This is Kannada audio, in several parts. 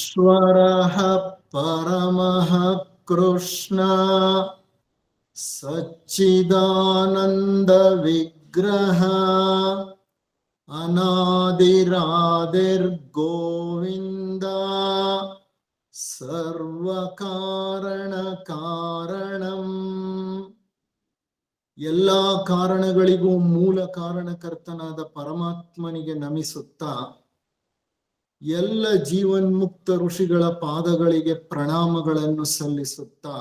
ईश्वरः परमः कृष्ण सच्चिदानंद विग्रह अनादिरादिर्गोविंद ಸರ್ವಕಾರಣ ಕಾರಣಂ. ಎಲ್ಲಾ ಕಾರಣಗಳಿಗೂ ಮೂಲ ಕಾರಣಕರ್ತನಾದ ಪರಮಾತ್ಮನಿಗೆ ನಮಿಸುತ್ತಾ ಎಲ್ಲ ಜೀವನ್ಮುಕ್ತ ಋಷಿಗಳ ಪಾದಗಳಿಗೆ ಪ್ರಣಾಮಗಳನ್ನು ಸಲ್ಲಿಸುತ್ತಾ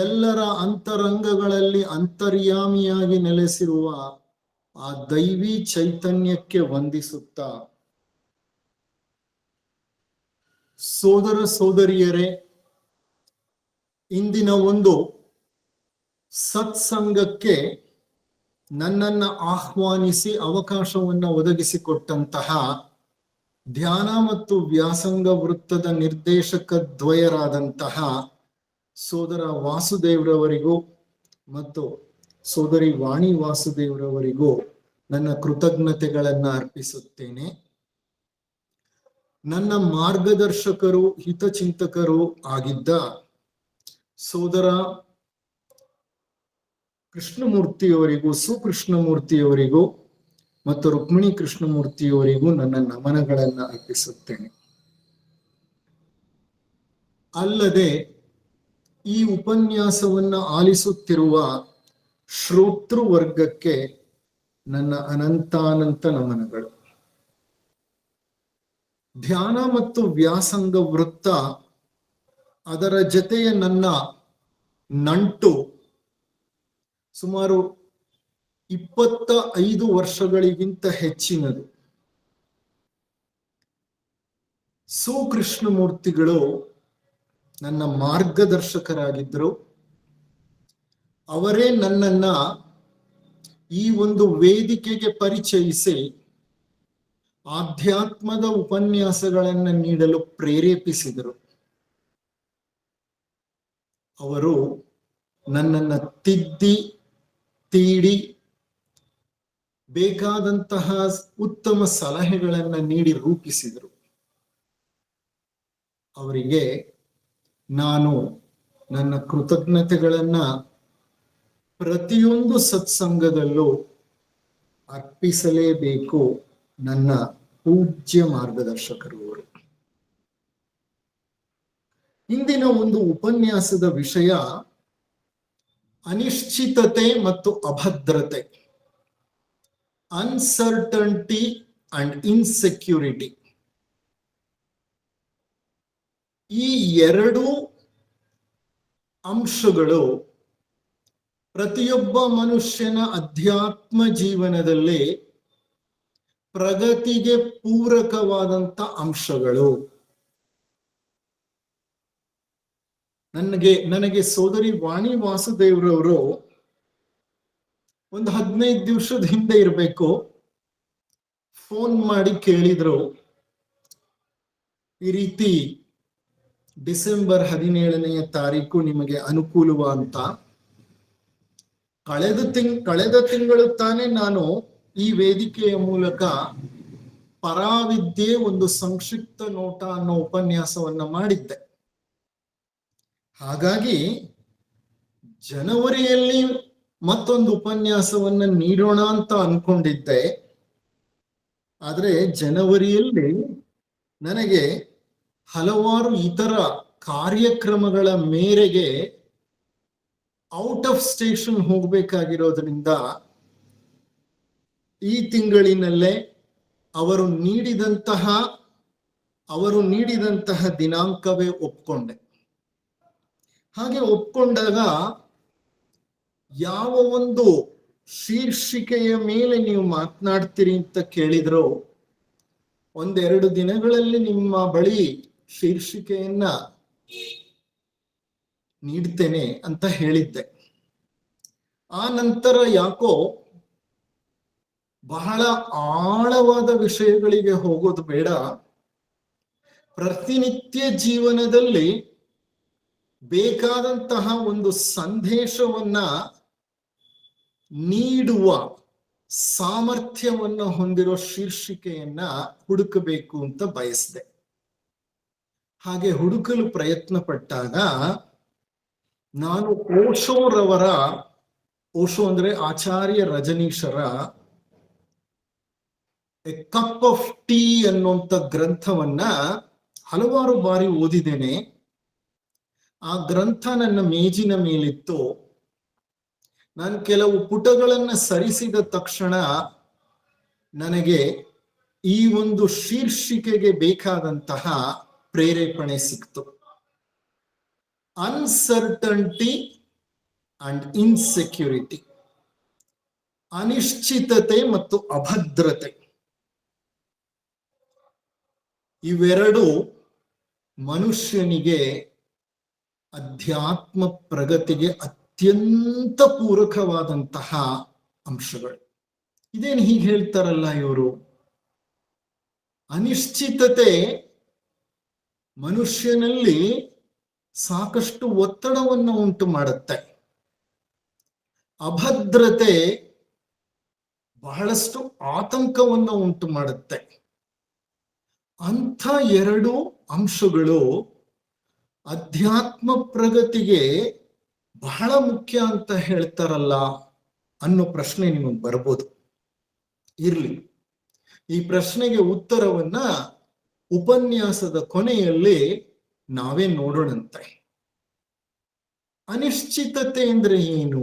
ಎಲ್ಲರ ಅಂತರಂಗಗಳಲ್ಲಿ ಅಂತರ್ಯಾಮಿಯಾಗಿ ನೆಲೆಸಿರುವ ಆ ದೈವಿ ಚೈತನ್ಯಕ್ಕೆ ವಂದಿಸುತ್ತಾ, ಸೋದರ ಸೋದರಿಯರೇ, ಇಂದಿನ ಒಂದು ಸತ್ಸಂಗಕ್ಕೆ ನನ್ನನ್ನ ಆಹ್ವಾನಿಸಿ ಅವಕಾಶವನ್ನು ಒದಗಿಸಿಕೊಟ್ಟಂತಹ ಧ್ಯಾನ ಮತ್ತು ವ್ಯಾಸಂಗ ವೃತ್ತದ ನಿರ್ದೇಶಕ ದ್ವಯರಾದಂತಹ ಸೋದರ ವಾಸುದೇವ್ರವರಿಗೂ ಮತ್ತು ಸೋದರಿ ವಾಣಿ ವಾಸುದೇವ್ರವರಿಗೂ ನನ್ನ ಕೃತಜ್ಞತೆಗಳನ್ನು ಅರ್ಪಿಸುತ್ತೇನೆ. ನನ್ನ ಮಾರ್ಗದರ್ಶಕರು ಹಿತಚಿಂತಕರು ಆಗಿದ್ದ ಸೋದರ ಕೃಷ್ಣಮೂರ್ತಿಯವರಿಗೂ ಸುಕೃಷ್ಣಮೂರ್ತಿಯವರಿಗೂ ಮತ್ತು ರುಕ್ಮಿಣಿ ಕೃಷ್ಣಮೂರ್ತಿಯವರಿಗೂ ನನ್ನ ನಮನಗಳನ್ನು ಅರ್ಪಿಸುತ್ತೇನೆ. ಅಲ್ಲದೆ ಈ ಉಪನ್ಯಾಸವನ್ನ ಆಲಿಸುತ್ತಿರುವ ಶ್ರೋತೃ ವರ್ಗಕ್ಕೆ ನನ್ನ ಅನಂತಾನಂತ ನಮನಗಳು. ಧ್ಯಾನ ಮತ್ತು ವ್ಯಾಸಂಗ ವೃತ್ತ, ಅದರ ಜೊತೆಯ ನನ್ನ ನಂಟು ಸುಮಾರು 25 ವರ್ಷಗಳಿಗಿಂತ ಹೆಚ್ಚಿನದು. ಸುಕೃಷ್ಣಮೂರ್ತಿಗಳು ನನ್ನ ಮಾರ್ಗದರ್ಶಕರಾಗಿದ್ದರು. ಅವರೇ ನನ್ನನ್ನ ಈ ಒಂದು ವೇದಿಕೆಗೆ ಪರಿಚಯಿಸಿ ಆಧ್ಯಾತ್ಮದ ಉಪನ್ಯಾಸಗಳನ್ನು ನೀಡಲು ಪ್ರೇರೇಪಿಸಿದರು. ಅವರು ನನ್ನನ್ನ ತಿದ್ದಿ ತೀಡಿ ಬೇಕಾದಂತಹ ಉತ್ತಮ ಸಲಹೆಗಳನ್ನು ನೀಡಿ ರೂಪಿಸಿದರು. ಅವರಿಗೆ ನಾನು ನನ್ನ ಕೃತಜ್ಞತೆಗಳನ್ನ ಪ್ರತಿಯೊಂದು ಸತ್ಸಂಗದಲ್ಲೂ ಅರ್ಪಿಸಲೇಬೇಕು. ನನ್ನ ಪೂಜ್ಯ ಮಾರ್ಗದರ್ಶಕರು ಅವರು. ಇಂದಿನ ಒಂದು ಉಪನ್ಯಾಸದ ವಿಷಯ ಅನಿಶ್ಚಿತತೆ ಮತ್ತು ಅಭದ್ರತೆ, ಅನ್ಸರ್ಟನ್ಟಿ ಅಂಡ್ ಇನ್ಸೆಕ್ಯೂರಿಟಿ. ಈ ಎರಡು ಅಂಶಗಳು ಪ್ರತಿಯೊಬ್ಬ ಮನುಷ್ಯನ ಅಧ್ಯಾತ್ಮ ಜೀವನದಲ್ಲಿ ಪ್ರಗತಿಗೆ ಪೂರಕವಾದಂತ ಅಂಶಗಳು. ನನಗೆ ಸೋದರಿ ವಾಣಿ ವಾಸುದೇವ್ರವರು ಒಂದು 15 ದಿವಸದ ಹಿಂದೆ ಇರಬೇಕು, ಫೋನ್ ಮಾಡಿ ಕೇಳಿದ್ರು, ಈ ರೀತಿ ಡಿಸೆಂಬರ್ 17ನೇ ತಾರೀಕು ನಿಮಗೆ ಅನುಕೂಲವ ಅಂತ. ಕಳೆದ ತಿಂಗಳು ತಾನೇ ನಾನು ಈ ವೇದಿಕೆಯ ಮೂಲಕ ಪರಾವಿದ್ಯೆ ಒಂದು ಸಂಕ್ಷಿಪ್ತ ನೋಟ ಅನ್ನೋ ಉಪನ್ಯಾಸವನ್ನ ಮಾಡಿದ್ದೆ. ಹಾಗಾಗಿ ಜನವರಿಯಲ್ಲಿ ಮತ್ತೊಂದು ಉಪನ್ಯಾಸವನ್ನ ನೀಡೋಣ ಅಂತ ಅನ್ಕೊಂಡಿದ್ದೆ. ಆದ್ರೆ ಜನವರಿಯಲ್ಲಿ ನನಗೆ ಹಲವಾರು ಇತರ ಕಾರ್ಯಕ್ರಮಗಳ ಮೇರೆಗೆ ಔಟ್ ಆಫ್ ಸ್ಟೇಷನ್ ಹೋಗ್ಬೇಕಾಗಿರೋದ್ರಿಂದ ಈ ತಿಂಗಳಿನಲ್ಲೇ ಅವರು ನೀಡಿದಂತಹ ದಿನಾಂಕವೇ ಒಪ್ಕೊಂಡೆ. ಹಾಗೆ ಒಪ್ಕೊಂಡಾಗ ಯಾವ ಒಂದು ಶೀರ್ಷಿಕೆಯ ಮೇಲೆ ನೀವು ಮಾತನಾಡ್ತೀರಿ ಅಂತ ಕೇಳಿದ್ರು, 1-2 ದಿನಗಳಲ್ಲಿ ನಿಮ್ಮ ಬಳಿ ಶೀರ್ಷಿಕೆಯನ್ನ ನೀಡ್ತೇನೆ ಅಂತ ಹೇಳಿದ್ದೆ. ಆ ನಂತರ ಯಾಕೋ ಬಹಳ ಆಳವಾದ ವಿಷಯಗಳಿಗೆ ಹೋಗೋದು ಬೇಡ. ಪ್ರತಿನಿತ್ಯ ಜೀವನದಲ್ಲಿ ಬೇಕಾದಂತಹ ಒಂದು ಸಂದೇಶವನ್ನ ನೀಡುವ ಸಾಮರ್ಥ್ಯವನ್ನ ಹೊಂದಿರೋ ಶೀರ್ಷಿಕೆಯನ್ನ ಹುಡುಕಬೇಕು ಅಂತ ಬಯಸಿದೆ. ಹಾಗೆ ಹುಡುಕಲು ಪ್ರಯತ್ನ ಪಟ್ಟಾಗ ನಾನು ಓಶೋ ಅಂದ್ರೆ ಆಚಾರ್ಯ ರಜನೀಶರ ಎ ಕಪ್ ಆಫ್ ಟೀ ಅನ್ನುವಂಥ ಗ್ರಂಥವನ್ನ ಹಲವಾರು ಬಾರಿ ಓದಿದ್ದೇನೆ. ಆ ಗ್ರಂಥ ನನ್ನ ಮೇಜಿನ ಮೇಲಿತ್ತು. ನಾನು ಕೆಲವು ಪುಟಗಳನ್ನ ಸರಿಸಿದ ತಕ್ಷಣ ನನಗೆ ಈ ಒಂದು ಶೀರ್ಷಿಕೆಗೆ ಬೇಕಾದಂತಹ ಪ್ರೇರೇಪಣೆ ಸಿಕ್ತು. ಅನ್ಸರ್ಟನ್ಟಿ ಅಂಡ್ ಇನ್ಸೆಕ್ಯೂರಿಟಿ, ಅನಿಶ್ಚಿತತೆ ಮತ್ತು ಅಭದ್ರತೆ, ಇವೆರಡು ಮನುಷ್ಯನಿಗೆ ಅಧ್ಯಾತ್ಮ ಪ್ರಗತಿಗೆ ಅತ್ಯಂತ ಪೂರಕವಾದಂತಹ ಅಂಶಗಳು. ಇದೇನು ಹೀಗೆ ಹೇಳ್ತಾರಲ್ಲ ಇವರು? ಅನಿಶ್ಚಿತತೆ ಮನುಷ್ಯನಲ್ಲಿ ಸಾಕಷ್ಟು ಒತ್ತಡವನ್ನು ಉಂಟು ಮಾಡುತ್ತೆ. ಅಭದ್ರತೆ ಬಹಳಷ್ಟು ಆತಂಕವನ್ನು ಉಂಟು ಮಾಡುತ್ತೆ. ಅಂಥ ಎರಡು ಅಂಶಗಳು ಅಧ್ಯಾತ್ಮ ಪ್ರಗತಿಗೆ ಬಹಳ ಮುಖ್ಯ ಅಂತ ಹೇಳ್ತಾರಲ್ಲ ಅನ್ನೋ ಪ್ರಶ್ನೆ ನಿಮಗೆ ಬರ್ಬೋದು. ಇರ್ಲಿ, ಈ ಪ್ರಶ್ನೆಗೆ ಉತ್ತರವನ್ನ ಉಪನ್ಯಾಸದ ಕೊನೆಯಲ್ಲಿ ನಾವೇ ನೋಡೋಣಂತೆ. ಅನಿಶ್ಚಿತತೆ ಅಂದ್ರೆ ಏನು?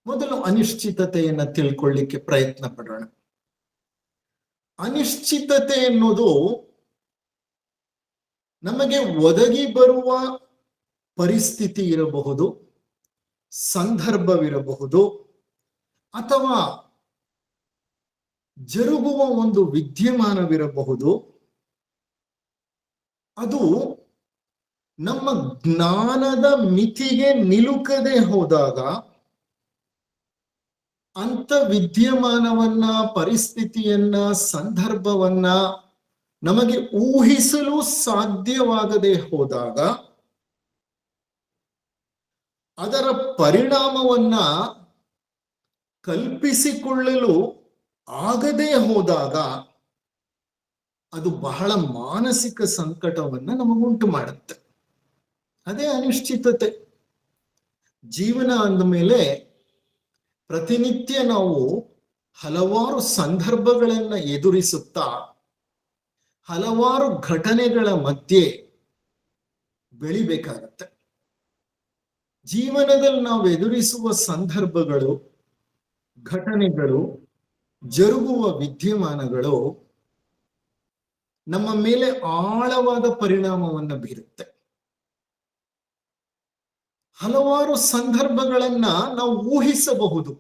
ಮೊದಲು ಅನಿಶ್ಚಿತತೆಯನ್ನ ತಿಳ್ಕೊಳ್ಳಿಕ್ಕೆ ಪ್ರಯತ್ನ ಪಡೋಣ. ಅನಿಶ್ಚಿತತೆ ಎನ್ನುವುದು ನಮಗೆ ಒದಗಿ ಬರುವ ಪರಿಸ್ಥಿತಿ ಇರಬಹುದು, ಸಂದರ್ಭವಿರಬಹುದು, ಅಥವಾ ಜರುಗುವ ಒಂದು ವಿದ್ಯಮಾನವಿರಬಹುದು. ಅದು ನಮ್ಮ ಜ್ಞಾನದ ಮಿತಿಗೆ ನಿಲುಕದೆ ಹೋದಾಗ ಅಂತ ವಿದ್ಯಮಾನವನ್ನ, ಪರಿಸ್ಥಿತಿಯನ್ನ, ಸಂದರ್ಭವನ್ನ ನಮಗೆ ಊಹಿಸಲು ಸಾಧ್ಯವಾಗದೆ ಹೋದಾಗ, ಅದರ ಪರಿಣಾಮವನ್ನ ಕಲ್ಪಿಸಿಕೊಳ್ಳಲು ಆಗದೆ ಹೋದಾಗ ಅದು ಬಹಳ ಮಾನಸಿಕ ಸಂಕಟವನ್ನ ನಮಗುಂಟು ಮಾಡುತ್ತೆ. ಅದೇ ಅನಿಶ್ಚಿತತೆ. ಜೀವನ ಅಂದಮೇಲೆ ಪ್ರತಿನಿತ್ಯ ನಾವು ಹಲವಾರು ಸಂದರ್ಭಗಳನ್ನ ಎದುರಿಸುತ್ತಾ ಹಲವಾರು ಘಟನೆಗಳ ಮಧ್ಯೆ ಬೆಳಿಬೇಕಾಗತ್ತೆ. ಜೀವನದಲ್ಲಿ ನಾವು ಎದುರಿಸುವ ಸಂದರ್ಭಗಳು, ಘಟನೆಗಳು, ಜರುಗುವ ವಿದ್ಯಮಾನಗಳು ನಮ್ಮ ಮೇಲೆ ಆಳವಾದ ಪರಿಣಾಮವನ್ನು ಬೀರುತ್ತೆ. ಹಲವಾರು ಸಂದರ್ಭಗಳನ್ನ ನಾವು ಊಹಿಸಬಹುದು,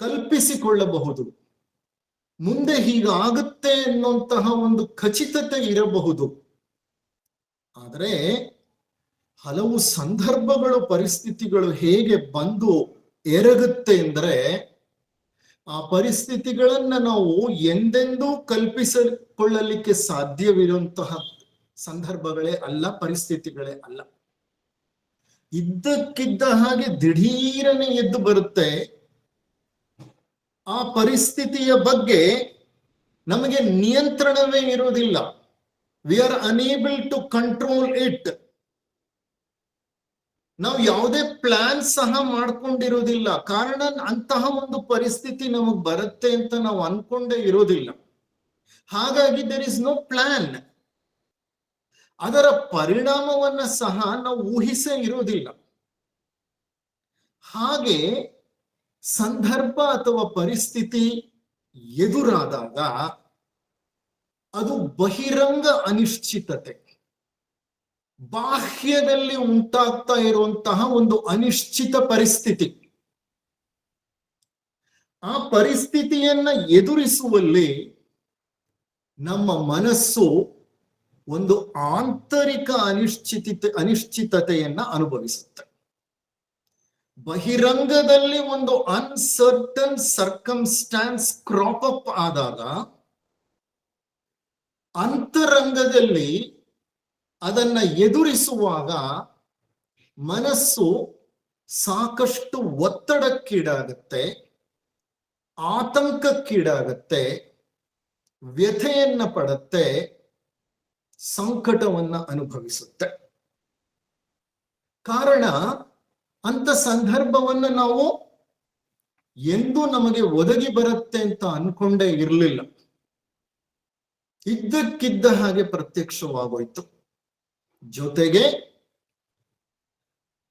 ಕಲ್ಪಿಸಿಕೊಳ್ಳಬಹುದು, ಮುಂದೆ ಹೀಗಾಗುತ್ತೆ ಅನ್ನುವಂತಹ ಒಂದು ಖಚಿತತೆ ಇರಬಹುದು. ಆದರೆ ಹಲವು ಸಂದರ್ಭಗಳು, ಪರಿಸ್ಥಿತಿಗಳು ಹೇಗೆ ಬಂದು ಎರಗುತ್ತೆ ಅಂದ್ರೆ ಆ ಪರಿಸ್ಥಿತಿಗಳನ್ನ ನಾವು ಎಂದೆಂದೂ ಕಲ್ಪಿಸಿಕೊಳ್ಳಲಿಕ್ಕೆ ಸಾಧ್ಯವಿರುವಂತಹ ಸಂದರ್ಭಗಳೇ ಅಲ್ಲ, ಪರಿಸ್ಥಿತಿಗಳೇ ಅಲ್ಲ. ಇದ್ದಕ್ಕಿದ್ದ ಹಾಗೆ ದಿಢೀರನೆ ಎದ್ದು ಬರುತ್ತೆ. ಆ ಪರಿಸ್ಥಿತಿಯ ಬಗ್ಗೆ ನಮಗೆ ನಿಯಂತ್ರಣವೇ ಇರೋದಿಲ್ಲ. We are unable to control it. ನಾವು ಯಾವುದೇ ಪ್ಲಾನ್ ಸಹ ಮಾಡ್ಕೊಂಡಿರೋದಿಲ್ಲ. ಕಾರಣ ಅಂತಹ ಒಂದು ಪರಿಸ್ಥಿತಿ ನಮಗ್ ಬರುತ್ತೆ ಅಂತ ನಾವು ಅನ್ಕೊಂಡೇ ಇರೋದಿಲ್ಲ. ಹಾಗಾಗಿ ದೇರ್ ಇಸ್ ನೋ ಪ್ಲಾನ್. ಅದರ ಪರಿಣಾಮವನ್ನ ಸಹ ನಾವು ಊಹಿಸೇ ಇರೋದಿಲ್ಲ. ಹಾಗೆ ಸಂದರ್ಭ ಅಥವಾ ಪರಿಸ್ಥಿತಿ ಎದುರಾದಾಗ ಅದು ಬಹಿರಂಗ ಅನಿಶ್ಚಿತತೆ, ಬಾಹ್ಯದಲ್ಲಿ ಉಂಟಾಗ್ತಾ ಇರುವಂತಹ ಒಂದು ಅನಿಶ್ಚಿತ ಪರಿಸ್ಥಿತಿ. ಆ ಪರಿಸ್ಥಿತಿಯನ್ನ ಎದುರಿಸುವಲ್ಲಿ ನಮ್ಮ ಮನಸ್ಸು ಒಂದು ಆಂತರಿಕ ಅನಿಶ್ಚಿತತೆಯನ್ನ ಅನುಭವಿಸುತ್ತೆ. ಬಹಿರಂಗದಲ್ಲಿ ಒಂದು ಅನ್ಸರ್ಟನ್ ಸರ್ಕಮ್ಸ್ಟಾನ್ಸ್ ಕ್ರಾಪ್ ಅಪ್ ಆದಾಗ ಅಂತರಂಗದಲ್ಲಿ ಅದನ್ನ ಎದುರಿಸುವಾಗ ಮನಸ್ಸು ಸಾಕಷ್ಟು ಒತ್ತಡಕ್ಕೀಡಾಗತ್ತೆ, ಆತಂಕಕ್ಕೀಡಾಗತ್ತೆ, ವ್ಯಥೆಯನ್ನ ಪಡುತ್ತೆ, ಸಂಕಟವನ್ನ ಅನುಭವಿಸುತ್ತೆ. ಕಾರಣ ಅಂತ ಸಂದರ್ಭವನ್ನ ನಾವು ಎಂದೂ ನಮಗೆ ಒದಗಿ ಬರುತ್ತೆ ಅಂತ ಅನ್ಕೊಂಡೇ ಇರಲಿಲ್ಲ. ಇದ್ದಕ್ಕಿದ್ದ ಹಾಗೆ ಪ್ರತ್ಯಕ್ಷವಾಗೋಯ್ತು. ಜೊತೆಗೆ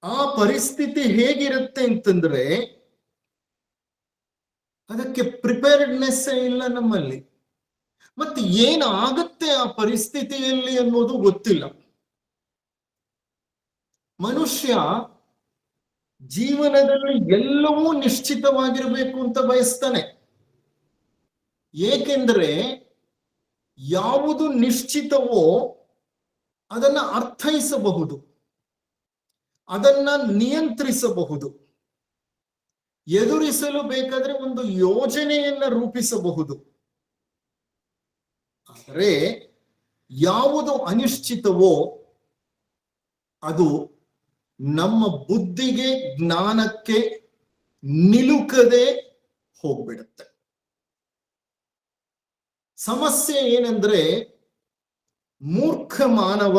ಆ ಪರಿಸ್ಥಿತಿ ಹೇಗಿರುತ್ತೆ ಅಂತಂದ್ರೆ ಅದಕ್ಕೆ ಪ್ರಿಪೇರ್ಡ್ನೆಸ್ ಇಲ್ಲ ನಮ್ಮಲ್ಲಿ. ಮತ್ತೆ ಏನಾಗುತ್ತೆ ಆ ಪರಿಸ್ಥಿತಿಯಲ್ಲಿ ಅನ್ನೋದು ಗೊತ್ತಿಲ್ಲ. ಮನುಷ್ಯ ಜೀವನದಲ್ಲಿ ಎಲ್ಲವೂ ನಿಶ್ಚಿತವಾಗಿರಬೇಕು ಅಂತ ಬಯಸ್ತಾನೆ. ಏಕೆಂದ್ರೆ ಯಾವುದು ನಿಶ್ಚಿತವೋ ಅದನ್ನ ಅರ್ಥೈಸಬಹುದು, ಅದನ್ನ ನಿಯಂತ್ರಿಸಬಹುದು, ಎದುರಿಸಲು ಬೇಕಾದ್ರೆ ಒಂದು ಯೋಜನೆಯನ್ನ ರೂಪಿಸಬಹುದು. ಆದರೆ ಯಾವುದು ಅನಿಶ್ಚಿತವೋ ಅದು ನಮ್ಮ ಬುದ್ಧಿಗೆ, ಜ್ಞಾನಕ್ಕೆ ನಿಲುಕದೆ ಹೋಗ್ಬಿಡುತ್ತೆ. ಸಮಸ್ಯೆ ಏನಂದ್ರೆ ಮೂರ್ಖ ಮಾನವ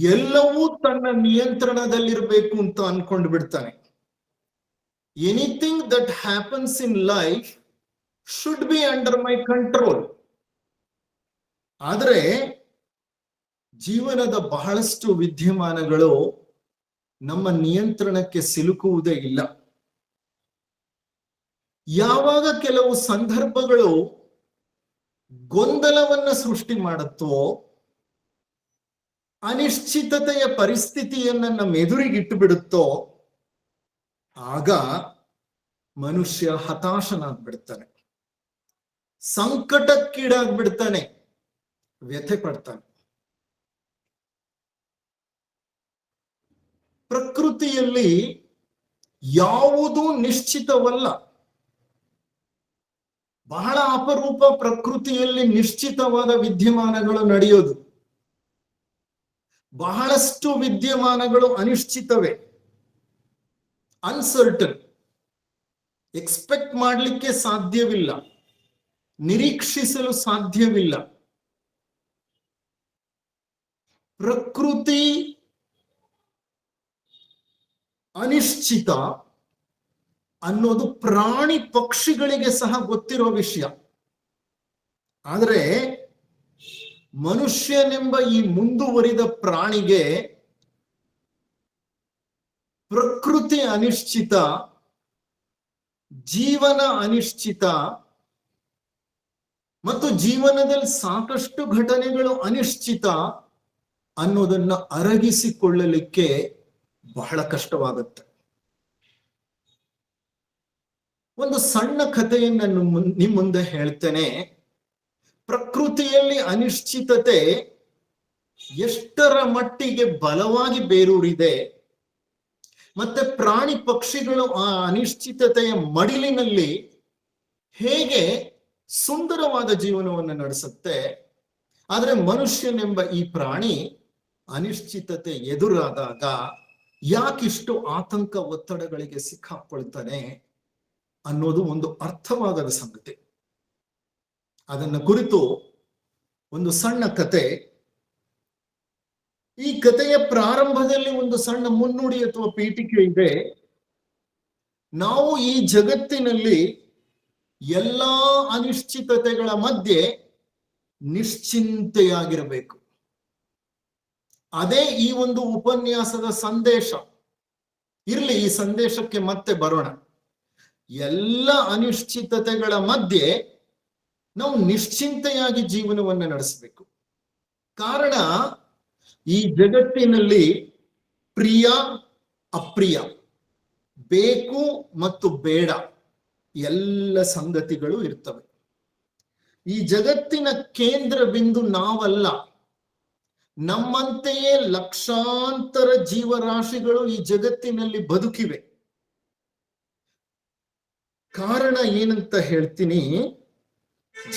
ಎಲ್ಲವೂ ತನ್ನ ನಿಯಂತ್ರಣದಲ್ಲಿರಬೇಕು ಅಂತ ಅನ್ಕೊಂಡು ಬಿಡ್ತಾನೆ. Anything that happens in life should be under my control. ಆದರೆ ಜೀವನದ ಬಹಳಷ್ಟು ವಿದ್ಯಮಾನಗಳು ನಮ್ಮ ನಿಯಂತ್ರಣಕ್ಕೆ ಸಿಲುಕುವುದೇ ಇಲ್ಲ. ಯಾವಾಗ ಕೆಲವು ಸಂದರ್ಭಗಳು ಗೊಂದಲವನ್ನ ಸೃಷ್ಟಿ ಮಾಡುತ್ತೋ, ಅನಿಶ್ಚಿತತೆಯ ಪರಿಸ್ಥಿತಿಯನ್ನ ನಮ್ಮ ಎದುರಿಗಿಟ್ಟು ಬಿಡುತ್ತೋ, ಆಗ ಮನುಷ್ಯ ಹತಾಶನಾಗ್ಬಿಡ್ತಾನೆ, ಸಂಕಟಕ್ಕೀಡಾಗ್ಬಿಡ್ತಾನೆ, ವ್ಯಥೆ ಪಡ್ತಾನೆ. ಪ್ರಕೃತಿಯಲ್ಲಿ ಯಾವುದೂ ನಿಶ್ಚಿತವಲ್ಲ. ಬಹಳ ಅಪರೂಪ ಪ್ರಕೃತಿಯಲ್ಲಿ ನಿಶ್ಚಿತವಾದ ವಿದ್ಯಮಾನಗಳು ನಡೆಯೋದು. ಬಹಳಷ್ಟು ವಿದ್ಯಮಾನಗಳು ಅನಿಶ್ಚಿತವೇ, ಅನ್ಸರ್ಟನ್. ಎಕ್ಸ್ಪೆಕ್ಟ್ ಮಾಡಲಿಕ್ಕೆ ಸಾಧ್ಯವಿಲ್ಲ, ನಿರೀಕ್ಷಿಸಲು ಸಾಧ್ಯವಿಲ್ಲ. ಪ್ರಕೃತಿ ಅನಿಶ್ಚಿತ ಅನ್ನೋದು ಪ್ರಾಣಿ ಪಕ್ಷಿಗಳಿಗೆ ಸಹ ಗೊತ್ತಿರೋ ವಿಷಯ. ಆದರೆ ಮನುಷ್ಯನೆಂಬ ಈ ಮುಂದುವರಿದ ಪ್ರಾಣಿಗೆ ಪ್ರಕೃತಿ ಅನಿಶ್ಚಿತ, ಜೀವನ ಅನಿಶ್ಚಿತ ಮತ್ತು ಜೀವನದಲ್ಲಿ ಸಾಕಷ್ಟು ಘಟನೆಗಳು ಅನಿಶ್ಚಿತ ಅನ್ನೋದನ್ನ ಅರಗಿಸಿಕೊಳ್ಳಲಿಕ್ಕೆ ಬಹಳ ಕಷ್ಟವಾಗುತ್ತೆ. ಒಂದು ಸಣ್ಣ ಕಥೆಯನ್ನು ನಿಮ್ಮ ಮುಂದೆ ಹೇಳ್ತೇನೆ. ಪ್ರಕೃತಿಯಲ್ಲಿ ಅನಿಶ್ಚಿತತೆ ಎಷ್ಟರ ಮಟ್ಟಿಗೆ ಬಲವಾಗಿ ಬೇರೂರಿದೆ, ಮತ್ತೆ ಪ್ರಾಣಿ ಪಕ್ಷಿಗಳು ಆ ಅನಿಶ್ಚಿತತೆಯ ಮಡಿಲಿನಲ್ಲಿ ಹೇಗೆ ಸುಂದರವಾದ ಜೀವನವನ್ನು ನಡೆಸುತ್ತೆ. ಆದರೆ ಮನುಷ್ಯನೆಂಬ ಈ ಪ್ರಾಣಿ ಅನಿಶ್ಚಿತತೆ ಎದುರಾದಾಗ ಯಾಕಿಷ್ಟು ಆತಂಕ, ಒತ್ತಡಗಳಿಗೆ ಸಿಕ್ಕಾಕೊಳ್ತಾನೆ ಅನ್ನೋದು ಒಂದು ಅರ್ಥವಾಗದ ಸಂಗತಿ. ಅದನ್ನ ಕುರಿತು ಒಂದು ಸಣ್ಣ ಕತೆ. ಈ ಕಥೆಯ ಪ್ರಾರಂಭದಲ್ಲಿ ಒಂದು ಸಣ್ಣ ಮುನ್ನುಡಿ ಅಥವಾ ಪೀಠಿಕೆ ಇದೆ. ನಾವು ಈ ಜಗತ್ತಿನಲ್ಲಿ ಎಲ್ಲಾ ಅನಿಶ್ಚಿತತೆಗಳ ಮಧ್ಯೆ ನಿಶ್ಚಿಂತೆಯಾಗಿರಬೇಕು. ಅದೇ ಈ ಒಂದು ಉಪನ್ಯಾಸದ ಸಂದೇಶ. ಇರ್ಲಿ, ಈ ಸಂದೇಶಕ್ಕೆ ಮತ್ತೆ ಬರೋಣ. ಎಲ್ಲ ಅನಿಶ್ಚಿತತೆಗಳ ಮಧ್ಯೆ ನಾವು ನಿಶ್ಚಿಂತೆಯಾಗಿ ಜೀವನವನ್ನು ನಡೆಸಬೇಕು. ಕಾರಣ, ಈ ಜಗತ್ತಿನಲ್ಲಿ ಪ್ರಿಯ, ಅಪ್ರಿಯ, ಬೇಕು ಮತ್ತು ಬೇಡ ಎಲ್ಲ ಸಂಗತಿಗಳು ಇರ್ತವೆ. ಈ ಜಗತ್ತಿನ ಕೇಂದ್ರ ಬಿಂದು ನಾವಲ್ಲ. ನಮ್ಮಂತೆಯೇ ಲಕ್ಷಾಂತರ ಜೀವರಾಶಿಗಳು ಈ ಜಗತ್ತಿನಲ್ಲಿ ಬದುಕಿವೆ. ಕಾರಣ ಏನಂತ ಹೇಳ್ತೀನಿ,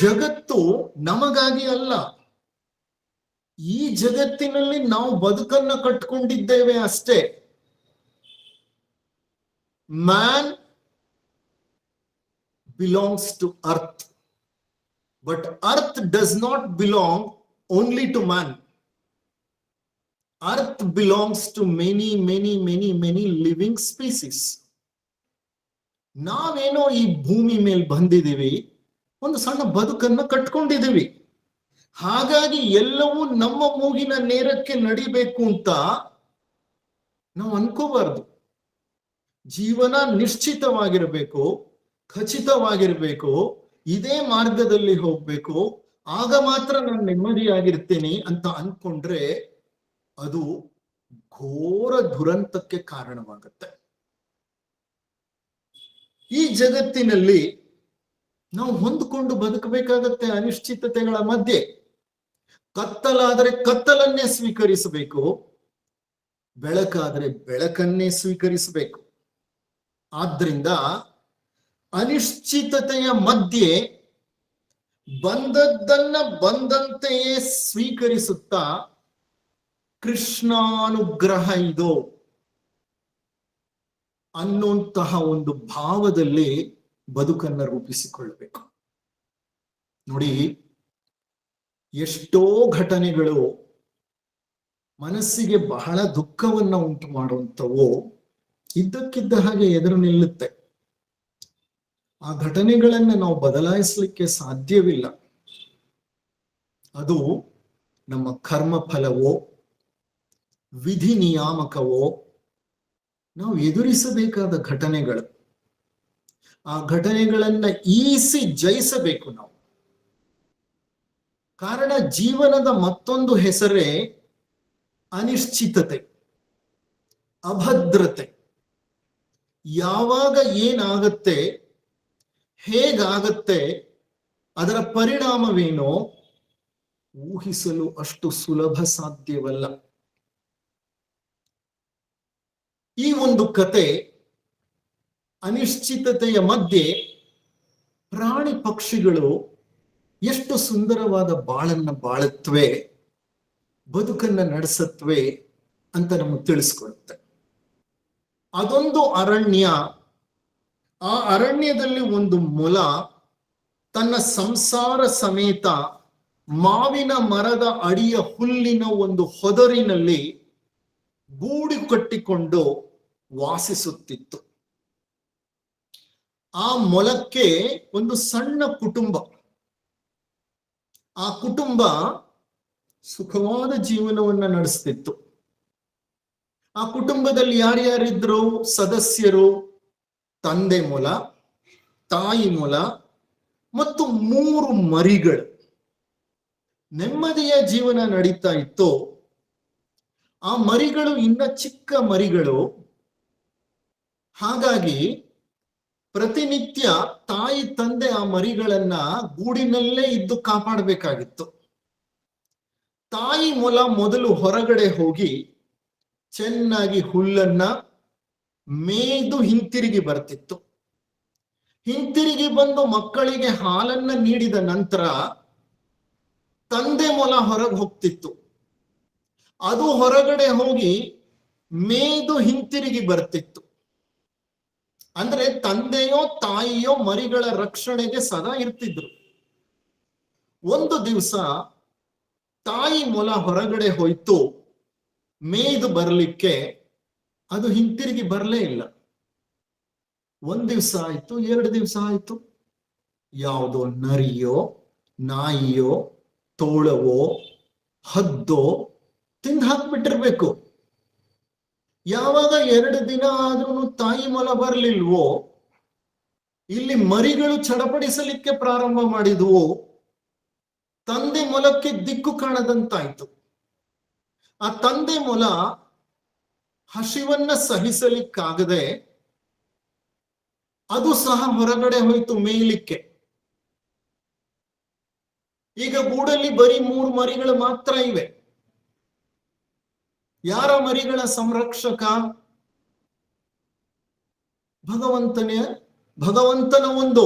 ಜಗತ್ತು ನಮಗಾಗಿ ಅಲ್ಲ, ಈ ಜಗತ್ತಿನಲ್ಲಿ ನಾವು ಬದುಕನ್ನ ಕಟ್ಕೊಂಡಿದ್ದೇವೆ ಅಷ್ಟೇ. Man belongs to earth, but earth does not belong only to man. Earth belongs to many living species. ನಾವೇನೋ ಈ ಭೂಮಿ ಮೇಲೆ ಬಂದಿದ್ದೀವಿ, ಒಂದು ಸಣ್ಣ ಬದುಕನ್ನ ಕಟ್ಕೊಂಡಿದ್ದೀವಿ. ಹಾಗಾಗಿ ಎಲ್ಲವೂ ನಮ್ಮ ಮೂಗಿನ ನೇರಕ್ಕೆ ನಡಿಬೇಕು ಅಂತ ನಾವು ಅನ್ಕೋಬಾರ್ದು. ಜೀವನ ನಿಶ್ಚಿತವಾಗಿರ್ಬೇಕು, ಖಚಿತವಾಗಿರ್ಬೇಕು, ಇದೇ ಮಾರ್ಗದಲ್ಲಿ ಹೋಗ್ಬೇಕು, ಆಗ ಮಾತ್ರ ನಾನು ನೆಮ್ಮದಿಯಾಗಿರ್ತೇನೆ ಅಂತ ಅನ್ಕೊಂಡ್ರೆ ಅದು ಘೋರ ದುರಂತಕ್ಕೆ ಕಾರಣವಾಗುತ್ತೆ. ಈ ಜಗತ್ತಿನಲ್ಲಿ ನಾವು ಹೊಂದಿಕೊಂಡು ಬದುಕಬೇಕಾಗತ್ತೆ ಅನಿಶ್ಚಿತತೆಗಳ ಮಧ್ಯೆ. ಕತ್ತಲಾದರೆ ಕತ್ತಲನ್ನೇ ಸ್ವೀಕರಿಸಬೇಕು, ಬೆಳಕಾದರೆ ಬೆಳಕನ್ನೇ ಸ್ವೀಕರಿಸಬೇಕು. ಆದ್ರಿಂದ ಅನಿಶ್ಚಿತತೆಯ ಮಧ್ಯೆ ಬಂದದ್ದನ್ನ ಬಂದಂತೆಯೇ ಸ್ವೀಕರಿಸುತ್ತಾ ಕೃಷ್ಣಾನುಗ್ರಹ ಇದು ಅನ್ನುವಂತಹ ಒಂದು ಭಾವದಲ್ಲಿ ಬದುಕನ್ನ ರೂಪಿಸಿಕೊಳ್ಳಬೇಕು. ನೋಡಿ, ಎಷ್ಟೋ ಘಟನೆಗಳು ಮನಸ್ಸಿಗೆ ಬಹಳ ದುಃಖವನ್ನ ಉಂಟು ಮಾಡುವಂಥವು ಇದ್ದಕ್ಕಿದ್ದ ಹಾಗೆ ಎದುರು ನಿಲ್ಲುತ್ತೆ. ಆ ಘಟನೆಗಳನ್ನ ನಾವು ಬದಲಾಯಿಸಲಿಕ್ಕೆ ಸಾಧ್ಯವಿಲ್ಲ. ಅದು ನಮ್ಮ ಕರ್ಮ ಫಲವೋ ವಿಧಿ ನಿಯಾಮಕವೋ ನಾವು ಎದುರಿಸಬೇಕಾದ ಘಟನೆಗಳು. ಆ ಘಟನೆಗಳನ್ನ ಈಸಿ ಜಯಿಸಬೇಕು ನಾವು. ಕಾರಣ ಜೀವನದ ಮತ್ತೊಂದು ಹೆಸರೇ ಅನಿಶ್ಚಿತತೆ, ಅಭದ್ರತೆ. ಯಾವಾಗ ಏನಾಗತ್ತೆ, ಹೇಗಾಗತ್ತೆ, ಅದರ ಪರಿಣಾಮವೇನೋ ಊಹಿಸಲು ಅಷ್ಟು ಸುಲಭ ಸಾಧ್ಯವಲ್ಲ. ಈ ಒಂದು ಕತೆ ಅನಿಶ್ಚಿತತೆಯ ಮಧ್ಯೆ ಪ್ರಾಣಿ ಪಕ್ಷಿಗಳು ಎಷ್ಟು ಸುಂದರವಾದ ಬಾಳನ್ನ ಬಾಳುತ್ತವೆ, ಬದುಕನ್ನ ನಡೆಸತ್ವೆ ಅಂತ ನಮಗೆ ತಿಳಿಸ್ಕೊಡುತ್ತೆ. ಅದೊಂದು ಅರಣ್ಯ. ಆ ಅರಣ್ಯದಲ್ಲಿ ಒಂದು ಮೊಲ ತನ್ನ ಸಂಸಾರ ಸಮೇತ ಮಾವಿನ ಮರದ ಅಡಿಯ ಹುಲ್ಲಿನ ಒಂದು ಹೊದರಿನಲ್ಲಿ ಗೂಡು ಕಟ್ಟಿಕೊಂಡು ವಾಸಿಸುತ್ತಿತ್ತು. ಆ ಮೊಲಕ್ಕೆ ಒಂದು ಸಣ್ಣ ಕುಟುಂಬ. ಆ ಕುಟುಂಬ ಸುಖವಾದ ಜೀವನವನ್ನ ನಡೆಸ್ತಿತ್ತು. ಆ ಕುಟುಂಬದಲ್ಲಿ ಯಾರ್ಯಾರಿದ್ರು ಸದಸ್ಯರು? ತಂದೆ ಮೊಲ, ತಾಯಿ ಮೊಲ ಮತ್ತು 3 ಮರಿಗಳು. ನೆಮ್ಮದಿಯ ಜೀವನ ನಡೀತಾ ಇತ್ತು. ಆ ಮರಿಗಳು ಇನ್ನ ಚಿಕ್ಕ ಮರಿಗಳು. ಹಾಗಾಗಿ ಪ್ರತಿನಿತ್ಯ ತಾಯಿ ತಂದೆ ಆ ಮರಿಗಳನ್ನ ಗೂಡಿನಲ್ಲೇ ಇದ್ದು ಕಾಪಾಡಬೇಕಾಗಿತ್ತು. ತಾಯಿ ಮೊಲ ಮೊದಲು ಹೊರಗಡೆ ಹೋಗಿ ಚೆನ್ನಾಗಿ ಹುಲ್ಲನ್ನ ಮೇಯ್ದು ಹಿಂತಿರುಗಿ ಬರ್ತಿತ್ತು. ಹಿಂತಿರುಗಿ ಬಂದು ಮಕ್ಕಳಿಗೆ ಹಾಲನ್ನ ನೀಡಿದ ನಂತರ ತಂದೆ ಮೊಲ ಹೊರಗೆ ಹೋಗ್ತಿತ್ತು. ಅದು ಹೊರಗಡೆ ಹೋಗಿ ಮೇಯ್ದು ಹಿಂತಿರುಗಿ ಬರ್ತಿತ್ತು. ಅಂದ್ರೆ ತಂದೆಯೋ ತಾಯಿಯೋ ಮರಿಗಳ ರಕ್ಷಣೆಗೆ ಸದಾ ಇರ್ತಿದ್ರು. ಒಂದು ದಿವಸ ತಾಯಿ ಮೊಲ ಹೊರಗಡೆ ಹೋಯ್ತು ಮೇಯ್ದು ಬರ್ಲಿಕ್ಕೆ. ಅದು ಹಿಂತಿರುಗಿ ಬರಲೇ ಇಲ್ಲ. 1 ದಿವಸ ಆಯ್ತು, 2 ದಿವಸ ಆಯ್ತು. ಯಾವುದೋ ನರಿಯೋ ನಾಯಿಯೋ ತೋಳವೋ ಹದ್ದೋ ತಿಂದು ಹಾಕ್ಬಿಟ್ಟಿರ್ಬೇಕು. ಯಾವಾಗ 2 ದಿನ ಆದ್ರೂ ತಾಯಿ ಮೊಲ ಬರ್ಲಿಲ್ವೋ, ಇಲ್ಲಿ ಮರಿಗಳು ಚಡಪಡಿಸಲಿಕ್ಕೆ ಪ್ರಾರಂಭ ಮಾಡಿದ್ವು. ತಂದೆ ಮೊಲಕ್ಕೆ ದಿಕ್ಕು ಕಾಣದಂತಾಯ್ತು. ಆ ತಂದೆ ಮೊಲ ಹಸಿವನ್ನ ಸಹಿಸಲಿಕ್ಕಾಗದೆ ಅದು ಸಹ ಹೊರಗಡೆ ಹೋಯ್ತು ಮೇಯ್ಲಿಕ್ಕೆ. ಈಗ ಗೂಡಲ್ಲಿ ಬರೀ 3 ಮರಿಗಳು ಮಾತ್ರ ಇವೆ. ಯಾರ ಮರಿಗಳ ಸಂರಕ್ಷಕ? ಭಗವಂತನ ಒಂದು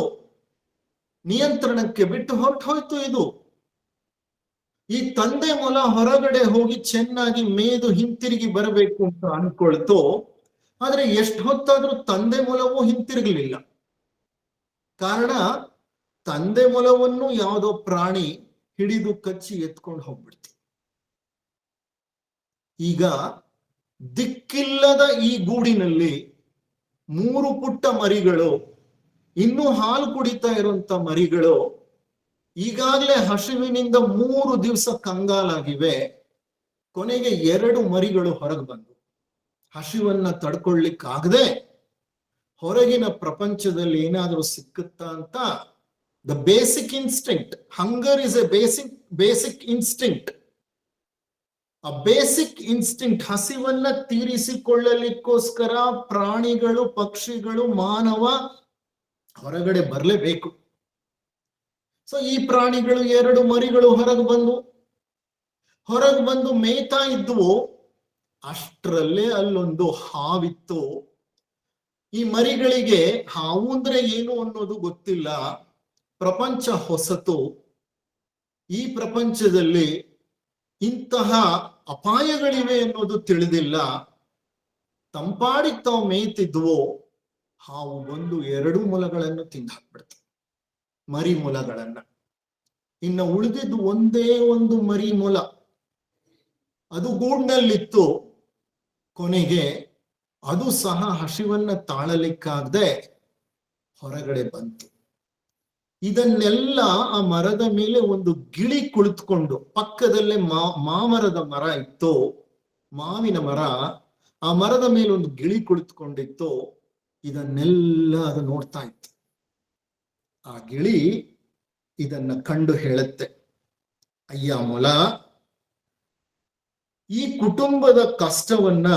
ನಿಯಂತ್ರಣಕ್ಕೆ ಬಿಟ್ಟು ಹೊರಟೋಯ್ತು ಇದು. ಈ ತಂದೆ ಮೊಲ ಹೊರಗಡೆ ಹೋಗಿ ಚೆನ್ನಾಗಿ ಮೇದು ಹಿಂತಿರುಗಿ ಬರಬೇಕು ಅಂತ ಅನ್ಕೊಳ್ತು. ಆದ್ರೆ ಎಷ್ಟು ಹೊತ್ತಾದ್ರೂ ತಂದೆ ಮೊಲವೂ ಹಿಂತಿರುಗಲಿಲ್ಲ. ಕಾರಣ, ತಂದೆ ಮೊಲವನ್ನು ಯಾವುದೋ ಪ್ರಾಣಿ ಹಿಡಿದು ಕಚ್ಚಿ ಎತ್ಕೊಂಡು ಹೋಗ್ಬಿಡ್ತು. ಈಗ ದಿಕ್ಕಿಲ್ಲದ ಈ ಗೂಡಿನಲ್ಲಿ 3 ಪುಟ್ಟ ಮರಿಗಳು, ಇನ್ನೂ ಹಾಲು ಕುಡಿತಾ ಇರುವಂತ ಮರಿಗಳು, ಈಗಾಗಲೇ ಹಸಿವಿನಿಂದ 3 ದಿವಸ ಕಂಗಾಲಾಗಿವೆ. ಕೊನೆಗೆ 2 ಮರಿಗಳು ಹೊರಗೆ ಬಂದು ಹಸಿವನ್ನ ತಡ್ಕೊಳ್ಳಿಕ್ಕಾಗದೆ ಹೊರಗಿನ ಪ್ರಪಂಚದಲ್ಲಿ ಏನಾದ್ರೂ ಸಿಕ್ಕುತ್ತಾ ಅಂತ, the basic instinct, hunger is A basic instinct. ಆ ಬೇಸಿಕ್ ಇನ್ಸ್ಟಿಂಕ್ಟ್, ಹಸಿವನ್ನ ತೀರಿಸಿಕೊಳ್ಳಲಿಕ್ಕೋಸ್ಕರ ಪ್ರಾಣಿಗಳು, ಪಕ್ಷಿಗಳು, ಮಾನವ ಹೊರಗಡೆ ಬರಲೇಬೇಕು. ಸೊ ಈ ಪ್ರಾಣಿಗಳು 2 ಮರಿಗಳು ಹೊರಗೆ ಬಂದು ಮೇಯ್ತಾ ಇದ್ವು. ಅಷ್ಟರಲ್ಲೇ ಅಲ್ಲೊಂದು ಹಾವಿತ್ತು. ಈ ಮರಿಗಳಿಗೆ ಹಾವು ಅಂದ್ರೆ ಏನು ಅನ್ನೋದು ಗೊತ್ತಿಲ್ಲ. ಪ್ರಪಂಚ ಹೊಸತು. ಈ ಪ್ರಪಂಚದಲ್ಲಿ ಇಂತಹ ಅಪಾಯಗಳಿವೆ ಅನ್ನೋದು ತಿಳಿದಿಲ್ಲ. ತಂಪಾಡಿಗೆ ತಾವು ಮೇಯ್ತಿದ್ವು. ಹಾವು ಬಂದು 2 ಮೊಲಗಳನ್ನು ತಿಂದು ಹಾಕ್ಬಿಡ್ತು, ಮರಿ ಮೊಲಗಳನ್ನ. ಇನ್ನು ಉಳಿದಿದ್ದು ಒಂದೇ ಒಂದು ಮರಿ ಮೊಲ, ಅದು ಗೂಡ್ನಲ್ಲಿತ್ತು. ಕೊನೆಗೆ ಅದು ಸಹ ಹಸಿವನ್ನ ತಾಳಲಿಕ್ಕಾಗದೆ ಹೊರಗಡೆ ಬಂತು. ಇದನ್ನೆಲ್ಲ ಆ ಮರದ ಮೇಲೆ ಒಂದು ಗಿಳಿ ಕುಳಿತುಕೊಂಡು, ಪಕ್ಕದಲ್ಲೇ ಮಾಮರದ ಮರ ಇತ್ತು, ಮಾವಿನ ಮರ. ಆ ಮರದ ಮೇಲೆ ಒಂದು ಗಿಳಿ ಕುಳಿತುಕೊಂಡಿತ್ತು. ಇದನ್ನೆಲ್ಲ ಅದು ನೋಡ್ತಾ ಇತ್ತು. ಆ ಗಿಳಿ ಇದನ್ನ ಕಂಡು ಹೇಳುತ್ತೆ, ಅಯ್ಯ ಮೊಲ, ಈ ಕುಟುಂಬದ ಕಷ್ಟವನ್ನ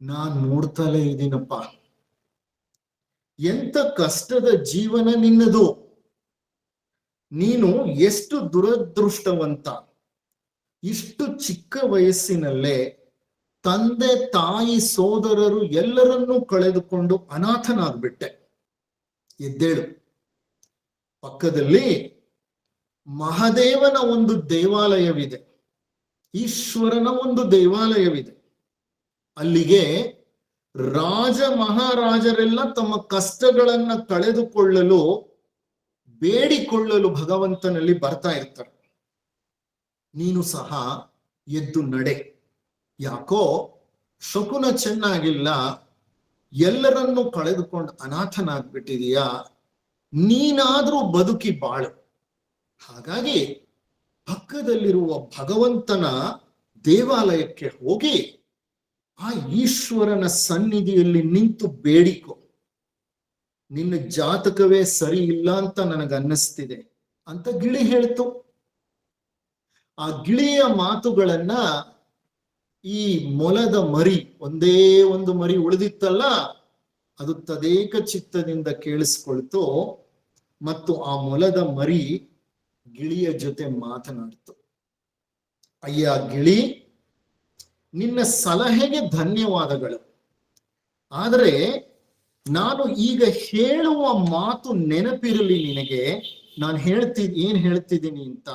ನಾನ್ ನೋಡ್ತಲೇ ಇದ್ದೀನಪ್ಪ. ಎಂತ ಕಷ್ಟದ ಜೀವನ ನಿನ್ನದು. ನೀನು ಎಷ್ಟು ದುರದೃಷ್ಟವಂತ. ಇಷ್ಟು ಚಿಕ್ಕ ವಯಸ್ಸಿನಲ್ಲೇ ತಂದೆ, ತಾಯಿ, ಸೋದರರು ಎಲ್ಲರನ್ನೂ ಕಳೆದುಕೊಂಡು ಅನಾಥನಾಗ್ಬಿಟ್ಟೆ. ಎದ್ದೇಳು. ಪಕ್ಕದಲ್ಲಿ ಮಹಾದೇವನ ಒಂದು ದೇವಾಲಯವಿದೆ, ಈಶ್ವರನ ಒಂದು ದೇವಾಲಯವಿದೆ. ಅಲ್ಲಿಗೆ ರಾಜ ಮಹಾರಾಜರೆಲ್ಲ ತಮ್ಮ ಕಷ್ಟಗಳನ್ನ ಕಳೆದುಕೊಳ್ಳಲು, ಬೇಡಿಕೊಳ್ಳಲು ಭಗವಂತನಲ್ಲಿ ಬರ್ತಾ ಇರ್ತಾರೆ. ನೀನು ಸಹ ಎದ್ದು ನಡೆ. ಯಾಕೋ ಶಕುನ ಚೆನ್ನಾಗಿಲ್ಲ, ಎಲ್ಲರನ್ನೂ ಕಳೆದುಕೊಂಡು ಅನಾಥನಾಗ್ಬಿಟ್ಟಿದೀಯಾ, ನೀನಾದ್ರೂ ಬದುಕಿ ಬಾಳು. ಹಾಗಾಗಿ ಪಕ್ಕದಲ್ಲಿರುವ ಭಗವಂತನ ದೇವಾಲಯಕ್ಕೆ ಹೋಗಿ ಆ ಈಶ್ವರನ ಸನ್ನಿಧಿಯಲ್ಲಿ ನಿಂತು ಬೇಡಿಕೊ. ನಿನ್ನ ಜಾತಕವೇ ಸರಿ ಇಲ್ಲ ಅಂತ ನನಗನ್ನಿಸ್ತಿದೆ ಅಂತ ಗಿಳಿ ಹೇಳ್ತು. ಆ ಗಿಳಿಯ ಮಾತುಗಳನ್ನ ಈ ಮೊಲದ ಮರಿ, ಒಂದೇ ಒಂದು ಮರಿ ಉಳಿದಿತ್ತಲ್ಲ, ಅದು ತದೇಕ ಚಿತ್ತದಿಂದ ಕೇಳಿಸ್ಕೊಳ್ತು. ಮತ್ತು ಆ ಮೊಲದ ಮರಿ ಗಿಳಿಯ ಜೊತೆ ಮಾತನಾಡ್ತು. ಅಯ್ಯ ಗಿಳಿ, ನಿನ್ನ ಸಲಹೆಗೆ ಧನ್ಯವಾದಗಳು. ಆದರೆ ನಾನು ಈಗ ಹೇಳುವ ಮಾತು ನೆನಪಿರಲಿ ನಿನಗೆ. ನಾನು ಏನ್ ಹೇಳ್ತಿದ್ದೀನಿ ಅಂತ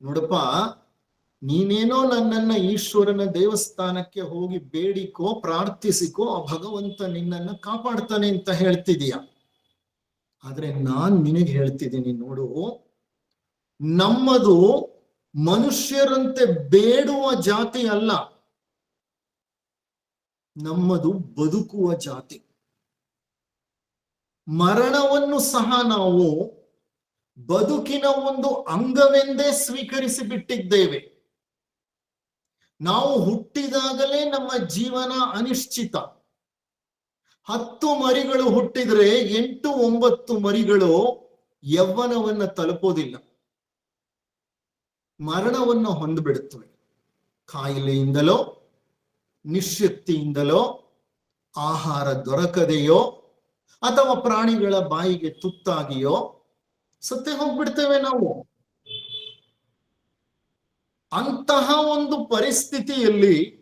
ನೋಡಪ್ಪ. ನೀನೇನೋ ನನ್ನನ್ನ ಈಶ್ವರನ ದೇವಸ್ಥಾನಕ್ಕೆ ಹೋಗಿ ಬೇಡಿಕೋ, ಪ್ರಾರ್ಥಿಸಿಕೋ, ಆ ಭಗವಂತ ನಿನ್ನನ್ನ ಕಾಪಾಡ್ತಾನೆ ಅಂತ ಹೇಳ್ತಿದೀಯ. ಆದ್ರೆ ನಾನ್ ನಿನಗೆ ಹೇಳ್ತಿದ್ದೀನಿ ನೋಡು, ನಮ್ಮದು ಮನುಷ್ಯರಂತೆ ಬೇಡುವ ಜಾತಿ ಅಲ್ಲ, ನಮ್ಮದು ಬದುಕುವ ಜಾತಿ. ಮರಣವನ್ನು ಸಹ ನಾವು ಬದುಕಿನ ಒಂದು ಅಂಗವೆಂದೇ ಸ್ವೀಕರಿಸಿ ಬಿಟ್ಟಿದ್ದೇವೆ. ನಾವು ಹುಟ್ಟಿದಾಗಲೇ ನಮ್ಮ ಜೀವನ ಅನಿಶ್ಚಿತ. 10 ಮರಿಗಳು ಹುಟ್ಟಿದ್ರೆ 8, 9 ಮರಿಗಳು ಯೌವನವನ್ನ ತಲುಪೋದಿಲ್ಲ, ಮರಣವನ್ನು ಹೊಂದ್ಬಿಡುತ್ತವೆ. ಕಾಯಿಲೆಯಿಂದಲೋ, ನಿಶ್ಶಕ್ತಿಯಿಂದಲೋ, ಆಹಾರ ದೊರಕದೆಯೋ, ಅಥವಾ ಪ್ರಾಣಿಗಳ ಬಾಯಿಗೆ ತುತ್ತಾಗಿಯೋ ಸತ್ತೇ ಹೋಗ್ಬಿಡ್ತೇವೆ ನಾವು. ಅಂತಹ ಒಂದು ಪರಿಸ್ಥಿತಿಯಲ್ಲಿ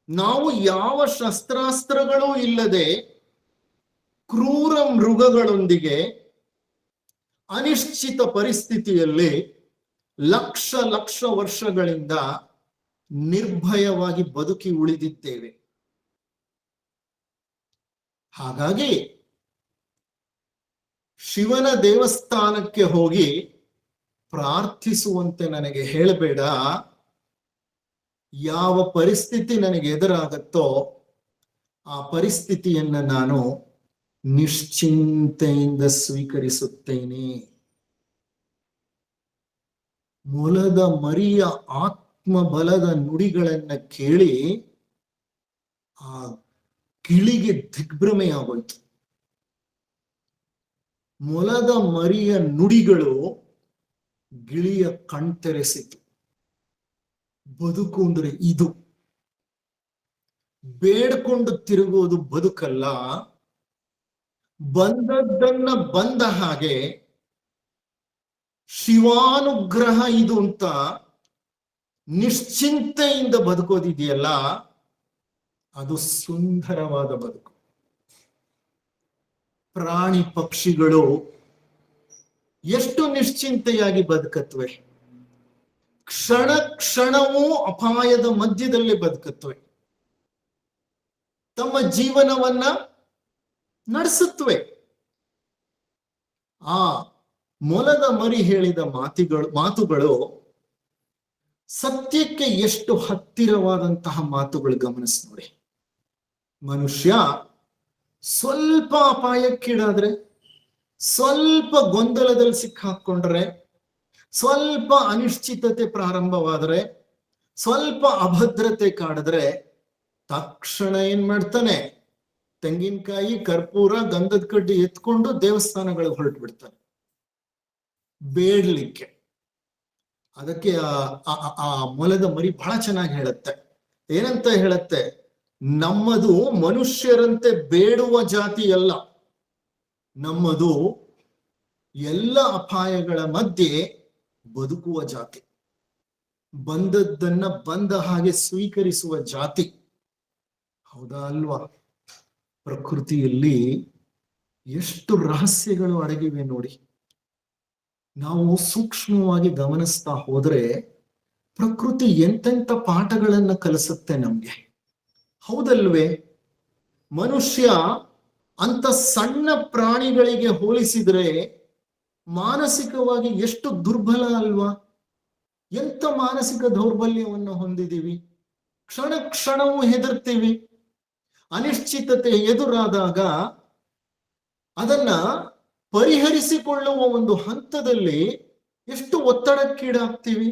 ನಾವು ಯಾವ ಶಸ್ತ್ರಾಸ್ತ್ರಗಳೂ ಇಲ್ಲದೆ ಕ್ರೂರ ಮೃಗಗಳೊಂದಿಗೆ ಅನಿಶ್ಚಿತ ಪರಿಸ್ಥಿತಿಯಲ್ಲಿ ಲಕ್ಷ ಲಕ್ಷ ವರ್ಷಗಳಿಂದ ನಿರ್ಭಯವಾಗಿ ಬದುಕಿ ಉಳಿದಿದ್ದೇವೆ. ಹಾಗಾಗಿ ಶಿವನ ದೇವಸ್ಥಾನಕ್ಕೆ ಹೋಗಿ ಪ್ರಾರ್ಥಿಸುವಂತೆ ನನಗೆ ಹೇಳಬೇಡ. ಯಾವ ಪರಿಸ್ಥಿತಿ ನನಗೆ ಎದುರಾಗತ್ತೋ ಆ ಪರಿಸ್ಥಿತಿಯನ್ನ ನಾನು ನಿಶ್ಚಿಂತೆಯಿಂದ ಸ್ವೀಕರಿಸುತ್ತೇನೆ. ಮೊಲದ ಮರಿಯ ಆತ್ಮಬಲದ ನುಡಿಗಳನ್ನ ಕೇಳಿ ಆ ಗಿಳಿಗೆ ದಿಗ್ಭ್ರಮೆಯಾಗೋಯ್ತು. ಮೊಲದ ಮರಿಯ ನುಡಿಗಳು ಗಿಳಿಯ ಕಣ್ತೆರೆಸಿತು. ಬದುಕು ಅಂದ್ರೆ ಇದು. ಬೇಡ್ಕೊಂಡು ತಿರುಗುವುದು ಬದುಕಲ್ಲ. ಬಂದದ್ದನ್ನ ಬಂದ ಹಾಗೆ ಶಿವಾನುಗ್ರಹ ಇದು ಅಂತ ನಿಶ್ಚಿಂತೆಯಿಂದ ಬದುಕೋದಿದೆಯಲ್ಲ, ಅದು ಸುಂದರವಾದ ಬದುಕು. ಪ್ರಾಣಿ ಪಕ್ಷಿಗಳು ಎಷ್ಟು ನಿಶ್ಚಿಂತೆಯಾಗಿ ಬದುಕತ್ವೆ. ಕ್ಷಣ ಕ್ಷಣವೂ ಅಪಾಯದ ಮಧ್ಯದಲ್ಲಿ ಬದುಕತ್ವೆ. ತಮ್ಮ ಜೀವನವನ್ನ ನಡೆಸುತ್ತವೆ. ಆ ಮೊಲದ ಮರಿ ಹೇಳಿದ ಮಾತುಗಳು ಸತ್ಯಕ್ಕೆ ಎಷ್ಟು ಹತ್ತಿರವಾದಂತಹ ಮಾತುಗಳು. ಗಮನಿಸಿ ನೋಡಿ. ಮನುಷ್ಯ ಸ್ವಲ್ಪ ಅಪಾಯಕ್ಕೀಡಾದ್ರೆ, ಸ್ವಲ್ಪ ಗೊಂದಲದಲ್ಲಿ ಸಿಕ್ಕಾಕೊಂಡ್ರೆ, ಸ್ವಲ್ಪ ಅನಿಶ್ಚಿತತೆ ಪ್ರಾರಂಭವಾದರೆ, ಸ್ವಲ್ಪ ಅಭದ್ರತೆ ಕಾಡಿದ್ರೆ ತಕ್ಷಣ ಏನ್ ಮಾಡ್ತಾನೆ? ತೆಂಗಿನಕಾಯಿ, ಕರ್ಪೂರ, ಗಂಧದ ಕಡ್ಡಿ ಎತ್ಕೊಂಡು ದೇವಸ್ಥಾನಗಳಿಗೆ ಹೊರಟು ಬಿಡ್ತಾನೆ ಬೇಡ್ಲಿಕ್ಕೆ. ಅದಕ್ಕೆ ಆ ಮೊಲದ ಮರಿ ಬಹಳ ಚೆನ್ನಾಗಿ ಹೇಳುತ್ತೆ. ಏನಂತ ಹೇಳುತ್ತೆ? ನಮ್ಮದು ಮನುಷ್ಯರಂತೆ ಬೇಡುವ ಜಾತಿ ಅಲ್ಲ, ನಮ್ಮದು ಎಲ್ಲ ಅಪಾಯಗಳ ಮಧ್ಯೆ ಬದುಕುವ ಜಾತಿ, ಬಂದದ್ದನ್ನ ಬಂದ ಹಾಗೆ ಸ್ವೀಕರಿಸುವ ಜಾತಿ. ಹೌದಾ ಅಲ್ವಾ? ಪ್ರಕೃತಿಯಲ್ಲಿ ಎಷ್ಟು ರಹಸ್ಯಗಳು ಅಡಗಿವೆ ನೋಡಿ. ನಾವು ಸೂಕ್ಷ್ಮವಾಗಿ ಗಮನಿಸ್ತಾ ಹೋದ್ರೆ ಪ್ರಕೃತಿ ಎಂತೆಂಥ ಪಾಠಗಳನ್ನ ಕಲಿಸುತ್ತೆ ನಮ್ಗೆ. ಹೌದಲ್ವೇ? ಮನುಷ್ಯ ಅಂತ ಸಣ್ಣ ಪ್ರಾಣಿಗಳಿಗೆ ಹೋಲಿಸಿದ್ರೆ ಮಾನಸಿಕವಾಗಿ ಎಷ್ಟು ದುರ್ಬಲ ಅಲ್ವಾ? ಎಂತ ಮಾನಸಿಕ ದೌರ್ಬಲ್ಯವನ್ನು ಹೊಂದಿದ್ದೀವಿ. ಕ್ಷಣ ಕ್ಷಣವೂ ಹೆದರ್ತೀವಿ. ಅನಿಶ್ಚಿತತೆ ಎದುರಾದಾಗ ಅದನ್ನ ಪರಿಹರಿಸಿಕೊಳ್ಳುವ ಒಂದು ಹಂತದಲ್ಲಿ ಎಷ್ಟು ಒತ್ತಡಕ್ಕೀಡಾಗ್ತೀವಿ.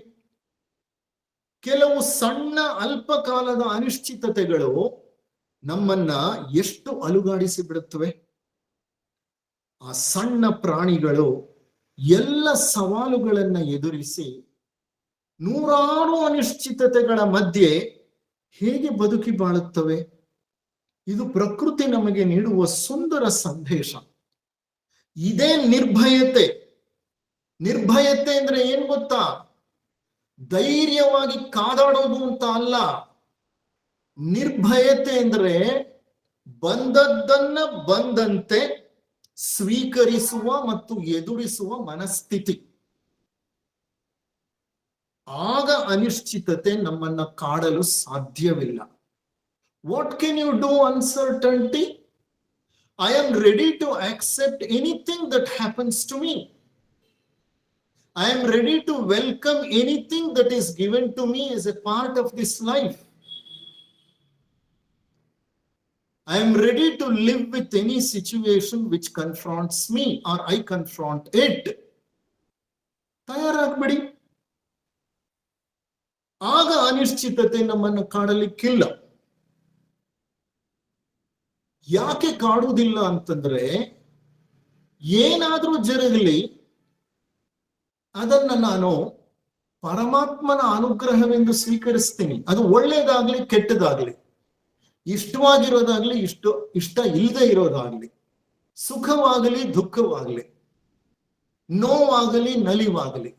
ಕೆಲವು ಸಣ್ಣ ಅಲ್ಪ ಕಾಲದ ಅನಿಶ್ಚಿತತೆಗಳು ನಮ್ಮನ್ನ ಎಷ್ಟು ಅಲುಗಾಡಿಸಿ ಬಿಡುತ್ತವೆ. ಆ ಸಣ್ಣ ಪ್ರಾಣಿಗಳು ಎಲ್ಲ ಸವಾಲುಗಳನ್ನ ಎದುರಿಸಿ ನೂರಾರು ಅನಿಶ್ಚಿತತೆಗಳ ಮಧ್ಯೆ ಹೇಗೆ ಬದುಕಿ ಬಾಳುತ್ತವೆ. ಇದು ಪ್ರಕೃತಿ ನಮಗೆ ನೀಡುವ ಸುಂದರ ಸಂದೇಶ. ಇದೇ ನಿರ್ಭಯತೆ. ನಿರ್ಭಯತೆ ಅಂದ್ರೆ ಏನ್ ಗೊತ್ತಾ? ಧೈರ್ಯವಾಗಿ ಕಾದಾಡೋದು ಅಂತ ಅಲ್ಲ. ನಿರ್ಭಯತೆ ಅಂದ್ರೆ ಬಂದದ್ದನ್ನ ಬಂದಂತೆ ಸ್ವೀಕರಿಸುವ ಮತ್ತು ಎದುರಿಸುವ ಮನಸ್ಥಿತಿ. ಆಗ ಅನಿಶ್ಚಿತತೆ ನಮ್ಮನ್ನ ಕಾಡಲು ಸಾಧ್ಯವಿಲ್ಲ. What can you do? Uncertainty. I am ready to accept anything that happens to me. I am ready to welcome anything that is given to me as a part of this life. I am ready to live with any situation which confronts me or I confront it. ತಯಾರಾಗ್ಬಿಡಿ. ಆಗ ಅನಿಶ್ಚಿತತೆ ನಮ್ಮನ್ನು ಕಾಡಲಿಕ್ಕಿಲ್ಲ. ಯಾಕೆ ಕಾಡುವುದಿಲ್ಲ ಅಂತಂದ್ರೆ, ಏನಾದ್ರೂ ಜರಗಲಿ ಅದನ್ನ ನಾನು ಪರಮಾತ್ಮನ ಅನುಗ್ರಹವೆಂದು ಸ್ವೀಕರಿಸ್ತೀನಿ. ಅದು ಒಳ್ಳೇದಾಗ್ಲಿ ಕೆಟ್ಟದಾಗ್ಲಿ, ಇಷ್ಟವಾಗಿರೋದಾಗ್ಲಿ ಇಷ್ಟ ಇಲ್ಲದೆ ಇರೋದಾಗ್ಲಿ, ಸುಖವಾಗಲಿ ದುಃಖವಾಗಲಿ, ನೋವಾಗಲಿ ನಲಿವಾಗಲಿ,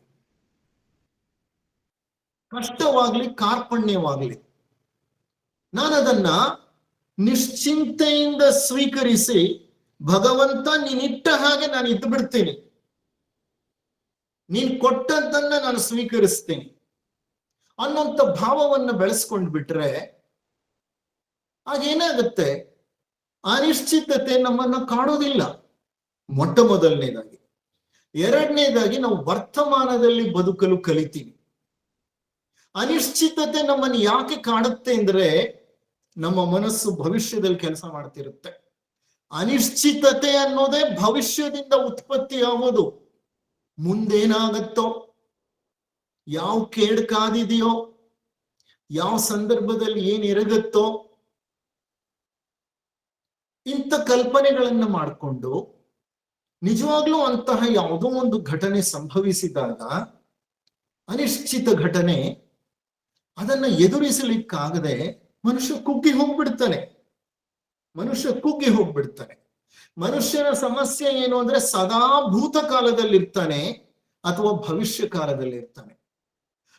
ಕಷ್ಟವಾಗ್ಲಿ ಕಾರ್ಪಣ್ಯವಾಗ್ಲಿ ನಾನದನ್ನ ನಿಶ್ಚಿಂತೆಯಿಂದ ಸ್ವೀಕರಿಸಿ ಭಗವಂತ ನೀನಿಟ್ಟ ಹಾಗೆ ನಾನು ಇದ್ದು ಬಿಡ್ತೀನಿ, ನೀನ್ ಕೊಟ್ಟದ್ದನ್ನ ನಾನು ಸ್ವೀಕರಿಸ್ತೀನಿ ಅನ್ನೋಂಥ ಭಾವವನ್ನು ಬೆಳೆಸ್ಕೊಂಡು ಬಿಟ್ರೆ ಆಗೇನಾಗುತ್ತೆ, ಅನಿಶ್ಚಿತತೆ ನಮ್ಮನ್ನ ಕಾಡೋದಿಲ್ಲ. ಮೊಟ್ಟ ಮೊದಲನೇದಾಗಿ. ಎರಡನೇದಾಗಿ ನಾವು ವರ್ತಮಾನದಲ್ಲಿ ಬದುಕಲು ಕಲಿತೀವಿ. ಅನಿಶ್ಚಿತತೆ ನಮ್ಮನ್ನು ಯಾಕೆ ಕಾಡುತ್ತೆ ಅಂದ್ರೆ ನಮ್ಮ ಮನಸ್ಸು ಭವಿಷ್ಯದಲ್ಲಿ ಕೆಲಸ ಮಾಡ್ತಿರುತ್ತೆ. ಅನಿಶ್ಚಿತತೆ ಅನ್ನೋದೇ ಭವಿಷ್ಯದಿಂದ ಉತ್ಪತ್ತಿ ಆಗೋದು. ಮುಂದೇನಾಗತ್ತೋ, ಯಾವ ಕೇಡ್ ಕಾದಿದೆಯೋ, ಯಾವ ಸಂದರ್ಭದಲ್ಲಿ ಏನ್ ಎರಗುತ್ತೋ, ಇಂಥ ಕಲ್ಪನೆಗಳನ್ನ ಮಾಡಿಕೊಂಡು ನಿಜವಾಗ್ಲೂ ಅಂತಹ ಯಾವುದೋ ಒಂದು ಘಟನೆ ಸಂಭವಿಸಿದಾಗ, ಅನಿಶ್ಚಿತ ಘಟನೆ, ಅದನ್ನ ಎದುರಿಸಲಿಕ್ಕಾಗದೆ ಮನುಷ್ಯ ಕುಗ್ಗಿ ಹೋಗ್ಬಿಡ್ತಾನೆ. ಮನುಷ್ಯನ ಸಮಸ್ಯೆ ಏನು ಅಂದ್ರೆ ಸದಾ ಭೂತಕಾಲದಲ್ಲಿರ್ತಾನೆ ಅಥವಾ ಭವಿಷ್ಯ ಕಾಲದಲ್ಲಿರ್ತಾನೆ.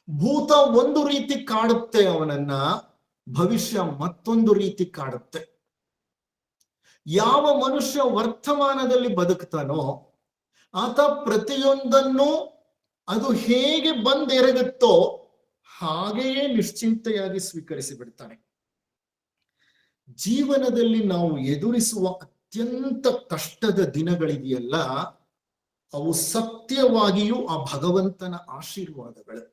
ಭೂತ ಒಂದು ರೀತಿ ಕಾಡುತ್ತೆ ಅವನನ್ನ, ಭವಿಷ್ಯ ಮತ್ತೊಂದು ರೀತಿ ಕಾಡುತ್ತೆ. ಯಾವ ಮನುಷ್ಯ ವರ್ತಮಾನದಲ್ಲಿ ಬದುಕ್ತಾನೋ ಆತ ಪ್ರತಿಯೊಂದನ್ನು ಅದು ಹೇಗೆ ಬಂದೆರಗುತ್ತೋ ಹಾಗೆಯೇ ನಿಶ್ಚಿಂತೆಯಾಗಿ ಸ್ವೀಕರಿಸಿ ಬಿಡ್ತಾನೆ. ಜೀವನದಲ್ಲಿ ನಾವು ಎದುರಿಸುವ ಅತ್ಯಂತ ಕಷ್ಟದ ದಿನಗಳಿದೆಯಲ್ಲ, ಅವು ಸತ್ಯವಾಗಿಯೂ ಆ ಭಗವಂತನ ಆಶೀರ್ವಾದಗಳು.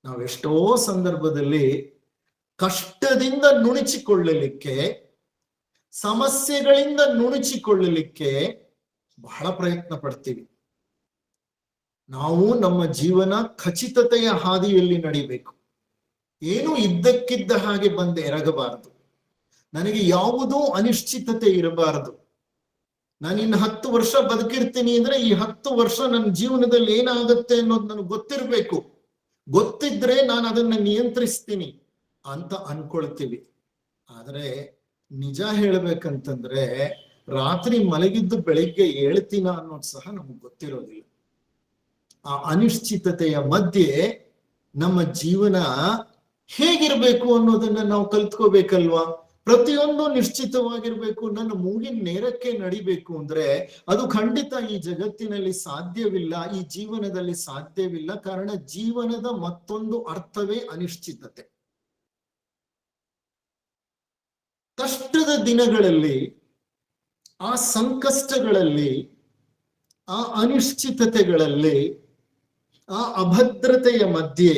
ನಾವೆಷ್ಟೋ ಸಂದರ್ಭದಲ್ಲಿ ಕಷ್ಟದಿಂದ ನುಣುಚಿಕೊಳ್ಳಲಿಕ್ಕೆ, ಸಮಸ್ಯೆಗಳಿಂದ ನುಣುಚಿಕೊಳ್ಳಲಿಕ್ಕೆ ಬಹಳ ಪ್ರಯತ್ನ ಪಡ್ತೀವಿ. ನಾವು ನಮ್ಮ ಜೀವನ ಖಚಿತತೆಯ ಹಾದಿಯಲ್ಲಿ ನಡಿಬೇಕು. ಏನು ಇದ್ದಕ್ಕಿದ್ದ ಹಾಗೆ ಬಂದು ಎರಗಬಾರದು. ನನಗೆ ಯಾವುದೂ ಅನಿಶ್ಚಿತತೆ ಇರಬಾರದು. ನಾನು ಇನ್ನು 10 ವರ್ಷ ಬದುಕಿರ್ತೀನಿ ಅಂದ್ರೆ ಈ 10 ವರ್ಷ ನನ್ನ ಜೀವನದಲ್ಲಿ ಏನಾಗುತ್ತೆ ಅನ್ನೋದು ನನಗೆ ಗೊತ್ತಿರ್ಬೇಕು. ಗೊತ್ತಿದ್ರೆ ನಾನು ಅದನ್ನ ನಿಯಂತ್ರಿಸ್ತೀನಿ ಅಂತ ಅನ್ಕೊಳ್ತೀವಿ. ಆದ್ರೆ ನಿಜ ಹೇಳ್ಬೇಕಂತಂದ್ರೆ ರಾತ್ರಿ ಮಲಗಿದ್ದು ಬೆಳಿಗ್ಗೆ ಏಳ್ತೀನ ಅನ್ನೋದು ಸಹ ನಮ್ಗೆ ಗೊತ್ತಿರೋದಿಲ್ಲ. ಆ ಅನಿಶ್ಚಿತತೆಯ ಮಧ್ಯೆ ನಮ್ಮ ಜೀವನ ಹೇಗಿರ್ಬೇಕು ಅನ್ನೋದನ್ನ ನಾವು ಕಲ್ತ್ಕೋಬೇಕಲ್ವಾ. ಪ್ರತಿಯೊಂದು ನಿಶ್ಚಿತವಾಗಿರ್ಬೇಕು, ನನ್ನ ಮೂಗಿನ ನೇರಕ್ಕೆ ನಡಿಬೇಕು ಅಂದ್ರೆ ಅದು ಖಂಡಿತ ಈ ಜಗತ್ತಿನಲ್ಲಿ ಸಾಧ್ಯವಿಲ್ಲ, ಈ ಜೀವನದಲ್ಲಿ ಸಾಧ್ಯವಿಲ್ಲ. ಕಾರಣ ಜೀವನದ ಮತ್ತೊಂದು ಅರ್ಥವೇ ಅನಿಶ್ಚಿತತೆ. ಕಷ್ಟದ ದಿನಗಳಲ್ಲಿ, ಆ ಸಂಕಷ್ಟಗಳಲ್ಲಿ, ಆ ಅನಿಶ್ಚಿತತೆಗಳಲ್ಲಿ, ಆ ಅಭದ್ರತೆಯ ಮಧ್ಯೆ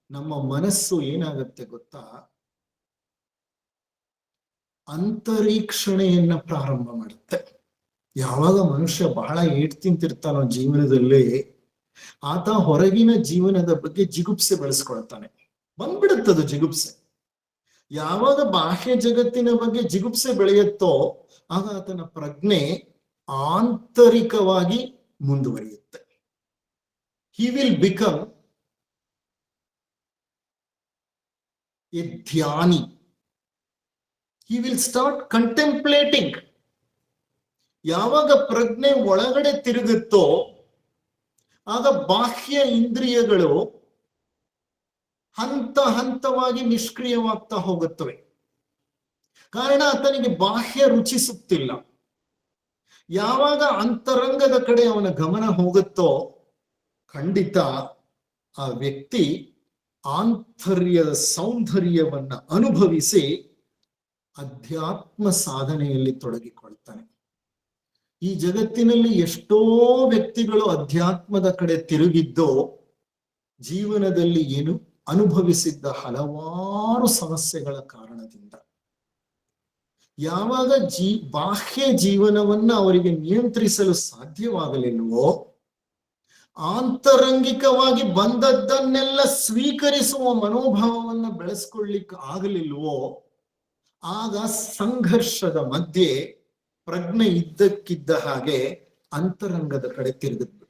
ನಮ್ಮ ಮನಸ್ಸು ಏನಾಗತ್ತೆ ಗೊತ್ತಾ, ಅಂತರೀಕ್ಷಣೆಯನ್ನ ಪ್ರಾರಂಭ ಮಾಡುತ್ತೆ. ಯಾವಾಗ ಮನುಷ್ಯ ಬಹಳ ಏಟ್ ತಿಂತಿರ್ತಾನೋ ಜೀವನದಲ್ಲಿ, ಆತ ಹೊರಗಿನ ಜೀವನದ ಬಗ್ಗೆ ಜಿಗುಪ್ಸೆ ಬೆಳೆಸ್ಕೊಳ್ತಾನೆ. ಬಂದ್ಬಿಡುತ್ತದು ಜಿಗುಪ್ಸೆ. ಯಾವಾಗ ಬಾಹ್ಯ ಜಗತ್ತಿನ ಬಗ್ಗೆ ಜಿಗುಪ್ಸೆ ಬೆಳೆಯುತ್ತೋ ಆಗ ಆತನ ಪ್ರಜ್ಞೆ ಆಂತರಿಕವಾಗಿ ಮುಂದುವರಿಯುತ್ತೆ. He will become a dhyani. He will start contemplating. ಯಾವಾಗ ಪ್ರಜ್ಞೆ ಒಳಗಡೆ ತಿರುಗುತ್ತೋ ಆಗ ಬಾಹ್ಯ ಇಂದ್ರಿಯಗಳು ಹಂತ ಹಂತವಾಗಿ ನಿಷ್ಕ್ರಿಯವಾಗ್ತಾ ಹೋಗುತ್ತವೆ. ಕಾರಣ ಆತನಿಗೆ ಬಾಹ್ಯ ರುಚಿಸುತ್ತಿಲ್ಲ. ಯಾವಾಗ ಅಂತರಂಗದ ಕಡೆ ಅವನ ಗಮನ ಹೋಗುತ್ತೋ ಖಂಡಿತ ಆ ವ್ಯಕ್ತಿ ಆಂತರ್ಯದ ಸೌಂದರ್ಯವನ್ನ ಅನುಭವಿಸಿ ಅಧ್ಯಾತ್ಮ ಸಾಧನೆಯಲ್ಲಿ ತೊಡಗಿಕೊಳ್ತಾನೆ. ಈ ಜಗತ್ತಿನಲ್ಲಿ ಎಷ್ಟೋ ವ್ಯಕ್ತಿಗಳು ಅಧ್ಯಾತ್ಮದ ಕಡೆ ತಿರುಗಿದ್ದೋ ಜೀವನದಲ್ಲಿ ಏನು ಅನುಭವಿಸಿದ್ದ ಹಲವಾರು ಸಮಸ್ಯೆಗಳ ಕಾರಣದಿಂದ. ಯಾವಾಗ ಬಾಹ್ಯ ಜೀವನವನ್ನ ಅವರಿಗೆ ನಿಯಂತ್ರಿಸಲು ಸಾಧ್ಯವಾಗಲಿಲ್ವೋ, ಆಂತರಂಗಿಕವಾಗಿ ಬಂದದ್ದನ್ನೆಲ್ಲ ಸ್ವೀಕರಿಸುವ ಮನೋಭಾವವನ್ನು ಬೆಳೆಸ್ಕೊಳ್ಳಿಕ್ಕೆ ಆಗಲಿಲ್ವೋ, ಆಗ ಸಂಘರ್ಷದ ಮಧ್ಯೆ ಪ್ರಜ್ಞೆ ಇದ್ದಕ್ಕಿದ್ದ ಹಾಗೆ ಅಂತರಂಗದ ಕಡೆ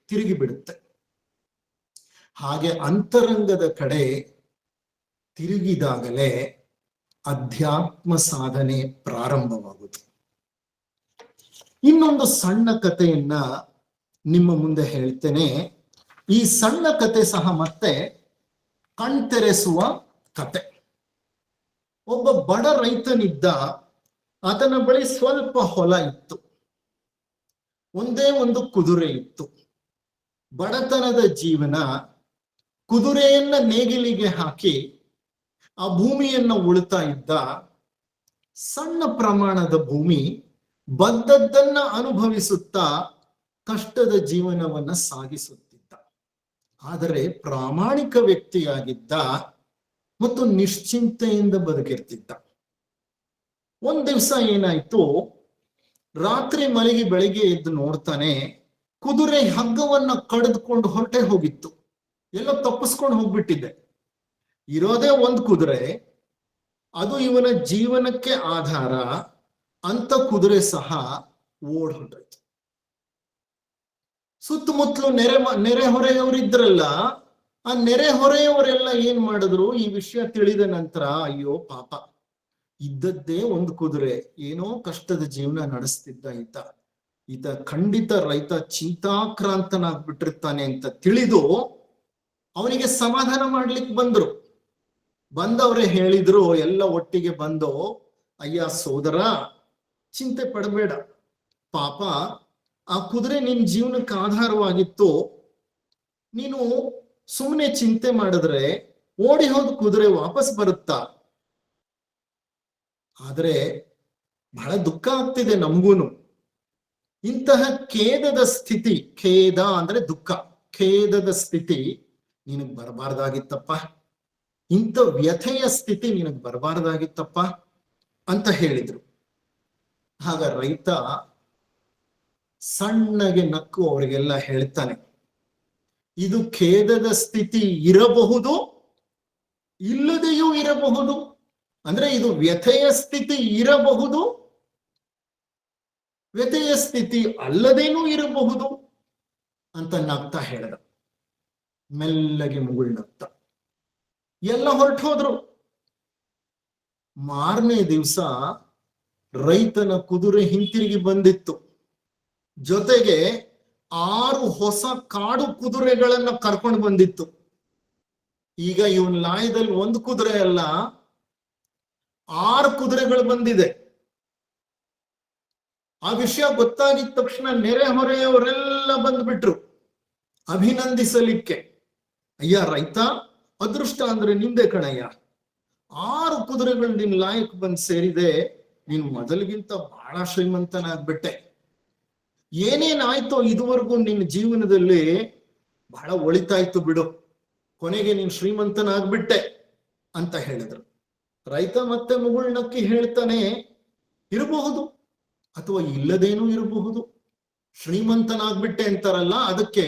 ತಿರುಗಿ ಬಿಡುತ್ತೆ. ಹಾಗೆ ಅಂತರಂಗದ ಕಡೆ ತಿರುಗಿದಾಗಲೇ ಅಧ್ಯಾತ್ಮ ಸಾಧನೆ ಪ್ರಾರಂಭವಾಗುವುದು. ಇನ್ನೊಂದು ಸಣ್ಣ ಕಥೆಯನ್ನ ನಿಮ್ಮ ಮುಂದೆ ಹೇಳ್ತೇನೆ. ಈ ಸಣ್ಣ ಕಥೆ ಸಹ ಮತ್ತೆ ಕಣ್ತೆರೆಸುವ ಕತೆ. ಒಬ್ಬ ಬಡ ರೈತನಿದ್ದ, ಆತನ ಬಳಿ ಸ್ವಲ್ಪ ಹೊಲ ಇತ್ತು, ಒಂದೇ ಒಂದು ಕುದುರೆ ಇತ್ತು. ಬಡತನದ ಜೀವನ. ಕುದುರೆಯನ್ನ ನೇಗಿಲಿಗೆ ಹಾಕಿ ಆ ಭೂಮಿಯನ್ನ ಉಳ್ತಾ ಇದ್ದ. ಸಣ್ಣ ಪ್ರಮಾಣದ ಭೂಮಿ, ಬದ್ದದ್ದನ್ನ ಅನುಭವಿಸುತ್ತಾ ಕಷ್ಟದ ಜೀವನವನ್ನ ಸಾಗಿಸುತ್ತಿದ್ದ. ಆದರೆ ಪ್ರಾಮಾಣಿಕ ವ್ಯಕ್ತಿಯಾಗಿದ್ದ ಮತ್ತು ನಿಶ್ಚಿಂತೆಯಿಂದ ಬದುಕಿರ್ತಿದ್ದ. ಒಂದ್ ದಿವಸ ಏನಾಯ್ತು, ರಾತ್ರಿ ಮಲಗಿ ಬೆಳಿಗ್ಗೆ ಎದ್ದು ನೋಡ್ತಾನೆ, ಕುದುರೆ ಹಗ್ಗವನ್ನ ಕಡಿದುಕೊಂಡು ಹೊರಟೆ ಹೋಗಿತ್ತು. ಎಲ್ಲೋ ತಪ್ಪಿಸ್ಕೊಂಡು ಹೋಗ್ಬಿಟ್ಟಿದ್ದೆ. ಇರೋದೇ ಒಂದು ಕುದುರೆ, ಅದು ಇವನ ಜೀವನಕ್ಕೆ ಆಧಾರ ಅಂತ ಕುದುರೆ ಸಹ ಓಡ್ ಹೊರಟೋಯ್ತು. ಸುತ್ತಮುತ್ತಲು ನೆರೆಹೊರೆಯವರಿದ್ರಲ್ಲ, ಆ ನೆರೆಹೊರೆಯವರೆಲ್ಲ ಏನ್ ಮಾಡಿದ್ರು, ಈ ವಿಷಯ ತಿಳಿದ ನಂತರ ಅಯ್ಯೋ ಪಾಪ, ಇದ್ದದ್ದೇ ಒಂದು ಕುದುರೆ, ಏನೋ ಕಷ್ಟದ ಜೀವನ ನಡೆಸ್ತಿದ್ದ ಈತ ಖಂಡಿತ ರೈತ ಚಿಂತಾಕ್ರಾಂತನಾಗ್ಬಿಟ್ಟಿರ್ತಾನೆ ಅಂತ ತಿಳಿದು ಅವನಿಗೆ ಸಮಾಧಾನ ಮಾಡ್ಲಿಕ್ಕೆ ಬಂದ್ರು. ಬಂದವ್ರೆ ಹೇಳಿದ್ರು, ಎಲ್ಲ ಒಟ್ಟಿಗೆ ಬಂದು, ಅಯ್ಯ ಸೋದರ, ಚಿಂತೆ ಪಡಬೇಡ, ಪಾಪ ಆ ಕುದುರೆ ನಿನ್ ಜೀವನಕ್ಕೆ ಆಧಾರವಾಗಿತ್ತು, ನೀನು ಸುಮ್ಮನೆ ಚಿಂತೆ ಮಾಡಿದ್ರೆ ಓಡಿ ಹೋದ ಕುದುರೆ ವಾಪಸ್ ಬರುತ್ತಾ? ಆದ್ರೆ ಬಹಳ ದುಃಖ ಆಗ್ತಿದೆ ನಮ್ಗೂನು. ಇಂತಹ ಖೇದದ ಸ್ಥಿತಿ, ಖೇದ ಅಂದ್ರೆ ದುಃಖ, ಖೇದದ ಸ್ಥಿತಿ ನಿನಗ್ ಬರಬಾರ್ದಾಗಿತ್ತಪ್ಪ, ಇಂಥ ವ್ಯಥೆಯ ಸ್ಥಿತಿ ನಿನಗ್ ಬರಬಾರ್ದಾಗಿತ್ತಪ್ಪ ಅಂತ ಹೇಳಿದ್ರು. ಆಗ ರೈತ ಸಣ್ಣಗೆ ನಕ್ಕು ಅವರಿಗೆಲ್ಲ ಹೇಳ್ತಾನೆ, ಇದು ಖೇದದ ಸ್ಥಿತಿ ಇರಬಹುದು, ಇಲ್ಲದೆಯೂ ಇರಬಹುದು. ಅಂದ್ರೆ ಇದು ವ್ಯಥೆಯ ಸ್ಥಿತಿ ಇರಬಹುದು, ವ್ಯಥೆಯ ಸ್ಥಿತಿ ಅಲ್ಲದೇನೂ ಇರಬಹುದು ಅಂತ ನಗ್ತಾ ಹೇಳ್ದ. ಮೆಲ್ಲಗೆ ಮುಗುಳ್ನಗ್ತ. ಎಲ್ಲ ಹೊರಟು ಹೋದ್ರು. ಮಾರನೇ ದಿವಸ ರೈತನ ಕುದುರೆ ಹಿಂತಿರುಗಿ ಬಂದಿತ್ತು. ಜೊತೆಗೆ 6 ಹೊಸ ಕಾಡು ಕುದುರೆಗಳನ್ನ ಕರ್ಕೊಂಡು ಬಂದಿತ್ತು. ಈಗ ಇವನ್ ಲಾಯದಲ್ಲಿ ಒಂದು ಕುದುರೆ ಅಲ್ಲ, 6 ಕುದುರೆಗಳು ಬಂದಿದೆ. ಆ ವಿಷಯ ಗೊತ್ತಾಗಿದ ತಕ್ಷಣ ನೆರೆಹೊರೆಯವರೆಲ್ಲ ಬಂದ್ಬಿಟ್ರು ಅಭಿನಂದಿಸಲಿಕ್ಕೆ. ಅಯ್ಯ ರೈತ, ಅದೃಷ್ಟ ಅಂದ್ರೆ ನಿಂದೆ ಕಣಯ್ಯ, 6 ಕುದುರೆಗಳು ನಿನ್ ಲಾಯಕ್ ಬಂದ್ ಸೇರಿದೆ, ನೀನ್ ಮೊದಲಿಗಿಂತ ಬಹಳ ಶ್ರೀಮಂತನಾಗ್ಬಿಟ್ಟೆ. ಏನೇನಾಯ್ತೋ ಇದುವರೆಗೂ ನಿನ್ನ ಜೀವನದಲ್ಲಿ ಬಹಳ ಒಳಿತಾಯ್ತು ಬಿಡು, ಕೊನೆಗೆ ನೀನ್ ಶ್ರೀಮಂತನಾಗ್ಬಿಟ್ಟೆ ಅಂತ ಹೇಳಿದ್ರು. ರೈತ ಮತ್ತೆ ಮುಗುಳ್ನಕ್ಕಿ ಹೇಳ್ತಾನೆ, ಇರಬಹುದು ಅಥವಾ ಇಲ್ಲದೇನೂ ಇರಬಹುದು, ಶ್ರೀಮಂತನಾಗ್ಬಿಟ್ಟೆ ಅಂತಾರಲ್ಲ ಅದಕ್ಕೆ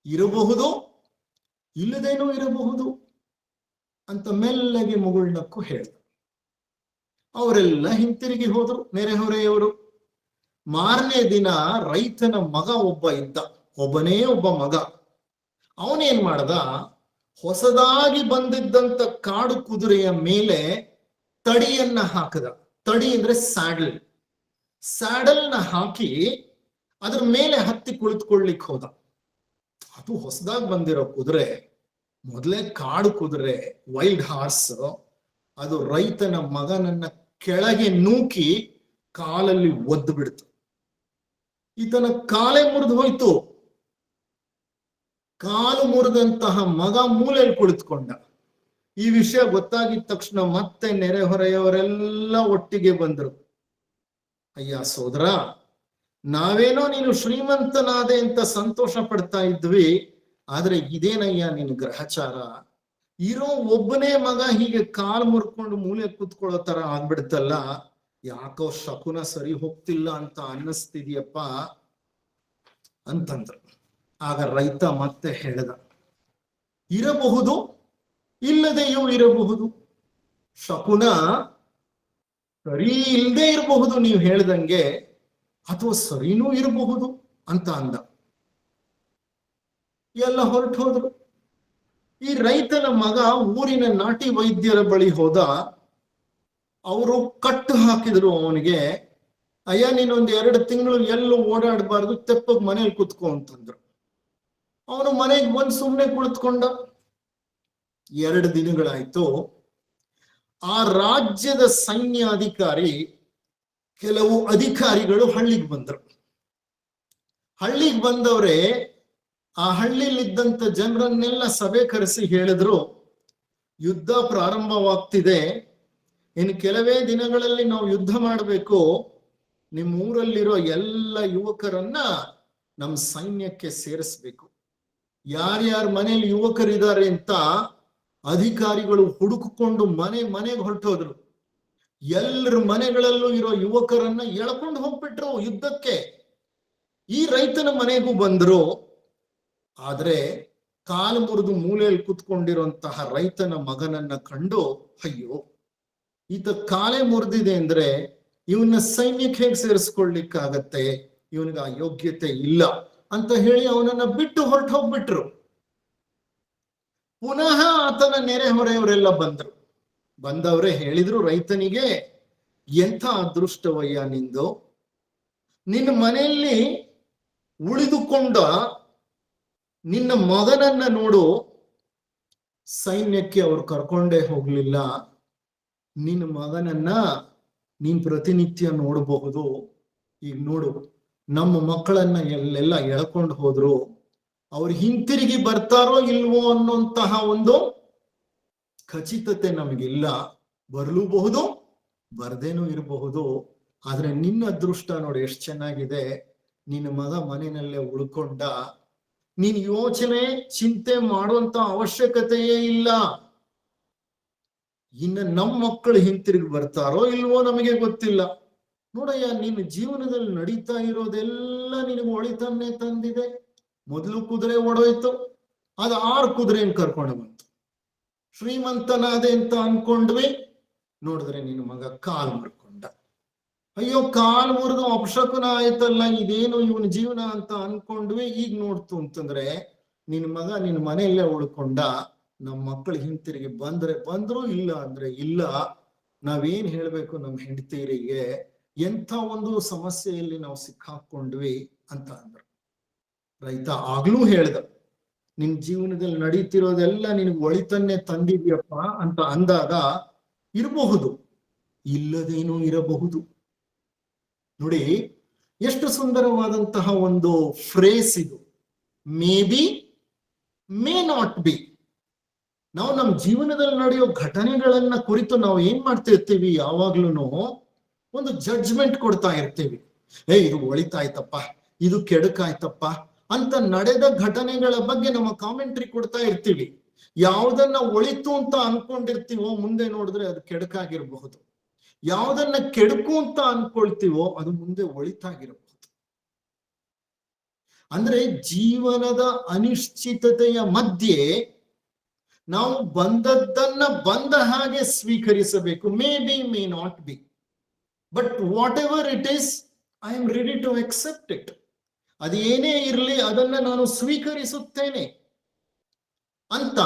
ಇರಬಹುದು, ಇಲ್ಲದೇನೂ ಇರಬಹುದು ಅಂತ ಮೆಲ್ಲಗೆ ಮುಗುಳ್ನಕ್ಕು ಹೇಳ್ದ. ಅವರೆಲ್ಲ ಹಿಂತಿರುಗಿ ಹೋದ್ರು ನೆರೆಹೊರೆಯವರು. ಮಾರನೇ ದಿನ ರೈತನ ಮಗ ಒಬ್ಬ ಇದ್ದ, ಒಬ್ಬನೇ ಒಬ್ಬ ಮಗ. ಅವನೇನ್ ಮಾಡ್ದ, ಹೊಸದಾಗಿ ಬಂದಿದ್ದಂತ ಕಾಡು ಕುದುರೆಯ ಮೇಲೆ ತಡಿಯನ್ನ ಹಾಕದ. ತಡಿ ಅಂದ್ರೆ ಸ್ಯಾಡಲ್. ಸ್ಯಾಡಲ್ನ ಹಾಕಿ ಅದ್ರ ಮೇಲೆ ಹತ್ತಿ ಕುಳಿತುಕೊಳ್ಳಿಕ್ ಹೋದ. ಅದು ಹೊಸದಾಗಿ ಬಂದಿರೋ ಕುದುರೆ, ಮೊದಲೇ ಕಾಡು ಕುದುರೆ, ವೈಲ್ಡ್ ಹಾರ್ಸ್. ಅದು ರೈತನ ಮಗನನ್ನ ಕೆಳಗೆ ನೂಕಿ ಕಾಲಲ್ಲಿ ಒದ್ದು ಬಿಡ್ತು. ಈತನ ಕಾಲೇ ಮುರಿದು ಹೋಯ್ತು. ಕಾಲು ಮುರಿದಂತಹ ಮಗ ಮೂಲೆಯಲ್ಲಿ ಕುಳಿತುಕೊಂಡ. ಈ ವಿಷಯ ಗೊತ್ತಾಗಿದ ತಕ್ಷಣ ಮತ್ತೆ ನೆರೆಹೊರೆಯವರೆಲ್ಲ ಒಟ್ಟಿಗೆ ಬಂದರು. ಅಯ್ಯ ಸೋದರ, ನಾವೇನೋ ನೀನು ಶ್ರೀಮಂತನಾದೆ ಅಂತ ಸಂತೋಷ ಪಡ್ತಾ ಇದ್ವಿ, ಆದ್ರೆ ಇದೇನಯ್ಯ ನಿನ್ ಗ್ರಹಚಾರ, ಇರೋ ಒಬ್ಬನೇ ಮಗ ಹೀಗೆ ಕಾಲು ಮುರ್ಕೊಂಡು ಮೂಲೆ ಕೂತ್ಕೊಳ್ಳೋ ತರ ಆಗ್ಬಿಡ್ತಲ್ಲ, ಯಾಕೋ ಶಕುನ ಸರಿ ಹೋಗ್ತಿಲ್ಲ ಅಂತ ಅನ್ನಿಸ್ತಿದ್ಯಪ್ಪ ಅಂತಂದ್ರು. ಆಗ ರೈತ ಮತ್ತೆ ಹೇಳ್ದ, ಇರಬಹುದು, ಇಲ್ಲದೆಯೂ ಇರಬಹುದು, ಶಕುನ ಸರಿ ಇಲ್ಲದೆ ಇರಬಹುದು ನೀವು ಹೇಳ್ದಂಗೆ, ಅಥವಾ ಸರಿನೂ ಇರಬಹುದು ಅಂತ ಅಂದ. ಎಲ್ಲ ಹೊರಟು ಹೋದ್ರು. ಈ ರೈತನ ಮಗ ಊರಿನ ನಾಟಿ ವೈದ್ಯರ ಬಳಿ ಹೋದ. ಅವರು ಕಟ್ಟು ಹಾಕಿದ್ರು ಅವನಿಗೆ, ಅಯ್ಯ ನೀನೊಂದು 2 ತಿಂಗಳು ಎಲ್ಲೂ ಓಡಾಡಬಾರ್ದು, ತೆಪ್ಪಗ್ ಮನೇಲಿ ಕುತ್ಕೊ ಅಂತಂದ್ರು. ಅವನು ಮನೆಗೆ ಬಂದು ಸುಮ್ಮನೆ ಕುಳಿತುಕೊಂಡ. 2 ದಿನಗಳಾಯ್ತು. ಆ ರಾಜ್ಯದ ಸೈನ್ಯಾಧಿಕಾರಿ, ಕೆಲವು ಅಧಿಕಾರಿಗಳು ಹಳ್ಳಿಗೆ ಬಂದರು. ಹಳ್ಳಿಗೆ ಬಂದವ್ರೆ ಆ ಹಳ್ಳಿಲಿದ್ದಂತ ಜನರನ್ನೆಲ್ಲ ಸಭೆ ಕರೆಸಿ ಹೇಳಿದ್ರು, ಯುದ್ಧ ಪ್ರಾರಂಭವಾಗ್ತಿದೆ, ಇನ್ನು ಕೆಲವೇ ದಿನಗಳಲ್ಲಿ ನಾವು ಯುದ್ಧ ಮಾಡಬೇಕು. ನಿಮ್ಮ ಊರಲ್ಲಿರೋ ಎಲ್ಲ ಯುವಕರನ್ನ ನಮ್ಮ ಸೈನ್ಯಕ್ಕೆ ಸೇರಿಸ್ಬೇಕು. ಯಾರ್ಯಾರ ಮನೇಲಿ ಯುವಕರಿದ್ದಾರೆ ಅಂತ ಅಧಿಕಾರಿಗಳು ಹುಡುಕಿಕೊಂಡು ಮನೆಗೆ ಹೊರಟೋದ್ರು. ಎಲ್ಲರ ಮನೆಗಳಲ್ಲೂ ಇರೋ ಯುವಕರನ್ನ ಎಳ್ಕೊಂಡು ಹೋಗ್ಬಿಟ್ರು ಯುದ್ಧಕ್ಕೆ. ಈ ರೈತನ ಮನೆಗೂ ಬಂದ್ರು. ಆದ್ರೆ ಕಾಲು ಮುರಿದು ಮೂಲೆಯಲ್ಲಿ ಕೂತ್ಕೊಂಡಿರುವಂತಹ ರೈತನ ಮಗನನ್ನ ಕಂಡು, ಅಯ್ಯೋ ಈತ ಕಾಲೇ ಮುರಿದಿದೆ ಅಂದ್ರೆ ಇವನ್ನ ಸೈನ್ಯಕ್ಕೆ ಹೇಗೆ ಸೇರಿಸ್ಕೊಳ್ಲಿಕ್ಕಾಗತ್ತೆ, ಇವನಿಗೆ ಆ ಯೋಗ್ಯತೆ ಇಲ್ಲ ಅಂತ ಹೇಳಿ ಅವನನ್ನ ಬಿಟ್ಟು ಹೊರಟು ಹೋಗ್ಬಿಟ್ರು. ಪುನಃ ಆತನ ನೆರೆಹೊರೆಯವರೆಲ್ಲ ಬಂದ್ರು. ಬಂದವರೇ ಹೇಳಿದ್ರು ರೈತನಿಗೆ, ಎಂಥ ಅದೃಷ್ಟವಯ್ಯ ನಿಂದು, ನಿನ್ನ ಮನೆಯಲ್ಲಿ ಉಳಿದುಕೊಂಡ ನಿನ್ನ ಮಗನನ್ನ ನೋಡು, ಸೈನ್ಯಕ್ಕೆ ಅವ್ರು ಕರ್ಕೊಂಡೇ ಹೋಗ್ಲಿಲ್ಲ. ನಿನ್ನ ಮಗನನ್ನ ನೀನ್ ಪ್ರತಿನಿತ್ಯ ನೋಡಬಹುದು. ಈಗ ನೋಡು, ನಮ್ಮ ಮಕ್ಕಳನ್ನ ಎಲ್ಲೆಲ್ಲ ಎಳ್ಕೊಂಡು ಹೋದ್ರು, ಅವ್ರು ಹಿಂತಿರುಗಿ ಬರ್ತಾರೋ ಇಲ್ವೋ ಅನ್ನೋಂತಹ ಒಂದು ಖಚಿತತೆ ನಮಗಿಲ್ಲ. ಬರ್ಲೂಬಹುದು, ಬರ್ದೇನೂ ಇರಬಹುದು. ಆದ್ರೆ ನಿನ್ನ ಅದೃಷ್ಟ ನೋಡಿ ಎಷ್ಟು ಚೆನ್ನಾಗಿದೆ, ನಿನ್ನ ಮಗ ಮನೆಯಲ್ಲೇ ಉಳ್ಕೊಂಡ. ನೀನ್ ಯೋಚನೆ ಚಿಂತೆ ಮಾಡುವಂತ ಅವಶ್ಯಕತೆಯೇ ಇಲ್ಲ. ಇನ್ನು ನಮ್ಮ ಮಕ್ಕಳು ಹಿಂತಿರುಗಿ ಬರ್ತಾರೋ ಇಲ್ವೋ ನಮಗೆ ಗೊತ್ತಿಲ್ಲ. ನೋಡಯ್ಯ, ನಿನ್ನ ಜೀವನದಲ್ಲಿ ನಡೀತಾ ಇರೋದೆಲ್ಲ ನಿನಗೆ ಒಳಿತನ್ನೇ ತಂದಿದೆ. ಮೊದಲು ಕುದುರೆ ಓಡೋಯ್ತು, ಅದು 6 ಕುದುರೆನ್ ಕರ್ಕೊಂಡು ಬಂತು. ಶ್ರೀಮಂತನಾದೆ ಅಂತ ಅನ್ಕೊಂಡ್ವಿ, ನೋಡಿದ್ರೆ ನಿನ್ನ ಮಗ ಕಾಲ್ ಮುರ್ಕೊಂಡ. ಅಯ್ಯೋ, ಕಾಲ್ ಮುರಿದು ಅಪಶಕುನ ಆಯ್ತಲ್ಲ, ಇದೇನು ಇವನ ಜೀವನ ಅಂತ ಅನ್ಕೊಂಡ್ವಿ. ಈಗ ನೋಡ್ತು ಅಂತಂದ್ರೆ ನಿನ್ನ ಮಗ ನಿನ್ನ ಮನೆಯಲ್ಲೇ ಉಳ್ಕೊಂಡ. ನಮ್ಮ ಮಕ್ಕಳು ಹಿಂತಿರುಗಿ ಬಂದ್ರೆ ಬಂದ್ರು, ಇಲ್ಲ ಅಂದ್ರೆ ಇಲ್ಲ. ನಾವೇನ್ ಹೇಳ್ಬೇಕು ನಮ್ಮ ಹೆಂಡತಿಯರಿಗೆ, ಎಂಥ ಒಂದು ಸಮಸ್ಯೆಯಲ್ಲಿ ನಾವು ಸಿಕ್ಕಾಕೊಂಡ್ವಿ ಅಂತ ಅಂದ್ರು. ರೈತ ಆಗ್ಲೂ ಹೇಳ್ದ, ನಿನ್ ಜೀವನದಲ್ಲಿ ನಡೀತಿರೋದೆಲ್ಲ ನಿನಗೆ ಒಳಿತನ್ನೇ ತಂದಿದ್ಯಪ್ಪ ಅಂತ ಅಂದಾಗ, ಇರಬಹುದು, ಇಲ್ಲದೇನೂ ಇರಬಹುದು. ನೋಡಿ ಎಷ್ಟು ಸುಂದರವಾದಂತಹ ಒಂದು ಫ್ರೇಸ್ ಇದು, May be, may not B. ನಾವು ನಮ್ಮ ಜೀವನದಲ್ಲಿ ನಡೆಯೋ ಘಟನೆಗಳನ್ನ ಕುರಿತು ನಾವು ಏನ್ ಮಾಡ್ತಿರ್ತೀವಿ, ಯಾವಾಗ್ಲೂ ಒಂದು ಜಡ್ಜ್ಮೆಂಟ್ ಕೊಡ್ತಾ ಇರ್ತೀವಿ. ಇದು ಒಳಿತಾಯ್ತಪ್ಪ, ಇದು ಕೆಡುಕಾಯ್ತಪ್ಪ ಅಂತ ನಡೆದ ಘಟನೆಗಳ ಬಗ್ಗೆ ನಮ್ಮ ಕಾಮೆಂಟ್ರಿ ಕೊಡ್ತಾ ಇರ್ತೀವಿ. ಯಾವುದನ್ನ ಒಳಿತು ಅಂತ ಅನ್ಕೊಂಡಿರ್ತೀವೋ ಮುಂದೆ ನೋಡಿದ್ರೆ ಅದು ಕೆಡುಕಾಗಿರಬಹುದು. ಯಾವುದನ್ನ ಕೆಡುಕು ಅಂತ ಅನ್ಕೊಳ್ತೀವೋ ಅದು ಮುಂದೆ ಒಳಿತಾಗಿರಬಹುದು. ಅಂದ್ರೆ ಜೀವನದ ಅನಿಶ್ಚಿತತೆಯ ಮಧ್ಯೆ ನಾವು ಬಂದದ್ದನ್ನ ಬಂದ ಹಾಗೆ ಸ್ವೀಕರಿಸಬೇಕು. May be, may not be, but whatever it is, I am ready to accept it. ಅದೇನೇ ಇರಲಿ ಅದನ್ನ ನಾನು ಸ್ವೀಕರಿಸುತ್ತೇನೆ ಅಂತ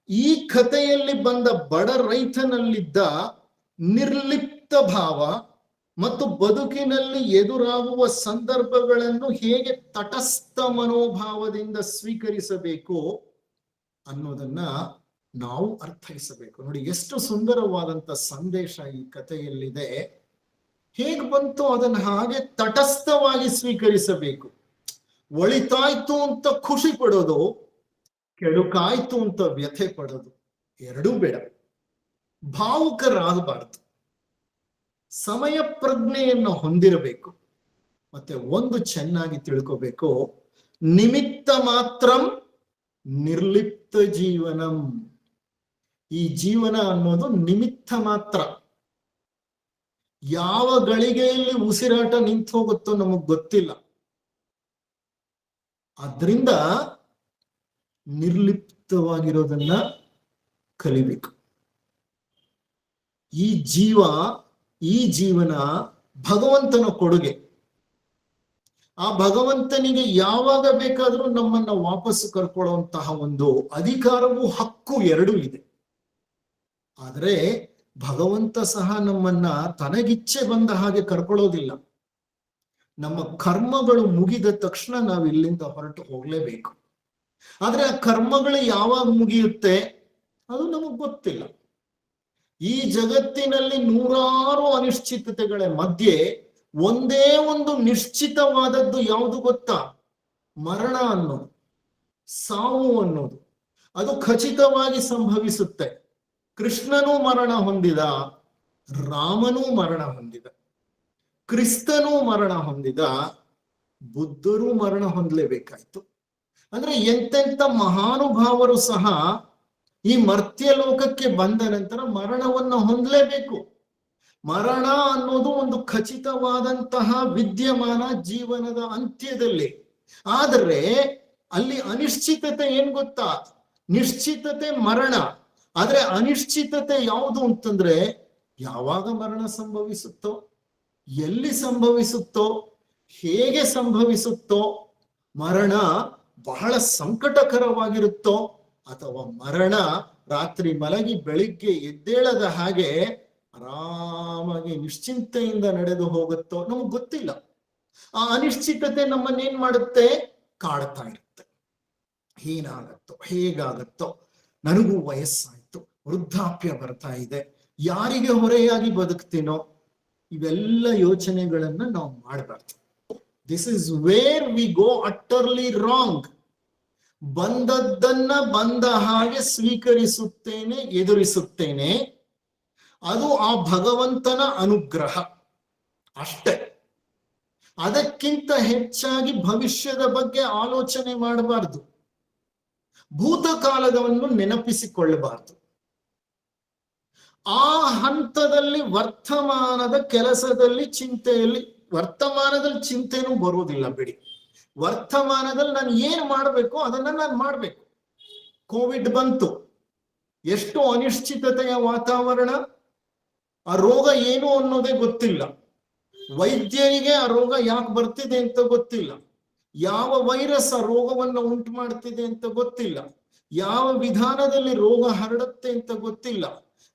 ಈ ಕಥೆಯಲ್ಲಿ ಬಂದ ಬಡ ರೈತನಲ್ಲಿದ್ದ ನಿರ್ಲಿಪ್ತ ಭಾವ ಮತ್ತು ಬದುಕಿನಲ್ಲಿ ಎದುರಾಗುವ ಸಂದರ್ಭಗಳನ್ನು ಹೇಗೆ ತಟಸ್ಥ ಮನೋಭಾವದಿಂದ ಸ್ವೀಕರಿಸಬೇಕು ಅನ್ನೋದನ್ನ ನಾವು ಅರ್ಥೈಸಬೇಕು. ನೋಡಿ ಎಷ್ಟು ಸುಂದರವಾದಂತ ಸಂದೇಶ ಈ ಕಥೆಯಲ್ಲಿದೆ. ಹೇಗೆ ಬಂತು ಅದನ್ನ ಹಾಗೆ ತಟಸ್ಥವಾಗಿ ಸ್ವೀಕರಿಸಬೇಕು. ಒಳಿತಾಯ್ತು ಅಂತ ಖುಷಿ ಪಡೋದು, ಕೆಡುಕಾಯ್ತು ಅಂತ ವ್ಯಥೆ ಪಡೋದು ಎರಡೂ ಬೇಡ. ಭಾವುಕರಾಗಬಾರದು, ಸಮಯ ಪ್ರಜ್ಞೆಯನ್ನು ಹೊಂದಿರಬೇಕು. ಮತ್ತೆ ಒಂದು ಚೆನ್ನಾಗಿ ತಿಳ್ಕೋಬೇಕು, ನಿಮಿತ್ತ ಮಾತ್ರಂ ನಿರ್ಲಿಪ್ತ ಜೀವನಂ. ಈ ಜೀವನ ಅನ್ನೋದು ನಿಮಿತ್ತ ಮಾತ್ರ. ಯಾವ ಗಳಿಗೆಯಲ್ಲಿ ಉಸಿರಾಟ ನಿಂತು ಹೋಗುತ್ತೋ ನಮಗ್ ಗೊತ್ತಿಲ್ಲ. ಆದ್ರಿಂದ ನಿರ್ಲಿಪ್ತವಾಗಿರೋದನ್ನ ಕಲಿಬೇಕು. ಈ ಜೀವನ ಭಗವಂತನ ಕೊಡುಗೆ. ಆ ಭಗವಂತನಿಗೆ ಯಾವಾಗ ಬೇಕಾದ್ರೂ ನಮ್ಮನ್ನ ವಾಪಸ್ ಕರ್ಕೊಳ್ಳುವಂತಹ ಒಂದು ಅಧಿಕಾರವೂ ಹಕ್ಕು ಎರಡೂ ಇದೆ. ಆದ್ರೆ ಭಗವಂತ ಸಹ ನಮ್ಮನ್ನ ತನಗಿಚ್ಛೆ ಬಂದ ಹಾಗೆ ಕರ್ಕೊಳ್ಳೋದಿಲ್ಲ. ನಮ್ಮ ಕರ್ಮಗಳು ಮುಗಿದ ತಕ್ಷಣ ನಾವು ಇಲ್ಲಿಂದ ಹೊರಟು ಹೋಗ್ಲೇಬೇಕು. ಆದ್ರೆ ಆ ಕರ್ಮಗಳು ಯಾವಾಗ ಮುಗಿಯುತ್ತೆ, ಅದು ನಮಗ್ ಗೊತ್ತಿಲ್ಲ. ಈ ಜಗತ್ತಿನಲ್ಲಿ ನೂರಾರು ಅನಿಶ್ಚಿತತೆಗಳ ಮಧ್ಯೆ ಒಂದೇ ಒಂದು ನಿಶ್ಚಿತವಾದದ್ದು ಯಾವುದು ಗೊತ್ತಾ? ಮರಣ ಅನ್ನೋದು, ಸಾವು ಅನ್ನೋದು. ಅದು ಖಚಿತವಾಗಿ ಸಂಭವಿಸುತ್ತೆ. ಕೃಷ್ಣನೂ ಮರಣ ಹೊಂದಿದ, ರಾಮನೂ ಮರಣ ಹೊಂದಿದ, ಕ್ರಿಸ್ತನೂ ಮರಣ ಹೊಂದಿದ, ಬುದ್ಧರೂ ಮರಣ ಹೊಂದಲೇಬೇಕಾಯ್ತು. ಅಂದ್ರೆ ಎಂತೆಂಥ ಮಹಾನುಭಾವರು ಸಹ ಈ ಮರ್ತ್ಯ ಲೋಕಕ್ಕೆ ಬಂದ ನಂತರ ಮರಣವನ್ನು ಹೊಂದಲೇಬೇಕು. ಮರಣ ಅನ್ನೋದು ಒಂದು ಖಚಿತವಾದಂತಹ ವಿದ್ಯಮಾನ ಜೀವನದ ಅಂತ್ಯದಲ್ಲಿ. ಆದರೆ ಅಲ್ಲಿ ಅನಿಶ್ಚಿತತೆ ಏನ್ ಗೊತ್ತಾ? ನಿಶ್ಚಿತತೆ ಮರಣ, ಆದ್ರೆ ಅನಿಶ್ಚಿತತೆ ಯಾವುದು ಅಂತಂದ್ರೆ ಯಾವಾಗ ಮರಣ ಸಂಭವಿಸುತ್ತೋ, ಎಲ್ಲಿ ಸಂಭವಿಸುತ್ತೋ, ಹೇಗೆ ಸಂಭವಿಸುತ್ತೋ, ಮರಣ ಬಹಳ ಸಂಕಟಕರವಾಗಿರುತ್ತೋ ಅಥವಾ ಮರಣ ರಾತ್ರಿ ಮಲಗಿ ಬೆಳಿಗ್ಗೆ ಎದ್ದೇಳದ ಹಾಗೆ ಆರಾಮಾಗಿ ನಿಶ್ಚಿಂತೆಯಿಂದ ನಡೆದು ಹೋಗುತ್ತೋ ನಮಗ್ ಗೊತ್ತಿಲ್ಲ. ಆ ಅನಿಶ್ಚಿತತೆ ನಮ್ಮನ್ನೇನ್ ಮಾಡುತ್ತೆ? ಕಾಡ್ತಾ ಇರುತ್ತೆ. ಏನಾಗತ್ತೋ, ಹೇಗಾಗತ್ತೋ, ನನಗೂ ವಯಸ್ಸಾಯ್ತು, ವೃದ್ಧಾಪ್ಯ ಬರ್ತಾ ಇದೆ, ಯಾರಿಗೆ ಹೊರೆಯಾಗಿ ಬದುಕ್ತೀನೋ, ಇವೆಲ್ಲ ಯೋಚನೆಗಳನ್ನ ನಾವು ಮಾಡಬಾರ್ದು. This is where we go utterly wrong. ಬಂದದ್ದನ್ನ ಬಂದ ಹಾಗೆ ಸ್ವೀಕರಿಸುತ್ತೇನೆ, ಎದುರಿಸುತ್ತೇನೆ. ಅದು ಆ ಭಗವಂತನ ಅನುಗ್ರಹ ಅಷ್ಟೇ. ಅದಕ್ಕಿಂತ ಹೆಚ್ಚಾಗಿ ಭವಿಷ್ಯದ ಬಗ್ಗೆ ಆಲೋಚನೆ ಮಾಡಬಾರ್ದು. ಭೂತಕಾಲದವನ್ನು ನೆನಪಿಸಿಕೊಳ್ಳಬಾರ್ದು. ಆ ಹಂತದಲ್ಲಿ ವರ್ತಮಾನದ ಕೆಲಸದಲ್ಲಿ, ಚಿಂತೆಯಲ್ಲಿ, ವರ್ತಮಾನದಲ್ಲಿ ಚಿಂತೆನೂ ಬರುವುದಿಲ್ಲ ಬಿಡಿ. ವರ್ತಮಾನದಲ್ಲಿ ನಾನು ಏನ್ ಮಾಡ್ಬೇಕು ಅದನ್ನ ನಾನು ಮಾಡ್ಬೇಕು. ಕೋವಿಡ್ ಬಂತು, ಎಷ್ಟು ಅನಿಶ್ಚಿತತೆಯ ವಾತಾವರಣ. ಆ ರೋಗ ಏನು ಅನ್ನೋದೇ ಗೊತ್ತಿಲ್ಲ. ವೈದ್ಯರಿಗೆ ಆ ರೋಗ ಯಾಕೆ ಬರ್ತಿದೆ ಅಂತ ಗೊತ್ತಿಲ್ಲ. ಯಾವ ವೈರಸ್ ಆ ರೋಗವನ್ನು ಉಂಟು ಮಾಡ್ತಿದೆ ಅಂತ ಗೊತ್ತಿಲ್ಲ. ಯಾವ ವಿಧಾನದಲ್ಲಿ ರೋಗ ಹರಡುತ್ತೆ ಅಂತ ಗೊತ್ತಿಲ್ಲ.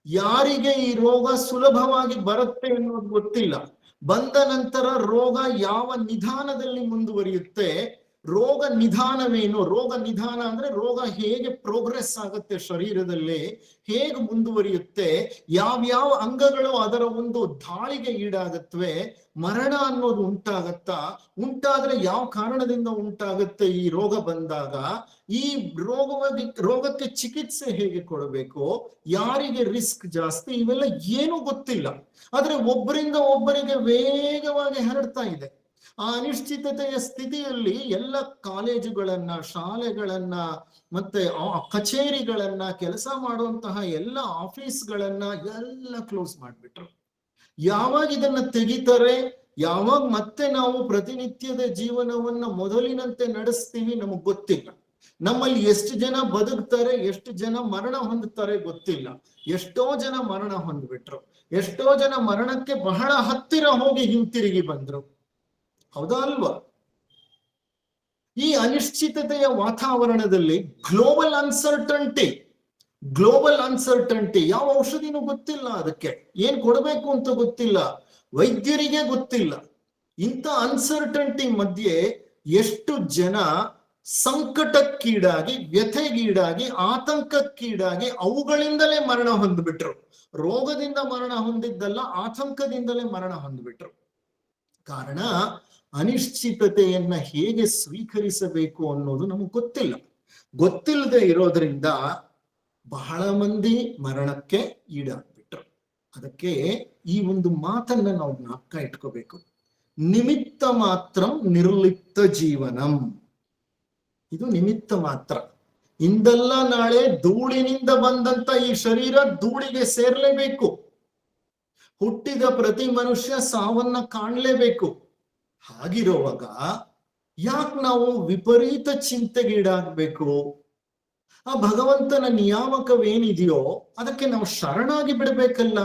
ಯಾರಿಗೆ ಈ ರೋಗ ಸುಲಭವಾಗಿ ಬರುತ್ತೆ ಅನ್ನೋದು ಗೊತ್ತಿಲ್ಲ. ಬಂದ ನಂತರ ರೋಗ ಯಾವ ನಿಧಾನದಲ್ಲಿ ಮುಂದುವರಿಯುತ್ತೆ, ರೋಗ ನಿಧಾನವೇನು, ರೋಗ ನಿಧಾನ ಅಂದ್ರೆ ರೋಗ ಹೇಗೆ ಪ್ರೋಗ್ರೆಸ್ ಆಗುತ್ತೆ ಶರೀರದಲ್ಲಿ, ಹೇಗೆ ಮುಂದುವರಿಯುತ್ತೆ, ಯಾವ್ಯಾವ ಅಂಗಗಳು ಅದರ ಒಂದು ದಾಳಿಗೆ ಈಡಾಗತ್ವೆ, ಮರಣ ಅನ್ನೋದು ಉಂಟಾಗತ್ತಾ, ಉಂಟಾದ್ರೆ ಯಾವ ಕಾರಣದಿಂದ ಉಂಟಾಗುತ್ತೆ, ಈ ರೋಗ ಬಂದಾಗ ಈ ರೋಗಕ್ಕೆ ಚಿಕಿತ್ಸೆ ಹೇಗೆ ಕೊಡಬೇಕು, ಯಾರಿಗೆ ರಿಸ್ಕ್ ಜಾಸ್ತಿ, ಇವೆಲ್ಲ ಏನೂ ಗೊತ್ತಿಲ್ಲ. ಆದ್ರೆ ಒಬ್ಬರಿಂದ ಒಬ್ಬರಿಗೆ ವೇಗವಾಗಿ ಹರಡ್ತಾ ಇದೆ. ಆ ಅನಿಶ್ಚಿತತೆಯ ಸ್ಥಿತಿಯಲ್ಲಿ ಎಲ್ಲ ಕಾಲೇಜುಗಳನ್ನ, ಶಾಲೆಗಳನ್ನ, ಮತ್ತೆ ಕಚೇರಿಗಳನ್ನ, ಕೆಲಸ ಮಾಡುವಂತಹ ಎಲ್ಲ ಆಫೀಸ್ಗಳನ್ನ ಎಲ್ಲ ಕ್ಲೋಸ್ ಮಾಡ್ಬಿಟ್ರು. ಯಾವಾಗ ಇದನ್ನ ತೆಗಿತಾರೆ, ಯಾವಾಗ ಮತ್ತೆ ನಾವು ಪ್ರತಿನಿತ್ಯದ ಜೀವನವನ್ನ ಮೊದಲಿನಂತೆ ನಡೆಸ್ತೀವಿ ನಮಗ್ ಗೊತ್ತಿಲ್ಲ. ನಮ್ಮಲ್ಲಿ ಎಷ್ಟು ಜನ ಬದುಕ್ತಾರೆ, ಎಷ್ಟು ಜನ ಮರಣ ಹೊಂದುತ್ತಾರೆ ಗೊತ್ತಿಲ್ಲ. ಎಷ್ಟೋ ಜನ ಮರಣ ಹೊಂದ್ಬಿಟ್ರು, ಎಷ್ಟೋ ಜನ ಮರಣಕ್ಕೆ ಬಹಳ ಹತ್ತಿರ ಹೋಗಿ ಹಿಂತಿರುಗಿ ಬಂದ್ರು. ಹೌದಾ ಅಲ್ವಾ? ಈ ಅನಿಶ್ಚಿತತೆಯ ವಾತಾವರಣದಲ್ಲಿ ಗ್ಲೋಬಲ್ ಅನ್ಸರ್ಟನ್ಟಿ, ಯಾವ ಔಷಧಿನೂ ಗೊತ್ತಿಲ್ಲ, ಅದಕ್ಕೆ ಏನ್ ಕೊಡಬೇಕು ಅಂತ ಗೊತ್ತಿಲ್ಲ, ವೈದ್ಯರಿಗೆ ಗೊತ್ತಿಲ್ಲ. ಇಂಥ ಅನ್ಸರ್ಟನ್ಟಿ ಮಧ್ಯೆ ಎಷ್ಟು ಜನ ಸಂಕಟಕ್ಕೀಡಾಗಿ, ವ್ಯಥೆಗೀಡಾಗಿ, ಆತಂಕಕ್ಕೀಡಾಗಿ ಅವುಗಳಿಂದಲೇ ಮರಣ ಹೊಂದ್ಬಿಟ್ರು. ರೋಗದಿಂದ ಮರಣ ಹೊಂದಿದ್ದಲ್ಲ, ಆತಂಕದಿಂದಲೇ ಮರಣ ಹೊಂದ್ಬಿಟ್ರು. ಕಾರಣ ಅನಿಶ್ಚಿತತೆಯನ್ನ ಹೇಗೆ ಸ್ವೀಕರಿಸಬೇಕು ಅನ್ನೋದು ನಮಗೆ ಗೊತ್ತಿಲ್ಲದೆ ಇರೋದ್ರಿಂದ ಬಹಳ ಮಂದಿ ಮರಣಕ್ಕೆ ಈಡಾಗ್ಬಿಟ್ರು. ಅದಕ್ಕೆ ಈ ಒಂದು ಮಾತನ್ನ ನಾವು ಜ್ಞಾಪಕ ಇಟ್ಕೋಬೇಕು. ನಿಮಿತ್ತ ಮಾತ್ರ ನಿರ್ಲಿಪ್ತ ಜೀವನಂ. ಇದು ನಿಮಿತ್ತ ಮಾತ್ರ. ಇಂದಲ್ಲ ನಾಳೆ ಧೂಳಿನಿಂದ ಬಂದಂತ ಈ ಶರೀರ ಧೂಳಿಗೆ ಸೇರ್ಲೇಬೇಕು. ಹುಟ್ಟಿದ ಪ್ರತಿ ಮನುಷ್ಯ ಸಾವನ್ನ ಕಾಣಲೇಬೇಕು. ಹಾಗಿರುವಾಗ ಯಾಕೆ ನಾವು ವಿಪರೀತ ಚಿಂತೆಗೀಡಾಗಬೇಕು? ಆ ಭಗವಂತನ ನಿಯಾಮಕವೇನಿದೆಯೋ ಅದಕ್ಕೆ ನಾವು ಶರಣಾಗಿ ಬಿಡ್ಬೇಕಲ್ಲ.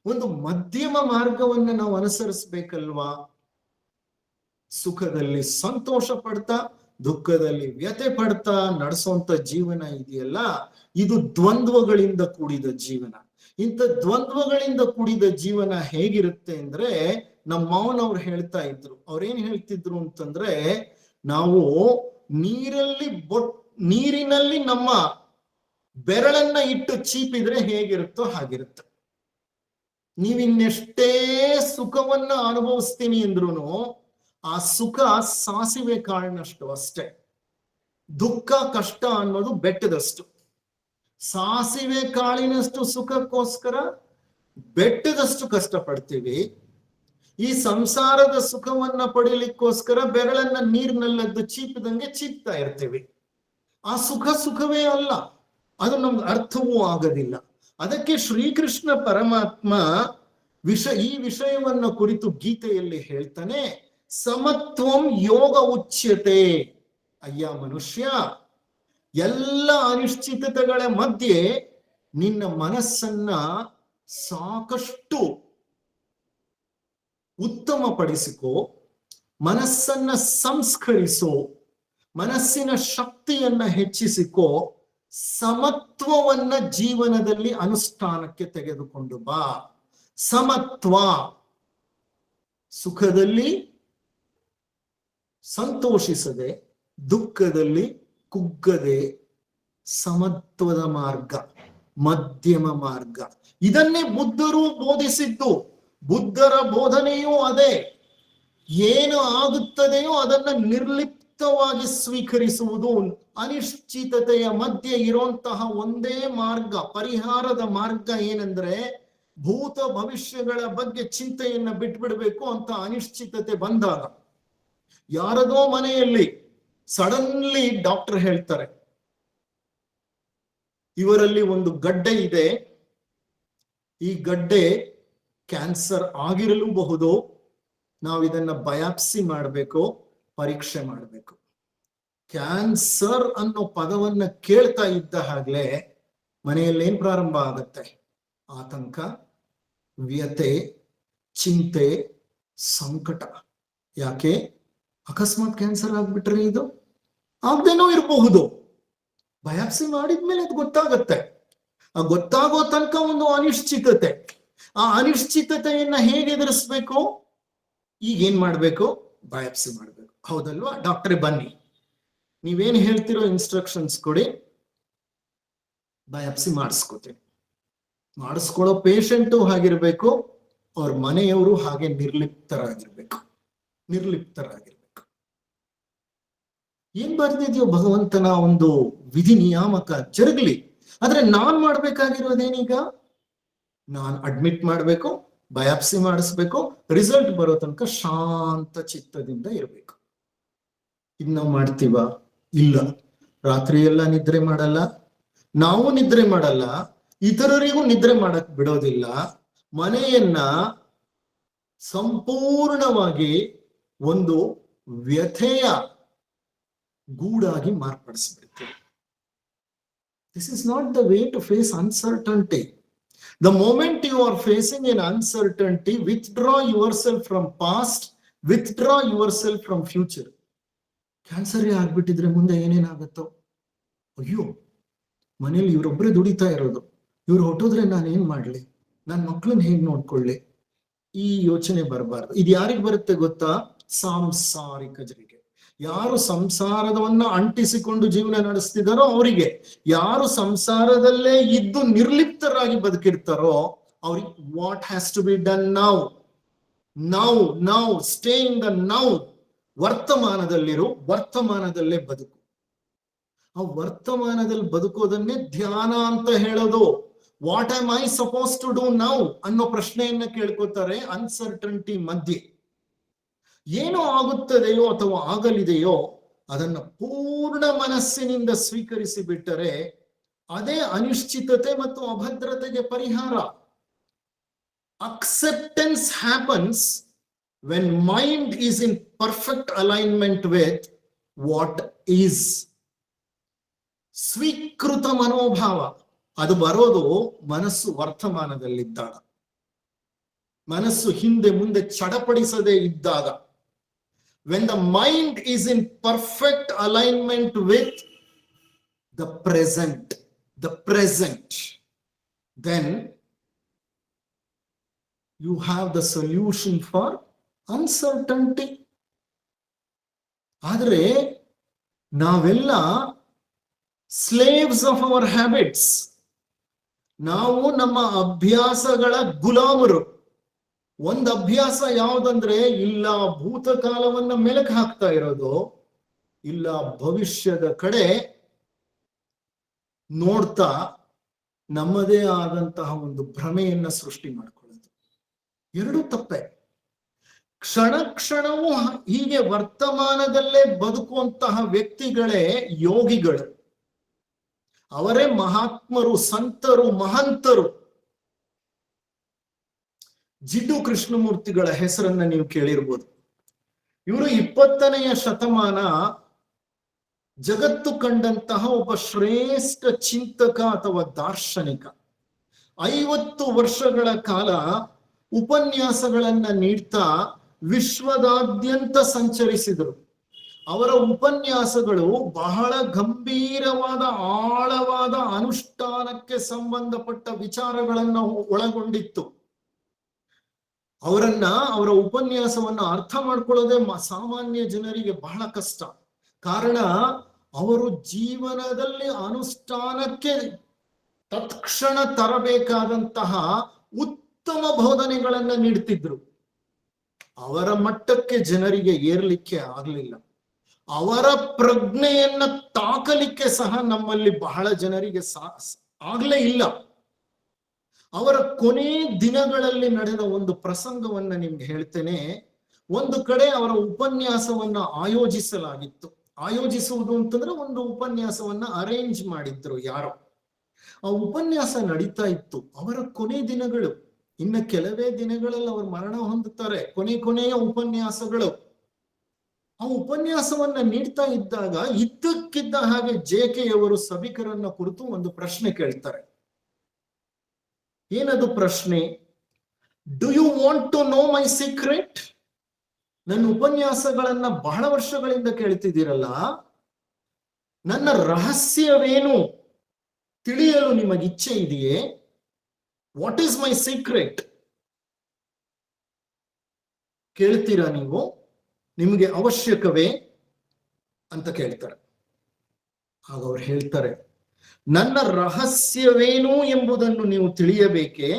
ಒಂದು ಮಧ್ಯಮ ಮಾರ್ಗವನ್ನ ನಾವು ಅನುಸರಿಸ್ಬೇಕಲ್ವಾ? ಸುಖದಲ್ಲಿ ಸಂತೋಷ ಪಡ್ತಾ, ದುಃಖದಲ್ಲಿ ವ್ಯಥೆ ಪಡ್ತಾ ನಡೆಸುವಂತ ಜೀವನ ಇದೆಯಲ್ಲ, ಇದು ದ್ವಂದ್ವಗಳಿಂದ ಕೂಡಿದ ಜೀವನ. ಇಂಥ ದ್ವಂದ್ವಗಳಿಂದ ಕೂಡಿದ ಜೀವನ ಹೇಗಿರುತ್ತೆ ಅಂದ್ರೆ, ನಮ್ಮ ಮಾವನವ್ರು ಹೇಳ್ತಾ ಇದ್ರು. ಅವ್ರೇನ್ ಹೇಳ್ತಿದ್ರು ಅಂತಂದ್ರೆ, ನಾವು ನೀರಿನಲ್ಲಿ ನಮ್ಮ ಬೆರಳನ್ನ ಇಟ್ಟು ಚೀಪಿದ್ರೆ ಹೇಗಿರುತ್ತೋ ಹಾಗಿರುತ್ತೆ. ನೀವಿನ್ನೆಷ್ಟೇ ಸುಖವನ್ನ ಅನುಭವಿಸ್ತೀನಿ ಅಂದ್ರೂ ಆ ಸುಖ ಸಾಸಿವೆ ಕಾಳಿನಷ್ಟು ಅಷ್ಟೇ. ದುಃಖ ಕಷ್ಟ ಅನ್ನೋದು ಬೆಟ್ಟದಷ್ಟು. ಸಾಸಿವೆ ಕಾಳಿನಷ್ಟು ಸುಖಕ್ಕೋಸ್ಕರ ಬೆಟ್ಟದಷ್ಟು ಕಷ್ಟಪಡ್ತೀವಿ. ಈ ಸಂಸಾರದ ಸುಖವನ್ನ ಪಡೀಲಿಕ್ಕೋಸ್ಕರ ಬೆರಳನ್ನ ನೀರಿನಲ್ಲದ್ದು ಚೀಪಿದಂಗೆ ಚೀಪ್ತಾ ಇರ್ತೀವಿ. ಆ ಸುಖವೇ ಅಲ್ಲ, ಅದು ನಮ್ಗೆ ಅರ್ಥವೂ ಆಗೋದಿಲ್ಲ. ಅದಕ್ಕೆ ಶ್ರೀಕೃಷ್ಣ ಪರಮಾತ್ಮ ಈ ವಿಷಯವನ್ನು ಕುರಿತು ಗೀತೆಯಲ್ಲಿ ಹೇಳ್ತಾನೆ, ಸಮತ್ವಂ ಯೋಗ ಉಚ್ಯತೆ. ಅಯ್ಯ ಮನುಷ್ಯ, ಎಲ್ಲ ಅನಿಶ್ಚಿತತೆಗಳ ಮಧ್ಯೆ ನಿನ್ನ ಮನಸ್ಸನ್ನ ಸಾಕಷ್ಟು ಉತ್ತಮಪಡಿಸಿಕೋ, ಮನಸ್ಸನ್ನ ಸಂಸ್ಕರಿಸೋ, ಮನಸ್ಸಿನ ಶಕ್ತಿಯನ್ನ ಹೆಚ್ಚಿಸಿಕೋ, ಸಮತ್ವವನ್ನ ಜೀವನದಲ್ಲಿ ಅನುಷ್ಠಾನಕ್ಕೆ ತೆಗೆದುಕೊಂಡು ಬಾ. ಸಮತ್ವ, ಸುಖದಲ್ಲಿ ಸಂತೋಷಿಸದೆ, ದುಃಖದಲ್ಲಿ ಕುಗ್ಗದೆ, ಸಮತ್ವದ ಮಾರ್ಗ, ಮಧ್ಯಮ ಮಾರ್ಗ. ಇದನ್ನೇ ಬುದ್ಧರು ಬೋಧಿಸಿದ್ದು. ಬುದ್ಧರ ಬೋಧನೆಯೂ ಅದೇ. ಏನು ಆಗುತ್ತದೆಯೋ ಅದನ್ನ ನಿರ್ಲಿಪ್ತವಾಗಿ ಸ್ವೀಕರಿಸುವುದು. ಅನಿಶ್ಚಿತತೆಯ ಮಧ್ಯೆ ಇರುವಂತಹ ಒಂದೇ ಮಾರ್ಗ, ಪರಿಹಾರದ ಮಾರ್ಗ ಏನಂದ್ರೆ, ಭೂತ ಭವಿಷ್ಯಗಳ ಬಗ್ಗೆ ಚಿಂತೆಯನ್ನ ಬಿಟ್ಬಿಡ್ಬೇಕು ಅಂತ ಅನಿಶ್ಚಿತತೆ ಬಂದಾಗ. ಯಾರದೋ ಮನೆಯಲ್ಲಿ ಸಡನ್ಲಿ ಡಾಕ್ಟರ್ ಹೇಳ್ತಾರೆ, ಇವರಲ್ಲಿ ಒಂದು ಗಡ್ಡೆ ಇದೆ, ಈ ಗಡ್ಡೆ ಕ್ಯಾನ್ಸರ್ ಆಗಿರಲೂಬಹುದು, ನಾವು ಇದನ್ನ ಬಯಾಪ್ಸಿ ಮಾಡಬೇಕು, ಪರೀಕ್ಷೆ ಮಾಡಬೇಕು. ಕ್ಯಾನ್ಸರ್ ಅನ್ನೋ ಪದವನ್ನ ಕೇಳ್ತಾ ಇದ್ದ ಹಾಗಲೇ ಮನೆಯಲ್ಲಿ ಏನ್ ಪ್ರಾರಂಭ ಆಗತ್ತೆ? ಆತಂಕ, ವ್ಯತೆ, ಚಿಂತೆ, ಸಂಕಟ. ಯಾಕೆ? ಅಕಸ್ಮಾತ್ ಕ್ಯಾನ್ಸರ್ ಆಗ್ಬಿಟ್ರೆ ಇದು ಆಗದೇನೋ ಇರಬಹುದು. ಬಯಾಪ್ಸಿ ಮಾಡಿದ್ಮೇಲೆ ಅದು ಗೊತ್ತಾಗತ್ತೆ. ಆ ಗೊತ್ತಾಗೋ ತನಕ ಒಂದು ಅನಿಶ್ಚಿತತೆ. ಆ ಅನಿಶ್ಚಿತತೆಯನ್ನ ಹೇಗೆ ಎದುರಿಸ್ಬೇಕು? ಈಗ ಏನ್ ಮಾಡ್ಬೇಕು? ಬಯಾಪ್ಸಿ ಮಾಡ್ಬೇಕು. ಹೌದಲ್ವಾ? ಡಾಕ್ಟ್ರೇ ಬನ್ನಿ, ನೀವೇನ್ ಹೇಳ್ತಿರೋ ಇನ್ಸ್ಟ್ರಕ್ಷನ್ಸ್ ಕೊಡಿ, ಬಯಾಪ್ಸಿ ಮಾಡಿಸ್ಕೋತೀನಿ. ಮಾಡಿಸ್ಕೊಳ್ಳೋ ಪೇಷಂಟು ಹಾಗಿರ್ಬೇಕು, ಅವ್ರ ಮನೆಯವರು ಹಾಗೆ ನಿರ್ಲಿಪ್ತರಾಗಿರ್ಬೇಕು. ಏನ್ ಬರ್ತಿದ್ಯೋ ಭಗವಂತನ ಒಂದು ವಿಧಿ ನಿಯಾಮಕ ಜರುಗ್ಲಿ. ಆದ್ರೆ ನಾನ್ ಮಾಡ್ಬೇಕಾಗಿರೋದೇನೀಗ? ನಾನ್ ಅಡ್ಮಿಟ್ ಮಾಡ್ಬೇಕು, ಬಯಾಪ್ಸಿ ಮಾಡಿಸ್ಬೇಕು, ರಿಸಲ್ಟ್ ಬರೋ ತನಕ ಶಾಂತ ಚಿತ್ತದಿಂದ ಇರ್ಬೇಕು. ಇದ್ ನಾವು ಮಾಡ್ತೀವ? ಇಲ್ಲ. ರಾತ್ರಿ ಎಲ್ಲ ನಿದ್ರೆ ಮಾಡಲ್ಲ, ನಾವು ನಿದ್ರೆ ಮಾಡಲ್ಲ, ಇತರರಿಗೂ ನಿದ್ರೆ ಮಾಡಕ್ ಬಿಡೋದಿಲ್ಲ. ಮನೆಯನ್ನ ಸಂಪೂರ್ಣವಾಗಿ ಒಂದು ವ್ಯಥೆಯ ಗೂಡಾಗಿ ಮಾರ್ಪಡಿಸ್ಬಿಡ್ತೀವಿ. This is not the way to face uncertainty. The moment you are facing an uncertainty, withdraw yourself from past, withdraw yourself from future. Cancer ಆಗ್ಬಿಟ್ಟಿದ್ರೆ ಮುಂದೆ ಏನೇನಾಗತ್ತೋ? ಅಯ್ಯೋ, ಮನೇಲಿ ಇವರೊಬ್ಬರೇ ದುಡಿತಾ ಇರೋದು, ಇವ್ರು ಹೊಟ್ಟೋದ್ರೆ ನಾನು ಏನ್ ಮಾಡ್ಲಿ, ನನ್ನ ಮಕ್ಕಳನ್ನ ಹೇಗ್ ನೋಡ್ಕೊಳ್ಳಿ, ಈ ಯೋಚನೆ ಬರಬಾರ್ದು. ಇದು ಯಾರಿಗೆ ಬರುತ್ತೆ ಗೊತ್ತಾ? ಸಾಂಸಾರಿಕ ಜನಿಗೆ. ಯಾರು ಸಂಸಾರವನ್ನ ಅಂಟಿಸಿಕೊಂಡು ಜೀವನ ನಡೆಸ್ತಿದಾರೋ ಅವರಿಗೆ. ಯಾರು ಸಂಸಾರದಲ್ಲೇ ಇದ್ದು ನಿರ್ಲಿಪ್ತರಾಗಿ ಬದುಕಿರ್ತಾರೋ ಅವ್ರಿಗೆ what has to be done now, now now stay in the now. ವರ್ತಮಾನದಲ್ಲಿರು, ವರ್ತಮಾನದಲ್ಲೇ ಬದುಕು. ಆ ವರ್ತಮಾನದಲ್ಲಿ ಬದುಕೋದನ್ನೇ ಧ್ಯಾನ ಅಂತ ಹೇಳೋದು. What am I suppose to do now ಅನ್ನೋ ಪ್ರಶ್ನೆಯನ್ನ ಕೇಳ್ಕೊತಾರೆ ಅನ್ಸರ್ಟನಿಟಿ ಮಧ್ಯೆ. ಏನು ಆಗುತ್ತದೆಯೋ ಅಥವಾ ಆಗಲಿದೆಯೋ ಅದನ್ನ ಪೂರ್ಣ ಮನಸ್ಸಿನಿಂದ ಸ್ವೀಕರಿಸಿ ಬಿಟ್ಟರೆ ಅದೇ ಅನಿಶ್ಚಿತತೆ ಮತ್ತು ಅಭದ್ರತೆಗೆ ಪರಿಹಾರ. Acceptance happens when mind is in perfect alignment with what is. ಸ್ವೀಕೃತ ಮನೋಭಾವ ಅದು ಬರೋದು ಮನಸ್ಸು ವರ್ತಮಾನದಲ್ಲಿದ್ದಾಗ, ಮನಸ್ಸು ಹಿಂದೆ ಮುಂದೆ ಚಡಪಡಿಸದೇ ಇದ್ದಾಗ. When the mind is in perfect alignment with the present, then you have the solution for uncertainty. ಆದರೆ ನಾವೆಲ್ಲ ಸ್ಲೇವ್ಸ್ ಆಫ್ ಅವರ್ ಹ್ಯಾಬಿಟ್ಸ್. ನಾವು ನಮ್ಮ ಅಭ್ಯಾಸಗಳ ಗುಲಾಮರು. ಒಂದು ಅಭ್ಯಾಸ ಯಾವುದಂದ್ರೆ, ಇಲ್ಲ ಭೂತಕಾಲವನ್ನ ಮೆಲುಕು ಹಾಕ್ತಾ ಇರೋದು, ಇಲ್ಲ ಭವಿಷ್ಯದ ಕಡೆ ನೋಡ್ತಾ ನಮ್ಮದೇ ಆದಂತಹ ಒಂದು ಭ್ರಮೆಯನ್ನ ಸೃಷ್ಟಿ ಮಾಡ್ಕೊಳ್ಳೋದು. ಎರಡೂ ತಪ್ಪೆ. ಕ್ಷಣ ಕ್ಷಣವೂ ಹೀಗೆ ವರ್ತಮಾನದಲ್ಲೇ ಬದುಕುವಂತಹ ವ್ಯಕ್ತಿಗಳೇ ಯೋಗಿಗಳು. ಅವರೇ ಮಹಾತ್ಮರು, ಸಂತರು, ಮಹಂತರು. ಜಿಡ್ಡು ಕೃಷ್ಣಮೂರ್ತಿಗಳ ಹೆಸರನ್ನ ನೀವು ಕೇಳಿರ್ಬೋದು. ಇವರು 20ನೇ ಶತಮಾನ ಜಗತ್ತು ಕಂಡಂತಹ ಒಬ್ಬ ಶ್ರೇಷ್ಠ ಚಿಂತಕ ಅಥವಾ ದಾರ್ಶನಿಕ. 50 ವರ್ಷಗಳ ಕಾಲ ಉಪನ್ಯಾಸಗಳನ್ನ ನೀಡ್ತಾ ವಿಶ್ವದಾದ್ಯಂತ ಸಂಚರಿಸಿದರು. ಅವರ ಉಪನ್ಯಾಸಗಳು ಬಹಳ ಗಂಭೀರವಾದ, ಆಳವಾದ, ಅನುಷ್ಠಾನಕ್ಕೆ ಸಂಬಂಧಪಟ್ಟ ವಿಚಾರಗಳನ್ನ ಒಳಗೊಂಡಿತ್ತು. ಅವರ ಉಪನ್ಯಾಸವನ್ನ ಅರ್ಥ ಮಾಡ್ಕೊಳ್ಳೋದೇ ಸಾಮಾನ್ಯ ಜನರಿಗೆ ಬಹಳ ಕಷ್ಟ. ಕಾರಣ, ಅವರು ಜೀವನದಲ್ಲಿ ಅನುಷ್ಠಾನಕ್ಕೆ ತತ್ಕ್ಷಣ ತರಬೇಕಾದಂತಹ ಉತ್ತಮ ಬೋಧನೆಗಳನ್ನ ನೀಡ್ತಿದ್ರು. ಅವರ ಮಟ್ಟಕ್ಕೆ ಜನರಿಗೆ ಏರ್ಲಿಕ್ಕೆ ಆಗ್ಲಿಲ್ಲ. ಅವರ ಪ್ರಜ್ಞೆಯನ್ನ ತಾಕಲಿಕ್ಕೆ ಸಹ ನಮ್ಮಲ್ಲಿ ಬಹಳ ಜನರಿಗೆ ಆಗ್ಲೇ ಇಲ್ಲ. ಅವರ ಕೊನೆ ದಿನಗಳಲ್ಲಿ ನಡೆದ ಒಂದು ಪ್ರಸಂಗವನ್ನ ನಿಮ್ಗೆ ಹೇಳ್ತೇನೆ. ಒಂದು ಕಡೆ ಅವರ ಉಪನ್ಯಾಸವನ್ನ ಆಯೋಜಿಸಲಾಗಿತ್ತು. ಆಯೋಜಿಸುವುದು ಅಂತಂದ್ರೆ ಒಂದು ಉಪನ್ಯಾಸವನ್ನ ಅರೇಂಜ್ ಮಾಡಿದ್ರು ಯಾರೋ. ಆ ಉಪನ್ಯಾಸ ನಡೀತಾ ಇತ್ತು. ಅವರ ಕೊನೆ ದಿನಗಳು, ಇನ್ನು ಕೆಲವೇ ದಿನಗಳಲ್ಲಿ ಅವರು ಮರಣ ಹೊಂದುತ್ತಾರೆ. ಕೊನೆಯ ಉಪನ್ಯಾಸಗಳು. ಆ ಉಪನ್ಯಾಸವನ್ನ ನೀಡ್ತಾ ಇದ್ದಾಗ ಇದ್ದಕ್ಕಿದ್ದ ಹಾಗೆ JK ಅವರು ಸಭಿಕರನ್ನ ಕುರಿತು ಒಂದು ಪ್ರಶ್ನೆ ಕೇಳ್ತಾರೆ. ಏನದು ಪ್ರಶ್ನೆ? Do you want to know my secret? ನನ್ನ ಉಪನ್ಯಾಸಗಳನ್ನ ಬಹಳ ವರ್ಷಗಳಿಂದ ಕೇಳ್ತಿದ್ದೀರಲ್ಲ, ನನ್ನ ರಹಸ್ಯವೇನು ತಿಳಿಯಲು ನಿಮಗೆ ಇಚ್ಛೆ ಇದೆಯೇ? What is my secret? ಕೇಳ್ತೀರಾ ನೀವು? ನಿಮಗೆ ಅವಶ್ಯಕವೇ ಅಂತ ಕೇಳ್ತಾರೆ. ಆಗ ಅವ್ರು ಹೇಳ್ತಾರೆ, ನನ್ನ ರಹಸ್ಯವೇನು ಎಂಬುದನ್ನು ನೀವು ತಿಳಿಯಬೇಕೆ?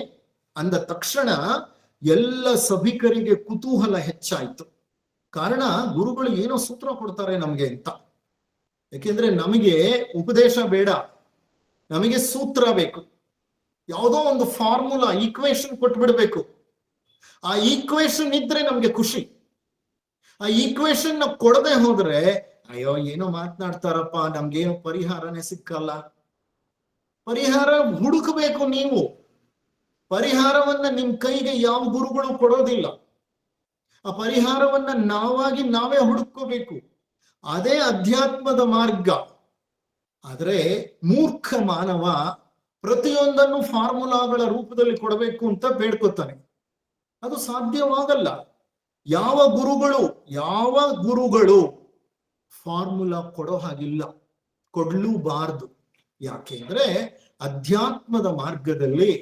ಅಂದ ತಕ್ಷಣ ಎಲ್ಲ ಸಭಿಕರಿಗೆ ಕುತೂಹಲ ಹೆಚ್ಚಾಯ್ತು. ಕಾರಣ, ಗುರುಗಳು ಏನೋ ಸೂತ್ರ ಕೊಡ್ತಾರೆ ನಮ್ಗೆ ಅಂತ. ಯಾಕೆಂದ್ರೆ ನಮಗೆ ಉಪದೇಶ ಬೇಡ, ನಮಗೆ ಸೂತ್ರ ಬೇಕು. ಯಾವುದೋ ಒಂದು ಫಾರ್ಮುಲಾ, ಈಕ್ವೇಶನ್ ಕೊಟ್ಬಿಡ್ಬೇಕು. ಆ ಈಕ್ವೇಶನ್ ಇದ್ರೆ ನಮ್ಗೆ ಖುಷಿ. ಆ ಈಕ್ವೇಶನ್ ಕೊಡದೆ ಹೋದ್ರೆ, ಅಯ್ಯೋ ಏನೋ ಮಾತನಾಡ್ತಾರಪ್ಪ, ನಮ್ಗೇನು ಪರಿಹಾರನೇ ಸಿಕ್ಕಲ್ಲ. ಪರಿಹಾರ ಹುಡುಕಬೇಕು ನೀವು. ಪರಿಹಾರವನ್ನ ನಿಮ್ ಕೈಗೆ ಯಾವ ಗುರುಗಳು ಕೊಡೋದಿಲ್ಲ. ಆ ಪರಿಹಾರವನ್ನ ನಾವೇ ಹುಡುಕೋಬೇಕು. ಅದೇ ಅಧ್ಯಾತ್ಮದ ಮಾರ್ಗ. ಆದ್ರೆ ಮೂರ್ಖ ಮಾನವ ಪ್ರತಿಯೊಂದನ್ನು ಫಾರ್ಮುಲಾಗಳ ರೂಪದಲ್ಲಿ ಕೊಡಬೇಕು ಅಂತ ಬೇಡ್ಕೊತಾನೆ. ಅದು ಸಾಧ್ಯವಾಗಲ್ಲ. ಯಾವ ಗುರುಗಳು ಫಾರ್ಮುಲಾ ಕೊಡೋ ಹಾಗಿಲ್ಲ, ಕೊಡ್ಲೂಬಾರ್ದು. ಯಾಕೆಂದ್ರೆ ಅಧ್ಯಾತ್ಮದ ಮಾರ್ಗದಲ್ಲಿ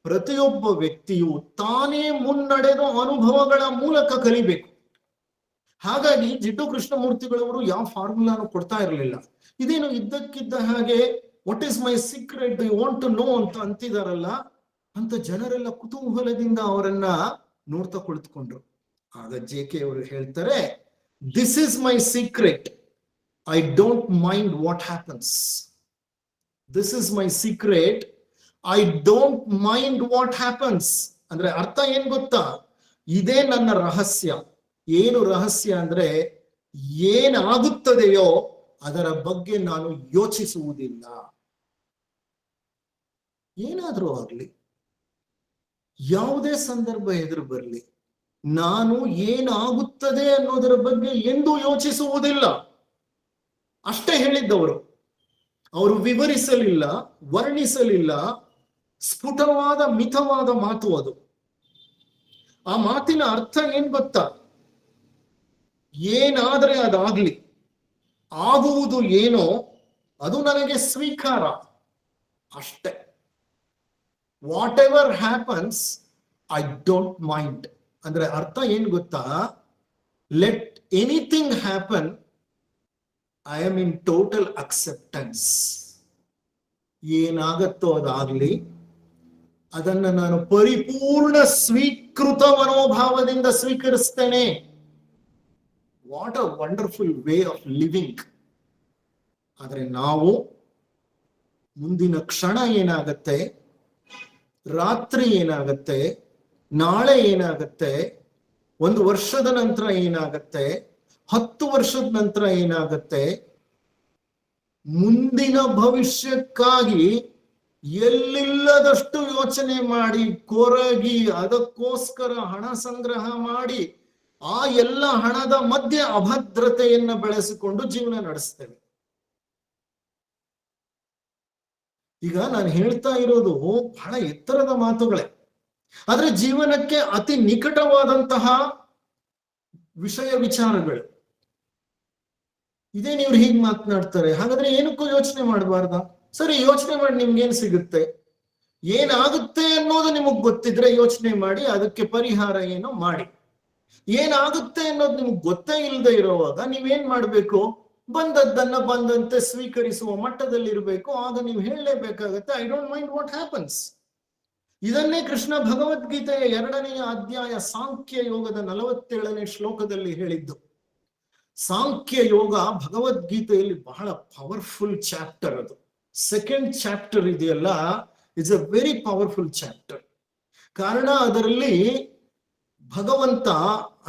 ಪ್ರತಿಯೊಬ್ಬ ವ್ಯಕ್ತಿಯು ತಾನೇ ಮುನ್ನಡೆದ ಅನುಭವಗಳ ಮೂಲಕ ಕಲಿಬೇಕು. ಹಾಗಾಗಿ ಜಿಡ್ಡು ಕೃಷ್ಣಮೂರ್ತಿಗಳವರು ಯಾವ ಫಾರ್ಮುಲಾನು ಕೊಡ್ತಾ ಇರಲಿಲ್ಲ. ಇದೇನು ಇದ್ದಕ್ಕಿದ್ದ ಹಾಗೆ what is my secret, you want to know ಅಂತ ಅಂತಿದಾರಲ್ಲ ಅಂತ ಜನರೆಲ್ಲ ಕುತೂಹಲದಿಂದ ಅವರನ್ನ ನೋಡ್ತಾ ಕುಳಿತುಕೊಂಡ್ರು. ಆಗ JK ಅವರು ಹೇಳ್ತಾರೆ, this is my secret, I don't mind what happens. This is my secret, I don't mind what happens. ಅಂದ್ರೆ ಅರ್ಥ ಏನ್ ಗೊತ್ತಾ? ಇದೇ ನನ್ನ ರಹಸ್ಯ. ಏನು ರಹಸ್ಯ ಅಂದ್ರೆ, ಏನಾಗುತ್ತದೆಯೋ ಅದರ ಬಗ್ಗೆ ನಾನು ಯೋಚಿಸುವುದಿಲ್ಲ. ಏನಾದ್ರೂ ಆಗ್ಲಿ, ಯಾವುದೇ ಸಂದರ್ಭ ಎದುರು ಬರಲಿ, ನಾನು ಏನಾಗುತ್ತದೆ ಅನ್ನೋದರ ಬಗ್ಗೆ ಎಂದೂ ಯೋಚಿಸುವುದಿಲ್ಲ. ಅಷ್ಟೇ ಹೇಳಿದ್ದವರು. ಅವರು ವಿವರಿಸಲಿಲ್ಲ, ವರ್ಣಿಸಲಿಲ್ಲ. ಸ್ಫುಟವಾದ ಮಿತವಾದ ಮಾತು ಅದು. ಆ ಮಾತಿನ ಅರ್ಥ ಏನ್ ಗೊತ್ತಾ? ಏನಾದ್ರೆ ಅದಾಗ್ಲಿ, ಆಗುವುದು ಏನೋ ಅದು ನನಗೆ ಸ್ವೀಕಾರ, ಅಷ್ಟೇ. Whatever happens I don't mind. ಅಂದ್ರೆ ಅರ್ಥ ಏನ್ ಗೊತ್ತಾ? Let anything happen, I am in total acceptance. ಏನಾಗತ್ತೋ ಅದಾಗ್ಲಿ, ಅದನ್ನ ನಾನು ಪರಿಪೂರ್ಣ ಸ್ವೀಕೃತ ಮನೋಭಾವದಿಂದ ಸ್ವೀಕರಿಸ್ತೇನೆ. What a wonderful way of living. ಆದ್ರೆ ನಾವು ಮುಂದಿನ ಕ್ಷಣ ಏನಾಗತ್ತೆ, ರಾತ್ರಿ ಏನಾಗತ್ತೆ, ನಾಳೆ ಏನಾಗತ್ತೆ, 1 ವರ್ಷದ ನಂತರ ಏನಾಗತ್ತೆ, 10 ವರ್ಷದ ನಂತರ ಏನಾಗತ್ತೆ, ಮುಂದಿನ ಭವಿಷ್ಯಕ್ಕಾಗಿ ಎಲ್ಲಿಲ್ಲದಷ್ಟು ಯೋಚನೆ ಮಾಡಿ ಕೊರಗಿ ಅದಕ್ಕೋಸ್ಕರ ಹಣ ಸಂಗ್ರಹ ಮಾಡಿ ಆ ಎಲ್ಲ ಹಣದ ಮಧ್ಯೆ ಅಭದ್ರತೆಯನ್ನ ಬೆಳೆಸಿಕೊಂಡು ಜೀವನ ನಡೆಸ್ತೇವೆ. ಈಗ ನಾನು ಹೇಳ್ತಾ ಇರೋದು ಬಹಳ ಎತ್ತರದ ಮಾತುಗಳೇ, ಆದ್ರೆ ಜೀವನಕ್ಕೆ ಅತಿ ನಿಕಟವಾದಂತಹ ವಿಷಯ ವಿಚಾರಗಳು. ಇದೇ ನೀವು ಹೀಗೆ ಮಾತನಾಡ್ತಾರೆ, ಹಾಗಾದ್ರೆ ಏನಕ್ಕೂ ಯೋಚನೆ ಮಾಡಬಾರ್ದ? ಸರಿ, ಯೋಚನೆ ಮಾಡಿ ನಿಮ್ಗೇನ್ ಸಿಗುತ್ತೆ, ಏನಾಗುತ್ತೆ ಅನ್ನೋದು ನಿಮಗ್ ಗೊತ್ತಿದ್ರೆ ಯೋಚನೆ ಮಾಡಿ, ಅದಕ್ಕೆ ಪರಿಹಾರ ಏನೋ ಮಾಡಿ. ಏನಾಗುತ್ತೆ ಅನ್ನೋದು ನಿಮ್ಗೆ ಗೊತ್ತೇ ಇಲ್ಲದೆ ಇರೋವಾಗ ನೀವೇನ್ ಮಾಡ್ಬೇಕು? ಬಂದದ್ದನ್ನ ಬಂದಂತೆ ಸ್ವೀಕರಿಸುವ ಮಟ್ಟದಲ್ಲಿ ಇರಬೇಕು. ಆಗ ನೀವು ಹೇಳಲೇಬೇಕಾಗತ್ತೆ, I don't mind what happens. ಇದನ್ನೇ ಕೃಷ್ಣ ಭಗವದ್ಗೀತೆಯ 2ನೇ ಅಧ್ಯಾಯ ಸಾಂಖ್ಯ ಯೋಗದ 47ನೇ ಶ್ಲೋಕದಲ್ಲಿ ಹೇಳಿದ್ದು. ಸಾಂಖ್ಯ ಯೋಗ ಭಗವದ್ಗೀತೆಯಲ್ಲಿ ಬಹಳ ಪವರ್ಫುಲ್ ಚಾಪ್ಟರ್. ಅದು 2nd ಚಾಪ್ಟರ್ ಇದೆಯಲ್ಲ, it's a very powerful chapter. ಕಾರಣ ಅದರಲ್ಲಿ ಭಗವಂತ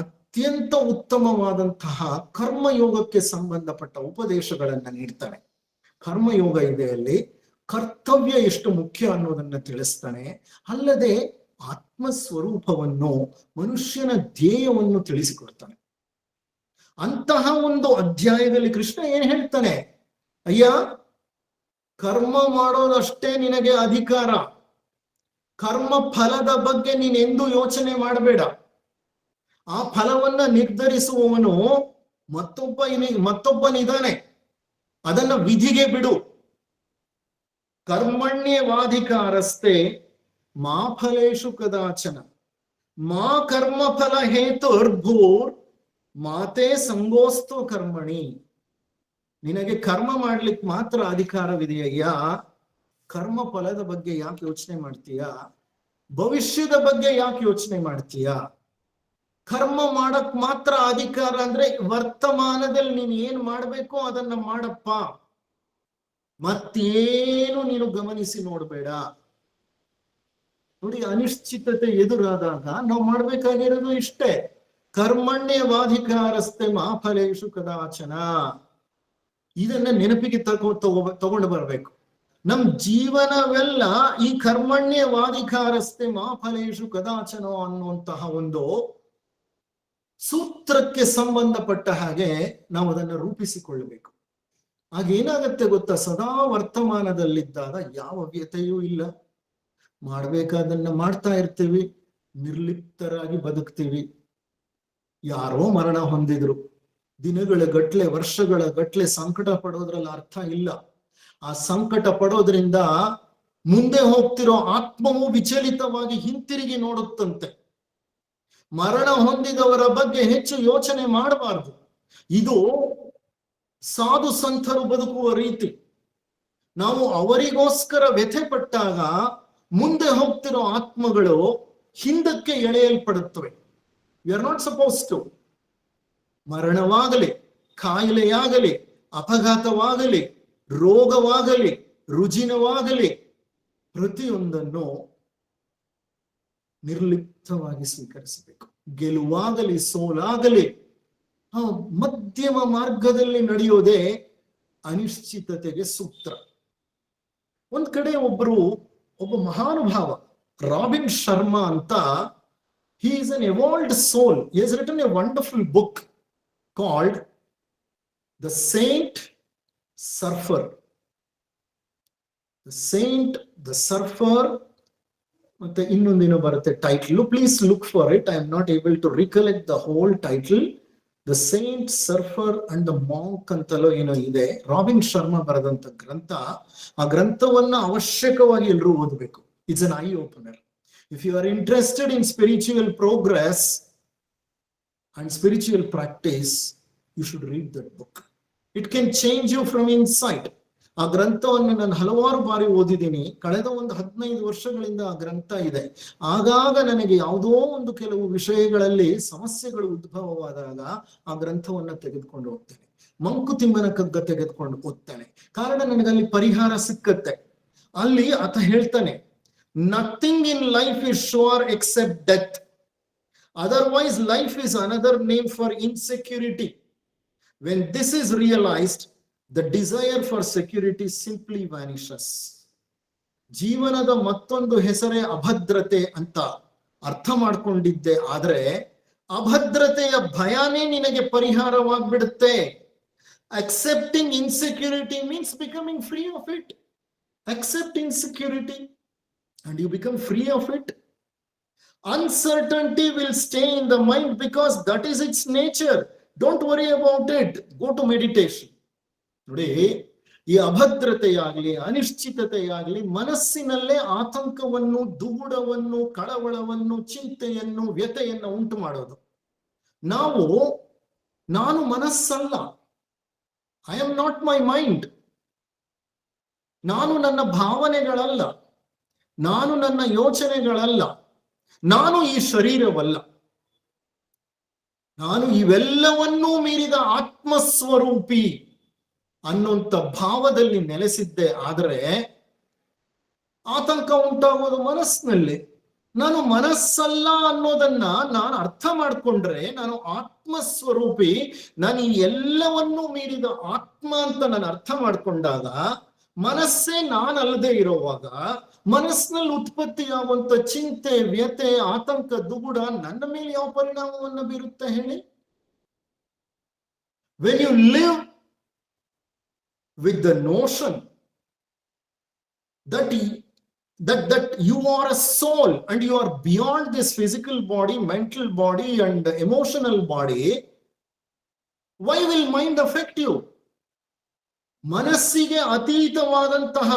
ಅತ್ಯಂತ ಉತ್ತಮವಾದಂತಹ ಕರ್ಮಯೋಗಕ್ಕೆ ಸಂಬಂಧಪಟ್ಟ ಉಪದೇಶಗಳನ್ನ ನೀಡ್ತಾನೆ. ಕರ್ಮಯೋಗ ಇದೆಯಲ್ಲಿ ಕರ್ತವ್ಯ ಎಷ್ಟು ಮುಖ್ಯ ಅನ್ನೋದನ್ನ ತಿಳಿಸ್ತಾನೆ. ಅಲ್ಲದೆ ಆತ್ಮಸ್ವರೂಪವನ್ನು, ಮನುಷ್ಯನ ಧ್ಯೇಯವನ್ನು ತಿಳಿಸಿಕೊಡ್ತಾನೆ. ಅಂತಹ ಒಂದು ಅಧ್ಯಾಯದಲ್ಲಿ ಕೃಷ್ಣ ಏನ್ ಹೇಳ್ತಾನೆ? ಅಯ್ಯ, ಕರ್ಮ ಮಾಡೋದಷ್ಟೇ ನಿನಗೆ ಅಧಿಕಾರ. ಕರ್ಮ ಫಲದ ಬಗ್ಗೆ ನೀನೆಂದೂ ಯೋಚನೆ ಮಾಡಬೇಡ. ಆ ಫಲವನ್ನ ನಿರ್ಧರಿಸುವವನು ಮತ್ತೊಬ್ಬನಿದ್ದಾನೆ, ಅದನ್ನ ವಿಧಿಗೆ ಬಿಡು. ಕರ್ಮಣ್ಯವಾಧಿಕಾರಸ್ತೆ ಮಾ ಫಲೇಶು ಕದಾಚನ ಮಾ ಕರ್ಮ ಫಲ ಹೇತುರ್ಭೂರ್ ಮಾತೆ ಸಂಗೋಸ್ತು ಕರ್ಮಣಿ. ನಿನಗೆ ಕರ್ಮ ಮಾಡ್ಲಿಕ್ಕೆ ಮಾತ್ರ ಅಧಿಕಾರವಿದೆಯಯ್ಯ. ಕರ್ಮ ಫಲದ ಬಗ್ಗೆ ಯಾಕೆ ಯೋಚನೆ ಮಾಡ್ತೀಯ? ಭವಿಷ್ಯದ ಬಗ್ಗೆ ಯಾಕೆ ಯೋಚನೆ ಮಾಡ್ತೀಯ? ಕರ್ಮ ಮಾಡಕ್ ಮಾತ್ರ ಅಧಿಕಾರ ಅಂದ್ರೆ ವರ್ತಮಾನದಲ್ಲಿ ನೀನು ಏನ್ ಮಾಡ್ಬೇಕೋ ಅದನ್ನ ಮಾಡಪ್ಪ, ಮತ್ತೇನು ನೀನು ಗಮನಿಸಿ ನೋಡ್ಬೇಡ. ನೋಡಿ, ಅನಿಶ್ಚಿತತೆ ಎದುರಾದಾಗ ನಾವು ಮಾಡ್ಬೇಕಾಗಿರೋದು ಇಷ್ಟೇ, ಕರ್ಮಣ್ಯವಾಧಿಕಾರಸ್ತೆ ಮಾ ಫಲೇಶು ಕದಾಚನ. ಇದನ್ನ ನೆನಪಿಗೆ ತಗೊಂಡು ಬರ್ಬೇಕು. ನಮ್ ಜೀವನವೆಲ್ಲ ಈ ಕರ್ಮಣ್ಯವಾಧಿಕಾರಸ್ತೆ ಮಾ ಫಲೇಶು ಕದಾಚನ ಅನ್ನುವಂತಹ ಒಂದು ಸೂತ್ರಕ್ಕೆ ಸಂಬಂಧಪಟ್ಟ ಹಾಗೆ ನಾವು ಅದನ್ನು ರೂಪಿಸಿಕೊಳ್ಳಬೇಕು. ಆಗೇನಾಗತ್ತೆ ಗೊತ್ತಾ? ಸದಾ ವರ್ತಮಾನದಲ್ಲಿದ್ದಾಗ ಯಾವ ವ್ಯತೆಯೂ ಇಲ್ಲ, ಮಾಡ್ಬೇಕಾದನ್ನ ಮಾಡ್ತಾ ಇರ್ತೀವಿ, ನಿರ್ಲಿಪ್ತರಾಗಿ ಬದುಕ್ತೀವಿ. ಯಾರೋ ಮರಣ ಹೊಂದಿದ್ರು, ದಿನಗಳ ಗಟ್ಲೆ ವರ್ಷಗಳ ಗಟ್ಲೆ ಸಂಕಟ ಪಡೋದ್ರಲ್ಲಿ ಅರ್ಥ ಇಲ್ಲ. ಆ ಸಂಕಟ ಪಡೋದ್ರಿಂದ ಮುಂದೆ ಹೋಗ್ತಿರೋ ಆತ್ಮವು ವಿಚಲಿತವಾಗಿ ಹಿಂತಿರುಗಿ ನೋಡುತ್ತಂತೆ. ಮರಣ ಹೊಂದಿದವರ ಬಗ್ಗೆ ಹೆಚ್ಚು ಯೋಚನೆ ಮಾಡಬಾರ್ದು. ಇದು ಸಾಧು ಸಂತರು ಬದುಕುವ ರೀತಿ. ನಾವು ಅವರಿಗೋಸ್ಕರ ವ್ಯಥೆ ಪಟ್ಟಾಗ ಮುಂದೆ ಹೋಗ್ತಿರೋ ಆತ್ಮಗಳು ಹಿಂದಕ್ಕೆ ಎಳೆಯಲ್ಪಡುತ್ತವೆ. We are not suppose to. ಮರಣವಾಗಲಿ, ಕಾಯಿಲೆಯಾಗಲಿ, ಅಪಘಾತವಾಗಲಿ, ರೋಗವಾಗಲಿ, ರುಜಿನವಾಗಲಿ, ಪ್ರತಿಯೊಂದನ್ನು ನಿರ್ಲಿಪ್ತವಾಗಿ ಸ್ವೀಕರಿಸಬೇಕು. ಗೆಲುವಾಗಲಿ ಸೋಲಾಗಲಿ ಮಧ್ಯಮ ಮಾರ್ಗದಲ್ಲಿ ನಡೆಯೋದೇ ಅನಿಶ್ಚಿತತೆಗೆ ಸೂತ್ರ. ಒಂದ್ ಕಡೆ ಒಬ್ಬ ಮಹಾನುಭಾವ ರಾಬಿನ್ ಶರ್ಮಾ ಅಂತ, he is an evolved soul. He has written a wonderful book called The Saint Surfer. The Saint, the Surfer, ಮತ್ತೆ ಇನ್ನೊಂದೇನೋ ಬರುತ್ತೆ title. Please look for it. I am not able to recollect the whole title. The saint surfer and the monk ಅಂತಲೋ ಏನೋ ಇದೆ. ರಾಬಿನ್ ಶರ್ಮಾ ಬರೆದಂತ ಗ್ರಂಥ. ಆ ಗ್ರಂಥವನ್ನ ಅವಶ್ಯಕವಾಗಿ ಎಲ್ಲರೂ ಓದಬೇಕು. It's an I opener. If you are interested in spiritual progress and spiritual practice, you should read that book. It can change you from inside. ಆ ಗ್ರಂಥವನ್ನು ನಾನು ಹಲವಾರು ಬಾರಿ ಓದಿದ್ದೀನಿ. ಕಳೆದ ಒಂದು 15 ವರ್ಷಗಳಿಂದ ಆ ಗ್ರಂಥ ಇದೆ. ಆಗಾಗ ನನಗೆ ಯಾವುದೋ ಒಂದು ಕೆಲವು ವಿಷಯಗಳಲ್ಲಿ ಸಮಸ್ಯೆಗಳು ಉದ್ಭವವಾದಾಗ ಆ ಗ್ರಂಥವನ್ನ ತೆಗೆದುಕೊಂಡು ಹೋಗ್ತೇನೆ. ಮಂಕುತಿಮ್ಮನ ಕಗ್ಗ ತೆಗೆದುಕೊಂಡು ಓದ್ತೇನೆ. ಕಾರಣ ನನಗಲ್ಲಿ ಪರಿಹಾರ ಸಿಕ್ಕತ್ತೆ. ಅಲ್ಲಿ ಆತ ಹೇಳ್ತಾನೆ, nothing in life is sure except death, otherwise life is another name for insecurity. When this is realized, the desire for security simply vanishes. ಜೀವನದ ಮತ್ತೊಂದು ಹೆಸರೇ ಅಭದ್ರತೆ ಅಂತ ಅರ್ಥ ಮಾಡ್ಕೊಂಡಿದ್ದೆ. ಆದ್ರೆ ಅಭದ್ರತೆಯ ಭಯನೇ ನಿನಗೆ ಪರಿಹಾರವಾಗ್ಬಿಡುತ್ತೆ. Accepting insecurity means becoming free of it. Accept insecurity and you become free of it. Uncertainty will stay in the mind because that is its nature. Don't worry about it. Go to meditation. ನೋಡಿ, ಈ ಅಭದ್ರತೆಯಾಗ್ಲಿ ಅನಿಶ್ಚಿತತೆಯಾಗ್ಲಿ ಮನಸ್ಸಿನಲ್ಲೇ ಆತಂಕವನ್ನು, ದುಗುಡವನ್ನು, ಕಳವಳವನ್ನು, ಚಿಂತೆಯನ್ನು, ವ್ಯತೆಯನ್ನು ಉಂಟು ಮಾಡೋದು. ನಾನು ಮನಸ್ಸಲ್ಲ. I am not my mind. ನಾನು ನನ್ನ ಭಾವನೆಗಳಲ್ಲ, ನಾನು ನನ್ನ ಯೋಚನೆಗಳಲ್ಲ, ನಾನು ಈ ಶರೀರವಲ್ಲ. ನಾನು ಇವೆಲ್ಲವನ್ನೂ ಮೀರಿದ ಆತ್ಮಸ್ವರೂಪಿ ಅನ್ನುವಂಥ ಭಾವದಲ್ಲಿ ನೆಲೆಸಿದ್ದೆ. ಆದರೆ ಆತಂಕ ಉಂಟಾಗೋದು ಮನಸ್ಸಿನಲ್ಲಿ. ನಾನು ಮನಸ್ಸಲ್ಲ ಅನ್ನೋದನ್ನ ನಾನು ಅರ್ಥ ಮಾಡ್ಕೊಂಡ್ರೆ, ನಾನು ಆತ್ಮಸ್ವರೂಪಿ, ನಾನು ಈ ಎಲ್ಲವನ್ನೂ ಮೀರಿದ ಆತ್ಮ ಅಂತ ನಾನು ಅರ್ಥ ಮಾಡ್ಕೊಂಡಾಗ, ಮನಸ್ಸೇ ನಾನಲ್ಲದೆ ಇರುವಾಗ ಮನಸ್ಸಿನಲ್ಲಿ ಉತ್ಪತ್ತಿಯಾಗುವಂತ ಚಿಂತೆ, ವ್ಯತೆ, ಆತಂಕ, ದುಗುಡ ನನ್ನ ಮೇಲೆ ಯಾವ ಪರಿಣಾಮವನ್ನು ಬೀರುತ್ತೆ ಹೇಳಿ? When you live with the notion that you are a soul and you are beyond this physical body, mental body and emotional body, why will mind affect you? ಮನಸ್ಸಿಗೆ ಅತೀತವಾದಂತಹ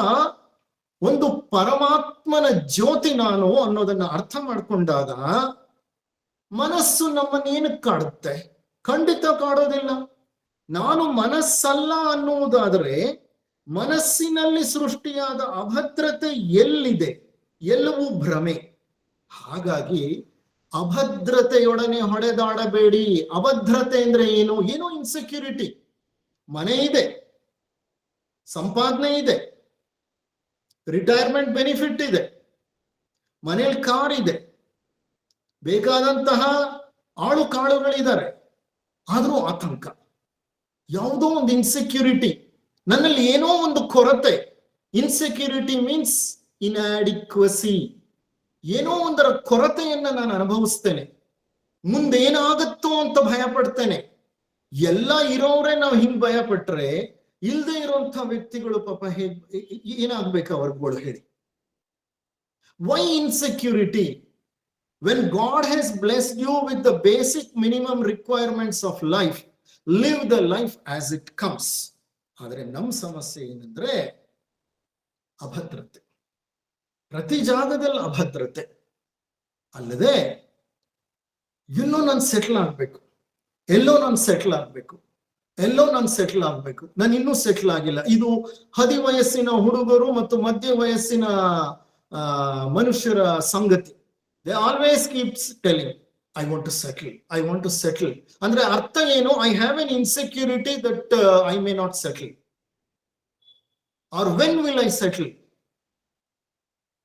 ಒಂದು ಪರಮಾತ್ಮನ ಜ್ಯೋತಿ ನಾನು ಅನ್ನೋದನ್ನ ಅರ್ಥ ಮಾಡ್ಕೊಂಡಾಗ ಮನಸ್ಸು ನಮ್ಮನ್ನೇನು ಕಾಡುತ್ತೆ? ಖಂಡಿತ ಕಾಡೋದಿಲ್ಲ. ನಾನು ಮನಸ್ಸಲ್ಲ ಅನ್ನುವುದಾದರೆ ಮನಸ್ಸಿನಲ್ಲಿ ಸೃಷ್ಟಿಯಾದ ಅಭದ್ರತೆ ಎಲ್ಲಿದೆ? ಎಲ್ಲವೂ ಭ್ರಮೆ. ಹಾಗಾಗಿ ಅಭದ್ರತೆಯೊಡನೆ ಹೊಡೆದಾಡಬೇಡಿ. ಅಭದ್ರತೆ ಅಂದ್ರೆ ಏನು? ಏನೋ ಇನ್ಸೆಕ್ಯೂರಿಟಿ. ಮನೆ ಇದೆ, ಸಂಪಾದನೆ ಇದೆ, ರಿಟೈರ್ಮೆಂಟ್ ಬೆನಿಫಿಟ್ ಇದೆ, ಮನೇಲಿ ಕಾರ್ ಇದೆ, ಬೇಕಾದಂತಹ ಆಳು ಕಾಳುಗಳಿದ್ದಾರೆ, ಆದ್ರೂ ಆತಂಕ, ಯಾವುದೋ ಒಂದು ಇನ್ಸೆಕ್ಯೂರಿಟಿ, ನನ್ನಲ್ಲಿ ಏನೋ ಒಂದು ಕೊರತೆ. Insecurity means inadequacy. ಏನೋ ಒಂದರ ಕೊರತೆಯನ್ನ ನಾನು ಅನುಭವಿಸ್ತೇನೆ. ಮುಂದೇನಾಗತ್ತೋ ಅಂತ ಭಯ ಪಡ್ತೇನೆ. ಎಲ್ಲ ಇರೋವ್ರೆ ನಾವು ಹಿಂಗ್ ಭಯ ಪಟ್ರೆ, ಇಲ್ಲದೆ ಇರುವಂತಹ ವ್ಯಕ್ತಿಗಳು ಪಾಪ ಏನಾಗ್ಬೇಕು ಅವ್ರುಗಳು ಹೇಳಿ? Why insecurity? When God has blessed you with the basic minimum requirements of life, live the life as it comes. ಆದ್ರೆ ನಮ್ಮ ಸಮಸ್ಯೆ ಏನಂದ್ರೆ ಅಭದ್ರತೆ. ಪ್ರತಿ ಜಾಗದಲ್ಲಿ ಅಭದ್ರತೆ. ಅಲ್ಲದೆ ಎಲ್ಲೋ ನಾನು ಸೆಟ್ಲ್ ಆಗ್ಬೇಕು, ಎಲ್ಲೋ ನಾನು ಸೆಟ್ಲ್ ಆಗ್ಬೇಕು, ನಾನು ಇನ್ನೂ ಸೆಟ್ಲ್ ಆಗಿಲ್ಲ. ಇದು ಹದಿವಯಸ್ಸಿನ ಹುಡುಗರು ಮತ್ತು ಮಧ್ಯ ವಯಸ್ಸಿನ ಮನುಷ್ಯರ ಸಂಗತಿ. They always keeps telling I want to settle. ಅಂದ್ರೆ ಅರ್ಥ ಏನು? I have an insecurity that I may not settle. Or when will I settle?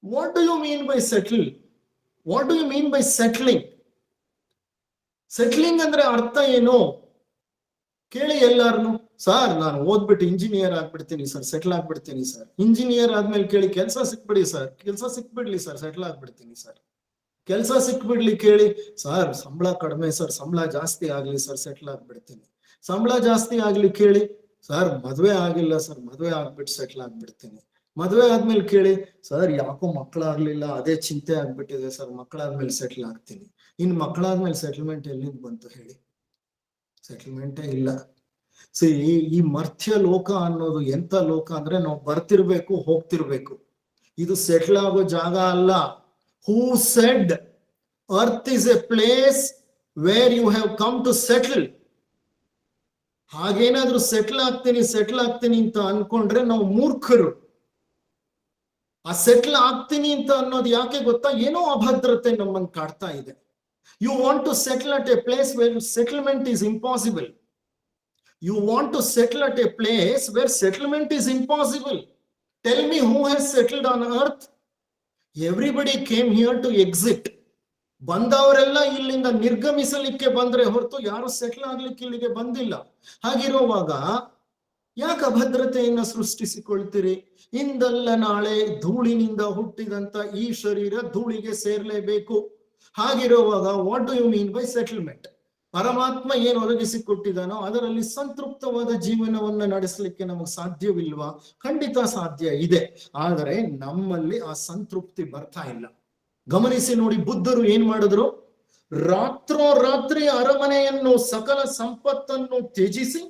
What do you mean by settle? What do you mean by settling? Settling ಅಂದ್ರೆ ಅರ್ಥ ಏನು ಕೇಳಿ ಎಲ್ಲಾರನು. ಸರ್ ನಾನು ಓದ್ಬಿಟ್ಟು ಇಂಜಿನಿಯರ್ ಆಗ್ಬಿಡ್ತೀನಿ ಸರ್, ಸೆಟ್ಲ್ ಆಗ್ಬಿಡ್ತೀನಿ ಸರ್. ಇಂಜಿನಿಯರ್ ಆದ್ಮೇಲೆ ಕೇಳಿ ಕೆಲಸ ಸಿಕ್ಬಿಡಿ ಸರ್, ಕೆಲಸ ಸಿಕ್ಬಿಡ್ಲಿ ಸರ್, ಸೆಟ್ಲ್ ಆಗ್ಬಿಡ್ತೀನಿ ಸರ್. ಕೆಲಸ ಸಿಕ್ಬಿಡ್ಲಿ ಕೇಳಿ, ಸರ್ ಸಂಬಳ ಕಡಿಮೆ ಸರ್, ಸಂಬಳ ಜಾಸ್ತಿ ಆಗ್ಲಿ ಸರ್, ಸೆಟ್ಲ್ ಆಗ್ಬಿಡ್ತೀನಿ. ಸಂಬಳ ಜಾಸ್ತಿ ಆಗ್ಲಿ ಕೇಳಿ, ಸರ್ ಮದ್ವೆ ಆಗಿಲ್ಲ ಸರ್, ಮದ್ವೆ ಆಗ್ಬಿಟ್ಟು ಸೆಟ್ಲ್ ಆಗ್ಬಿಡ್ತೀನಿ. ಮದ್ವೆ ಆದ್ಮೇಲೆ ಕೇಳಿ, ಸರ್ ಯಾಕೋ ಮಕ್ಕಳಾಗ್ಲಿಲ್ಲ, ಅದೇ ಚಿಂತೆ ಆಗ್ಬಿಟ್ಟಿದೆ ಸರ್, ಮಕ್ಕಳಾದ್ಮೇಲೆ ಸೆಟ್ಲ್ ಆಗ್ತೀನಿ. ಇನ್ ಮಕ್ಕಳಾದ್ಮೇಲೆ ಸೆಟ್ಲ್ಮೆಂಟ್ ಎಲ್ಲಿಂದ ಬಂತು ಹೇಳಿ? ಸೆಟಲ್ಮೆಂಟೇ ಇಲ್ಲ. ಈ ಮರ್ತ್ಯ ಲೋಕ ಅನ್ನೋದು ಎಂತ ಲೋಕ ಅಂದ್ರೆ ನಾವು ಬರ್ತಿರ್ಬೇಕು, ಹೋಗ್ತಿರ್ಬೇಕು. ಇದು ಸೆಟ್ಲ್ ಆಗೋ ಜಾಗ ಅಲ್ಲ. Who said earth is a place where you have come to settle? ಹಾಗೇನಾದ್ರೂ ಸೆಟ್ಲ್ ಆಗ್ತೀನಿ ಅಂತ ಅನ್ಕೊಂಡ್ರೆ ನಾವು ಮೂರ್ಖರು. ಆ ಸೆಟ್ಲ್ ಆಗ್ತೀನಿ ಅಂತ ಅನ್ನೋದು ಯಾಕೆ ಗೊತ್ತಾ? ಏನೋ ಅಭದ್ರತೆ ನಮ್ಮನ್ನು ಕಾಡ್ತಾ ಇದೆ. You want to settle at a place where settlement is impossible. You want to settle at a place where settlement is impossible. Tell me who has settled on earth? Everybody came here to exit. ಬಂದವರೆಲ್ಲ ಇಲ್ಲಿಂದ ನಿರ್ಗಮಿಸಲಿಕ್ಕೆ ಬಂದ್ರೆ ಹೊರತು ಯಾರು ಸೆಟ್ಲ್ ಆಗ್ಲಿಕ್ಕೆ ಇಲ್ಲಿಗೆ ಬಂದಿಲ್ಲ. ಹಾಗಿರುವಾಗ ಯಾಕೆ ಅಭದ್ರತೆಯನ್ನ ಸೃಷ್ಟಿಸಿಕೊಳ್ತೀರಿ? ಇಂದಲ್ಲ ನಾಳೆ ಧೂಳಿನಿಂದ ಹುಟ್ಟಿದಂತ ಈ ಶರೀರ ಧೂಳಿಗೆ ಸೇರ್ಲೇಬೇಕು. ಹಾಗಿರುವಾಗ what do you mean by settlement? ಪರಮಾತ್ಮ ಏನು ಒದಗಿಸಿಕೊಟ್ಟಿದ್ದಾನೋ ಅದರಲ್ಲಿ ಸಂತೃಪ್ತವಾದ ಜೀವನವನ್ನ ನಡೆಸಲಿಕ್ಕೆ ನಮಗೆ ಸಾಧ್ಯವಿಲ್ವಾ? ಖಂಡಿತ ಸಾಧ್ಯ ಇದೆ. ಆದರೆ ನಮ್ಮಲ್ಲಿ ಆ ಸಂತೃಪ್ತಿ ಬರ್ತಾ ಇಲ್ಲ. ಗಮನಿಸಿ ನೋಡಿ, ಬುದ್ಧರು ಏನ್ ಮಾಡಿದ್ರು? ರಾತ್ರೋರಾತ್ರಿ ಅರಮನೆಯನ್ನು, ಸಕಲ ಸಂಪತ್ತನ್ನು ತ್ಯಜಿಸಿ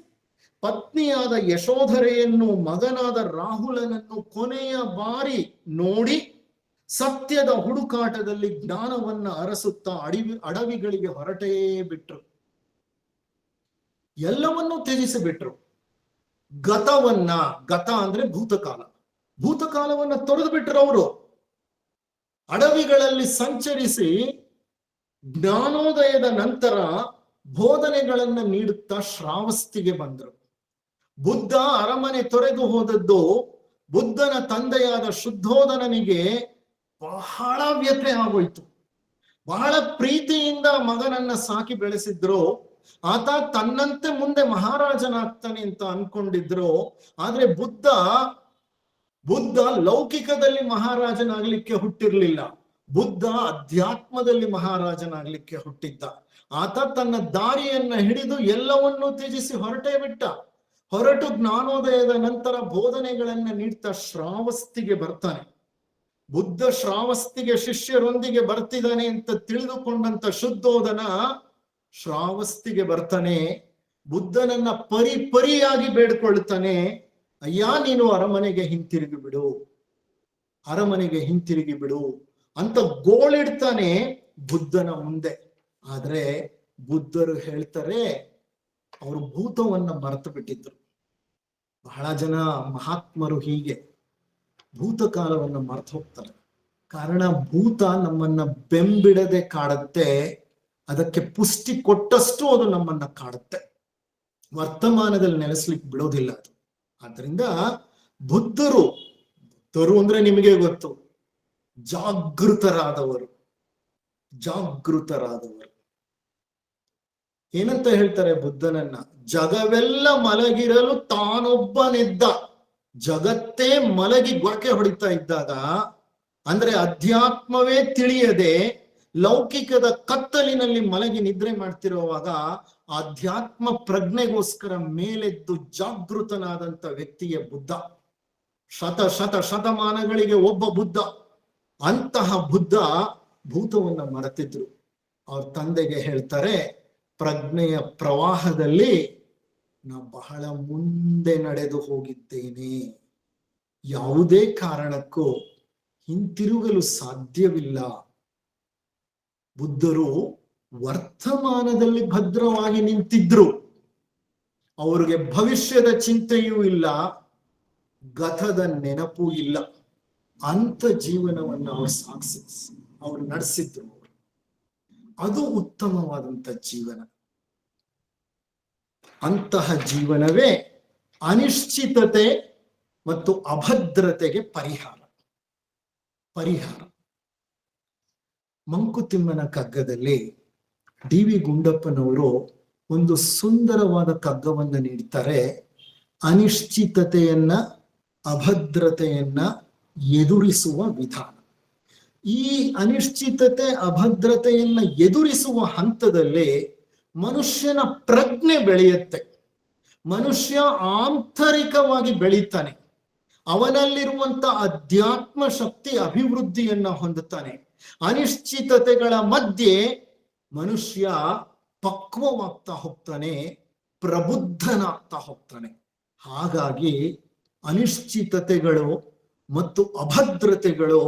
ಪತ್ನಿಯಾದ ಯಶೋಧರೆಯನ್ನು, ಮಗನಾದ ರಾಹುಲನನ್ನು ಕೊನೆಯ ಬಾರಿ ನೋಡಿ ಸತ್ಯದ ಹುಡುಕಾಟದಲ್ಲಿ ಜ್ಞಾನವನ್ನ ಅರಸುತ್ತಾ ಅಡವಿಗಳಿಗೆ ಹೊರಟೇ ಬಿಟ್ರು. ಎಲ್ಲವನ್ನೂ ತ್ಯಜಿಸಿಬಿಟ್ರು. ಗತ ಅಂದ್ರೆ ಭೂತಕಾಲವನ್ನ ತೊರೆದು ಬಿಟ್ರು. ಅವರು ಅಡವಿಗಳಲ್ಲಿ ಸಂಚರಿಸಿ ಜ್ಞಾನೋದಯದ ನಂತರ ಬೋಧನೆಗಳನ್ನ ನೀಡುತ್ತಾ ಶ್ರಾವಸ್ತಿಗೆ ಬಂದರು. ಬುದ್ಧ ಅರಮನೆ ತೊರೆದು ಹೋದದ್ದು ಬುದ್ಧನ ತಂದೆಯಾದ ಶುದ್ಧೋಧನನಿಗೆ ಬಹಳ ವ್ಯಥೆ ಆಗೋಯ್ತು. ಬಹಳ ಪ್ರೀತಿಯಿಂದ ಮಗನನ್ನ ಸಾಕಿ ಬೆಳೆಸಿದ್ರು. ಆತ ತನ್ನಂತೆ ಮುಂದೆ ಮಹಾರಾಜನಾಗ್ತಾನೆ ಅಂತ ಅನ್ಕೊಂಡಿದ್ರು. ಆದ್ರೆ ಬುದ್ಧ ಲೌಕಿಕದಲ್ಲಿ ಮಹಾರಾಜನಾಗ್ಲಿಕ್ಕೆ ಹುಟ್ಟಿರ್ಲಿಲ್ಲ. ಬುದ್ಧ ಅಧ್ಯಾತ್ಮದಲ್ಲಿ ಮಹಾರಾಜನಾಗ್ಲಿಕ್ಕೆ ಹುಟ್ಟಿದ್ದ. ಆತ ತನ್ನ ದಾರಿಯನ್ನ ಹಿಡಿದು ಎಲ್ಲವನ್ನೂ ತ್ಯಜಿಸಿ ಹೊರಟೇ ಬಿಟ್ಟ. ಹೊರಟು ಜ್ಞಾನೋದಯದ ನಂತರ ಬೋಧನೆಗಳನ್ನ ನೀಡ್ತಾ ಶ್ರಾವಸ್ತಿಗೆ ಬರ್ತಾನೆ. ಬುದ್ಧ ಶ್ರಾವಸ್ತಿಗೆ ಶಿಷ್ಯರೊಂದಿಗೆ ಬರ್ತಿದ್ದಾನೆ ಅಂತ ತಿಳಿದುಕೊಂಡಂತ ಶುದ್ಧೋಧನ ಶ್ರಾವಸ್ತಿಗೆ ಬರ್ತಾನೆ. ಬುದ್ಧನನ್ನ ಪರಿಯಾಗಿ ಬೇಡ್ಕೊಳ್ತಾನೆ, ಅಯ್ಯ ನೀನು ಅರಮನೆಗೆ ಹಿಂತಿರುಗಿ ಬಿಡು ಅಂತ ಗೋಳಿಡ್ತಾನೆ ಬುದ್ಧನ ಮುಂದೆ. ಆದ್ರೆ ಬುದ್ಧರು ಹೇಳ್ತಾರೆ, ಅವರು ಭೂತವನ್ನ ಮರೆತು ಬಿಟ್ಟಿದ್ರು. ಬಹಳ ಜನ ಮಹಾತ್ಮರು ಹೀಗೆ ಭೂತಕಾಲವನ್ನ ಮರೆತು ಹೋಗ್ತಾರೆ. ಕಾರಣ ಭೂತ ನಮ್ಮನ್ನ ಬೆಂಬಿಡದೆ ಕಾಡುತ್ತೆ. ಅದಕ್ಕೆ ಪುಷ್ಟಿ ಕೊಟ್ಟಷ್ಟು ಅದು ನಮ್ಮನ್ನ ಕಾಡುತ್ತೆ. ವರ್ತಮಾನದಲ್ಲಿ ನೆಲೆಸ್ಲಿಕ್ಕೆ ಬಿಡೋದಿಲ್ಲ ಅದು. ಆದ್ರಿಂದ ಬುದ್ಧರು ಅಂದ್ರೆ ನಿಮಗೆ ಗೊತ್ತು, ಜಾಗೃತರಾದವರು. ಏನಂತ ಹೇಳ್ತಾರೆ ಬುದ್ಧನನ್ನ? ಜಗವೆಲ್ಲ ಮಲಗಿರಲು ತಾನೊಬ್ಬನೆದ್ದ. ಜಗತ್ತೇ ಮಲಗಿ ಗೊರಕೆ ಹೊಡಿತಾ ಇದ್ದಾಗ, ಅಂದ್ರೆ ಅಧ್ಯಾತ್ಮವೇ ತಿಳಿಯದೆ ಲೌಕಿಕದ ಕತ್ತಲಿನಲ್ಲಿ ಮಲಗಿ ನಿದ್ರೆ ಮಾಡ್ತಿರುವಾಗ ಆಧ್ಯಾತ್ಮ ಪ್ರಜ್ಞೆಗೋಸ್ಕರ ಮೇಲೆದ್ದು ಜಾಗೃತನಾದಂತ ವ್ಯಕ್ತಿಯ ಬುದ್ಧ. ಶತಮಾನಗಳಿಗೆ ಒಬ್ಬ ಬುದ್ಧ. ಅಂತಹ ಬುದ್ಧ ಭೂತವನ್ನ ಮರೆತಿದ್ರು. ಅವ್ರ ತಂದೆಗೆ ಹೇಳ್ತಾರೆ, ಪ್ರಜ್ಞೆಯ ಪ್ರವಾಹದಲ್ಲಿ ನಾ ಬಹಳ ಮುಂದೆ ನಡೆದು ಹೋಗಿದ್ದೇನೆ, ಯಾವುದೇ ಕಾರಣಕ್ಕೂ ಹಿಂತಿರುಗಲು ಸಾಧ್ಯವಿಲ್ಲ. ಬುದ್ಧರು ವರ್ತಮಾನದಲ್ಲಿ ಭದ್ರವಾಗಿ ನಿಂತಿದ್ರು. ಅವರಿಗೆ ಭವಿಷ್ಯದ ಚಿಂತೆಯೂ ಇಲ್ಲ, ಗತದ ನೆನಪೂ ಇಲ್ಲ. ಅಂತ ಜೀವನವನ್ನು ಅವರು ನಡೆಸಿದ್ರು. ಅದು ಉತ್ತಮವಾದಂತ ಜೀವನ. ಅಂತಹ ಜೀವನವೇ ಅನಿಶ್ಚಿತತೆ ಮತ್ತು ಅಭದ್ರತೆಗೆ ಪರಿಹಾರ. ಮಂಕುತಿಮ್ಮನ ಕಗ್ಗದಲ್ಲಿ ಡಿ.ವಿ. ಗುಂಡಪ್ಪನವರು ಒಂದು ಸುಂದರವಾದ ಕಗ್ಗವನ್ನ ನೀಡ್ತಾರೆ. ಅನಿಶ್ಚಿತತೆಯನ್ನ, ಅಭದ್ರತೆಯನ್ನ ಎದುರಿಸುವ ವಿಧಾನ. ಈ ಅನಿಶ್ಚಿತತೆ, ಅಭದ್ರತೆಯನ್ನ ಎದುರಿಸುವ ಹಂತದಲ್ಲಿ ಮನುಷ್ಯನ ಪ್ರಜ್ಞೆ ಬೆಳೆಯುತ್ತೆ. ಮನುಷ್ಯ ಆಂತರಿಕವಾಗಿ ಬೆಳೀತಾನೆ. ಅವನಲ್ಲಿರುವಂತ ಅಧ್ಯಾತ್ಮ ಶಕ್ತಿ ಅಭಿವೃದ್ಧಿಯನ್ನ ಹೊಂದುತ್ತಾನೆ. ಅನಿಶ್ಚಿತತೆಗಳ ಮಧ್ಯೆ ಮನುಷ್ಯ ಪಕ್ವವಾಗ್ತಾ ಹೋಗ್ತಾನೆ, ಪ್ರಬುದ್ಧನಾಗ್ತಾ ಹೋಗ್ತಾನೆ. ಹಾಗಾಗಿ ಅನಿಶ್ಚಿತತೆಗಳು ಮತ್ತು ಅಭದ್ರತೆಗಳು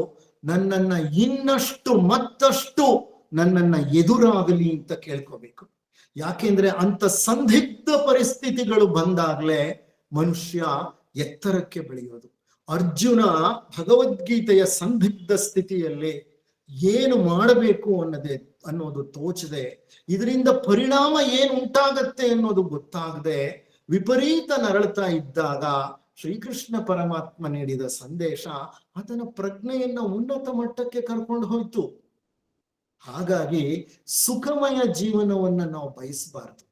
ನನ್ನನ್ನ ಇನ್ನಷ್ಟು ಮತ್ತಷ್ಟು ನನ್ನನ್ನ ಎದುರಾಗಲಿ ಅಂತ ಕೇಳ್ಕೋಬೇಕು. ಯಾಕೆಂದ್ರೆ ಅಂತ ಸಂದಿಗ್ಧ ಪರಿಸ್ಥಿತಿಗಳು ಬಂದಾಗ್ಲೇ ಮನುಷ್ಯ ಎತ್ತರಕ್ಕೆ ಬೆಳೆಯೋದು. ಅರ್ಜುನ ಭಗವದ್ಗೀತೆಯ ಸಂದಿಗ್ಧ ಸ್ಥಿತಿಯಲ್ಲಿ ಏನು ಮಾಡಬೇಕು ಅನ್ನೋದು ತೋಚದೆ, ಇದರಿಂದ ಪರಿಣಾಮ ಏನು ಉಂಟಾಗತ್ತೆ ಅನ್ನೋದು ಗೊತ್ತಾಗದೆ ವಿಪರೀತ ನರಳ್ತಾ ಇದ್ದಾಗ ಶ್ರೀಕೃಷ್ಣ ಪರಮಾತ್ಮ ನೀಡಿದ ಸಂದೇಶ ಆತನ ಪ್ರಜ್ಞೆಯನ್ನ ಉನ್ನತ ಮಟ್ಟಕ್ಕೆ ಕರ್ಕೊಂಡು ಹೋಯ್ತು. ಹಾಗಾಗಿ ಸುಖಮಯ ಜೀವನವನ್ನ ನಾವು ಬಯಸಬಾರದು.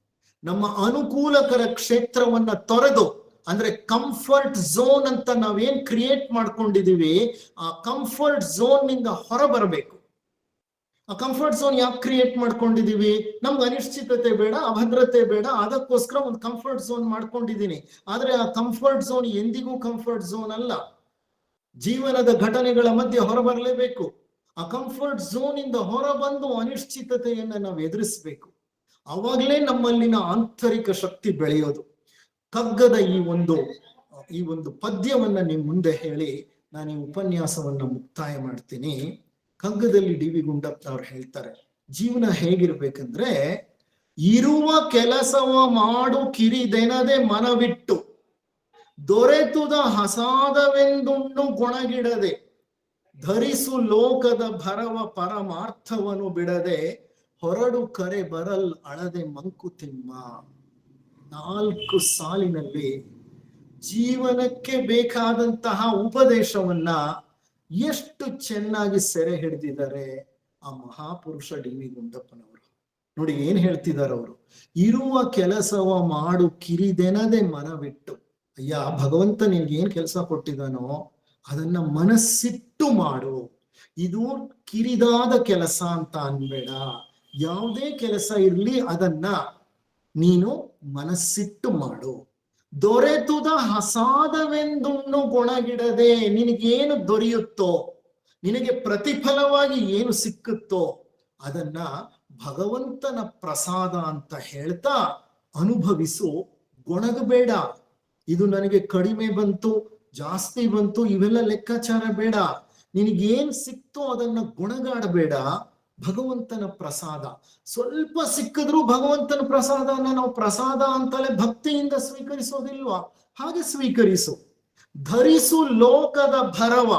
ನಮ್ಮ ಅನುಕೂಲಕರ ಕ್ಷೇತ್ರವನ್ನ ತೊರೆದು, ಅಂದ್ರೆ ಕಂಫರ್ಟ್ ಝೋನ್ ಅಂತ ನಾವೇನ್ ಕ್ರಿಯೇಟ್ ಮಾಡ್ಕೊಂಡಿದೀವಿ, ಆ ಕಂಫರ್ಟ್ ಝೋನ್ ನಿಂದ ಹೊರ ಬರಬೇಕು. ಆ ಕಂಫರ್ಟ್ ಝೋನ್ ಯಾಕೆ ಕ್ರಿಯೇಟ್ ಮಾಡ್ಕೊಂಡಿದೀವಿ? ನಮ್ಗೆ ಅನಿಶ್ಚಿತತೆ ಬೇಡ, ಅಭದ್ರತೆ ಬೇಡ, ಅದಕ್ಕೋಸ್ಕರ ಒಂದು ಕಂಫರ್ಟ್ ಝೋನ್ ಮಾಡ್ಕೊಂಡಿದೀನಿ. ಆದ್ರೆ ಆ ಕಂಫರ್ಟ್ ಝೋನ್ ಎಂದಿಗೂ ಕಂಫರ್ಟ್ ಝೋನ್ ಅಲ್ಲ. ಜೀವನದ ಘಟನೆಗಳ ಮಧ್ಯೆ ಹೊರಬರಲೇಬೇಕು. ಆ ಕಂಫರ್ಟ್ ಝೋನ್ ಇಂದ ಹೊರಬಂದು ಅನಿಶ್ಚಿತತೆಯನ್ನ ನಾವು ಎದುರಿಸ್ಬೇಕು. ಅವಾಗಲೇ ನಮ್ಮಲ್ಲಿನ ಆಂತರಿಕ ಶಕ್ತಿ ಬೆಳೆಯೋದು. ಕಗ್ಗದ ಈ ಒಂದು ಪದ್ಯವನ್ನ ನಿಮ್ ಮುಂದೆ ಹೇಳಿ ನಾನು ಈ ಉಪನ್ಯಾಸವನ್ನ ಮುಕ್ತಾಯ ಮಾಡ್ತೀನಿ. ಕಗ್ಗದಲ್ಲಿ ಡಿ ವಿ ಗುಂಡಪ್ಪನವ್ರು ಹೇಳ್ತಾರೆ, ಜೀವನ ಹೇಗಿರ್ಬೇಕಂದ್ರೆ, ಇರುವ ಕೆಲಸವ ಮಾಡು ಕಿರಿದೆನದೆ ಮನವಿಟ್ಟು, ದೊರೆತುದ ಹಸಾದವೆಂದುಣ್ಣು ಗೊಣಗಿಡದೆ, ಧರಿಸು ಲೋಕದ ಭರವ ಪರಮಾರ್ಥವನು ಬಿಡದೆ, ಹೊರಡು ಕರೆ ಬರಲ್ ಅಳದೆ ಮಂಕುತಿಮ್ಮ. 4 ಸಾಲಿನಲ್ಲಿ ಜೀವನಕ್ಕೆ ಬೇಕಾದಂತಹ ಉಪದೇಶವನ್ನ ಎಷ್ಟು ಚೆನ್ನಾಗಿ ಸೆರೆ ಹಿಡಿದಿದ್ದಾರೆ ಆ ಮಹಾಪುರುಷ ಡಿ ವಿ ಗುಂಡಪ್ಪನವರು. ನೋಡಿ ಏನ್ ಹೇಳ್ತಿದ್ದಾರೆ ಅವರು, ಇರುವ ಕೆಲಸವ ಮಾಡು ಕಿರಿದೆನದೆ ಮನವಿಟ್ಟು. ಅಯ್ಯ, ಭಗವಂತ ನಿನ್ಗೆ ಏನ್ ಕೆಲಸ ಕೊಟ್ಟಿದಾನೋ ಅದನ್ನ ಮನಸ್ಸಿಟ್ಟು ಮಾಡು. ಇದು ಕಿರಿದಾದ ಕೆಲಸ ಅಂತ ಅನ್ಬೇಡ. ಯಾವುದೇ ಕೆಲಸ ಇರ್ಲಿ ಅದನ್ನ ನೀನು ಮನಸ್ಸಿಟ್ಟು ಮಾಡು. ದೊರೆತುದ ಹಸಾದವೆಂದುಣ್ಣು ಗೊಣಗಿಡದೆ, ನಿನಗೇನು ದೊರೆಯುತ್ತೋ, ನಿನಗೆ ಪ್ರತಿಫಲವಾಗಿ ಏನು ಸಿಕ್ಕುತ್ತೋ ಅದನ್ನ ಭಗವಂತನ ಪ್ರಸಾದ ಅಂತ ಹೇಳ್ತಾ ಅನುಭವಿಸು, ಗೊಣಗಬೇಡ. ಇದು ನನಗೆ ಕಡಿಮೆ ಬಂತು, ಜಾಸ್ತಿ ಬಂತು, ಇವೆಲ್ಲ ಲೆಕ್ಕಾಚಾರ ಬೇಡ. ನಿನಗೇನ್ ಸಿಕ್ತೋ ಅದನ್ನ ಗುಣಗಾಡಬೇಡ. ಭಗವಂತನ ಪ್ರಸಾದ ಸ್ವಲ್ಪ ಸಿಕ್ಕಿದ್ರೂ ಭಗವಂತನ ಪ್ರಸಾದನ ನಾವು ಪ್ರಸಾದ ಅಂತಲೇ ಭಕ್ತಿಯಿಂದ ಸ್ವೀಕರಿಸೋದಿಲ್ವಾ? ಹಾಗೆ ಸ್ವೀಕರಿಸು. ಧರಿಸು ಲೋಕದ ಭರವ.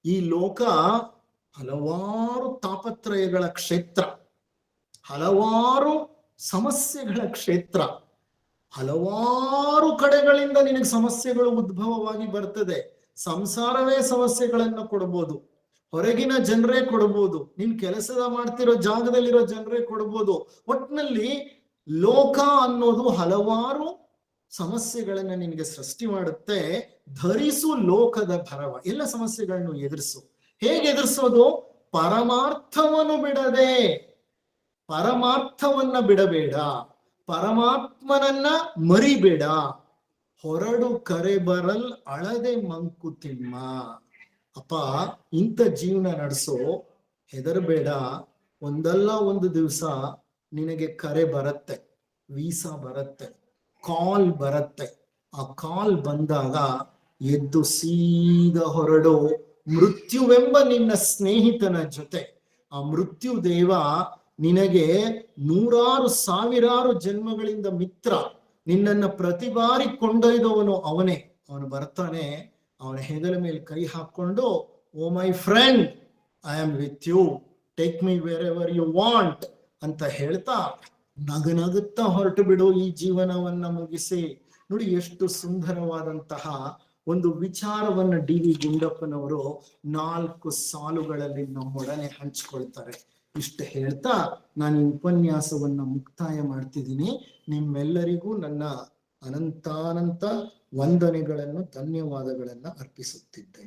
ಈ ಲೋಕ ಹಲವಾರು ತಾಪತ್ರಯಗಳ ಕ್ಷೇತ್ರ, ಹಲವಾರು ಸಮಸ್ಯೆಗಳ ಕ್ಷೇತ್ರ. ಹಲವಾರು ಕಡೆಗಳಿಂದ ನಿನಗೆ ಸಮಸ್ಯೆಗಳು ಉದ್ಭವವಾಗಿ ಬರ್ತದೆ. ಸಂಸಾರವೇ ಸಮಸ್ಯೆಗಳನ್ನ ಕೊಡಬಹುದು, ಹೊರಗಿನ ಜನರೇ ಕೊಡಬಹುದು, ನಿನ್ ಕೆಲಸದ ಮಾಡ್ತಿರೋ ಜಾಗದಲ್ಲಿರೋ ಜನರೇ ಕೊಡಬಹುದು. ಒಟ್ಟಿನಲ್ಲಿ ಲೋಕ ಅನ್ನೋದು ಹಲವಾರು ಸಮಸ್ಯೆಗಳನ್ನ ನಿನಗೆ ಸೃಷ್ಟಿ ಮಾಡುತ್ತೆ. ಧರಿಸು ಲೋಕದ ಭರವ. ಎಲ್ಲ ಸಮಸ್ಯೆಗಳನ್ನು ಎದುರಿಸು. ಹೇಗೆ ಎದುರಿಸೋದು? ಪರಮಾರ್ಥವನ್ನು ಬಿಡದೆ. ಪರಮಾರ್ಥವನ್ನ ಬಿಡಬೇಡ, ಪರಮಾತ್ಮನನ್ನ ಮರಿಬೇಡ. ಹೊರಡು ಕರೆ ಬರಲ್ ಅಳದೆ ಮಂಕುತಿಮ್ಮ. ಅಪ್ಪ, ಇಂಥ ಜೀವನ ನಡೆಸೋ, ಹೆದರಬೇಡ. ಒಂದಲ್ಲ ಒಂದು ದಿವಸ ನಿನಗೆ ಕರೆ ಬರುತ್ತೆ, ವೀಸಾ ಬರುತ್ತೆ, ಕಾಲ್ ಬರುತ್ತೆ. ಆ ಕಾಲ್ ಬಂದಾಗ ಎದ್ದು ಸೀದಾ ಹೊರಡು ಮೃತ್ಯುವೆಂಬ ನಿನ್ನ ಸ್ನೇಹಿತನ ಜೊತೆ. ಆ ಮೃತ್ಯು ದೇವ ನಿನಗೆ 100,000 ಜನ್ಮಗಳಿಂದ ಮಿತ್ರ. ನಿನ್ನನ್ನ ಪ್ರತಿ ಬಾರಿ ಕೊಂಡೊಯ್ದವನು ಅವನೇ. ಅವನು ಬರ್ತಾನೆ, ಅವನ ಹೆಗಲ ಮೇಲೆ ಕೈ ಹಾಕೊಂಡು, oh my friend, I am with you, take me wherever you want ಅಂತ ಹೇಳ್ತಾ ನಗನಗುತ್ತಾ ಹೊರಟು ಬಿಡು ಈ ಜೀವನವನ್ನ ಮುಗಿಸಿ. ನೋಡಿ ಎಷ್ಟು ಸುಂದರವಾದಂತಹ ಒಂದು ವಿಚಾರವನ್ನ ಡಿ ವಿ ಗುಂಡಪ್ಪನವರು 4 ಸಾಲುಗಳಲ್ಲಿ ನಮ್ಮೊಡನೆ ಹಂಚ್ಕೊಳ್ತಾರೆ. ಇಷ್ಟು ಹೇಳ್ತಾ ನಾನು ಈ ಉಪನ್ಯಾಸವನ್ನ ಮುಕ್ತಾಯ ಮಾಡ್ತಿದ್ದೀನಿ. ನಿಮ್ಮೆಲ್ಲರಿಗೂ ನನ್ನ ಅನಂತಾನಂತ ವಂದನೆಗಳನ್ನು, ಧನ್ಯವಾದಗಳನ್ನ ಅರ್ಪಿಸುತ್ತಿದ್ದೆ.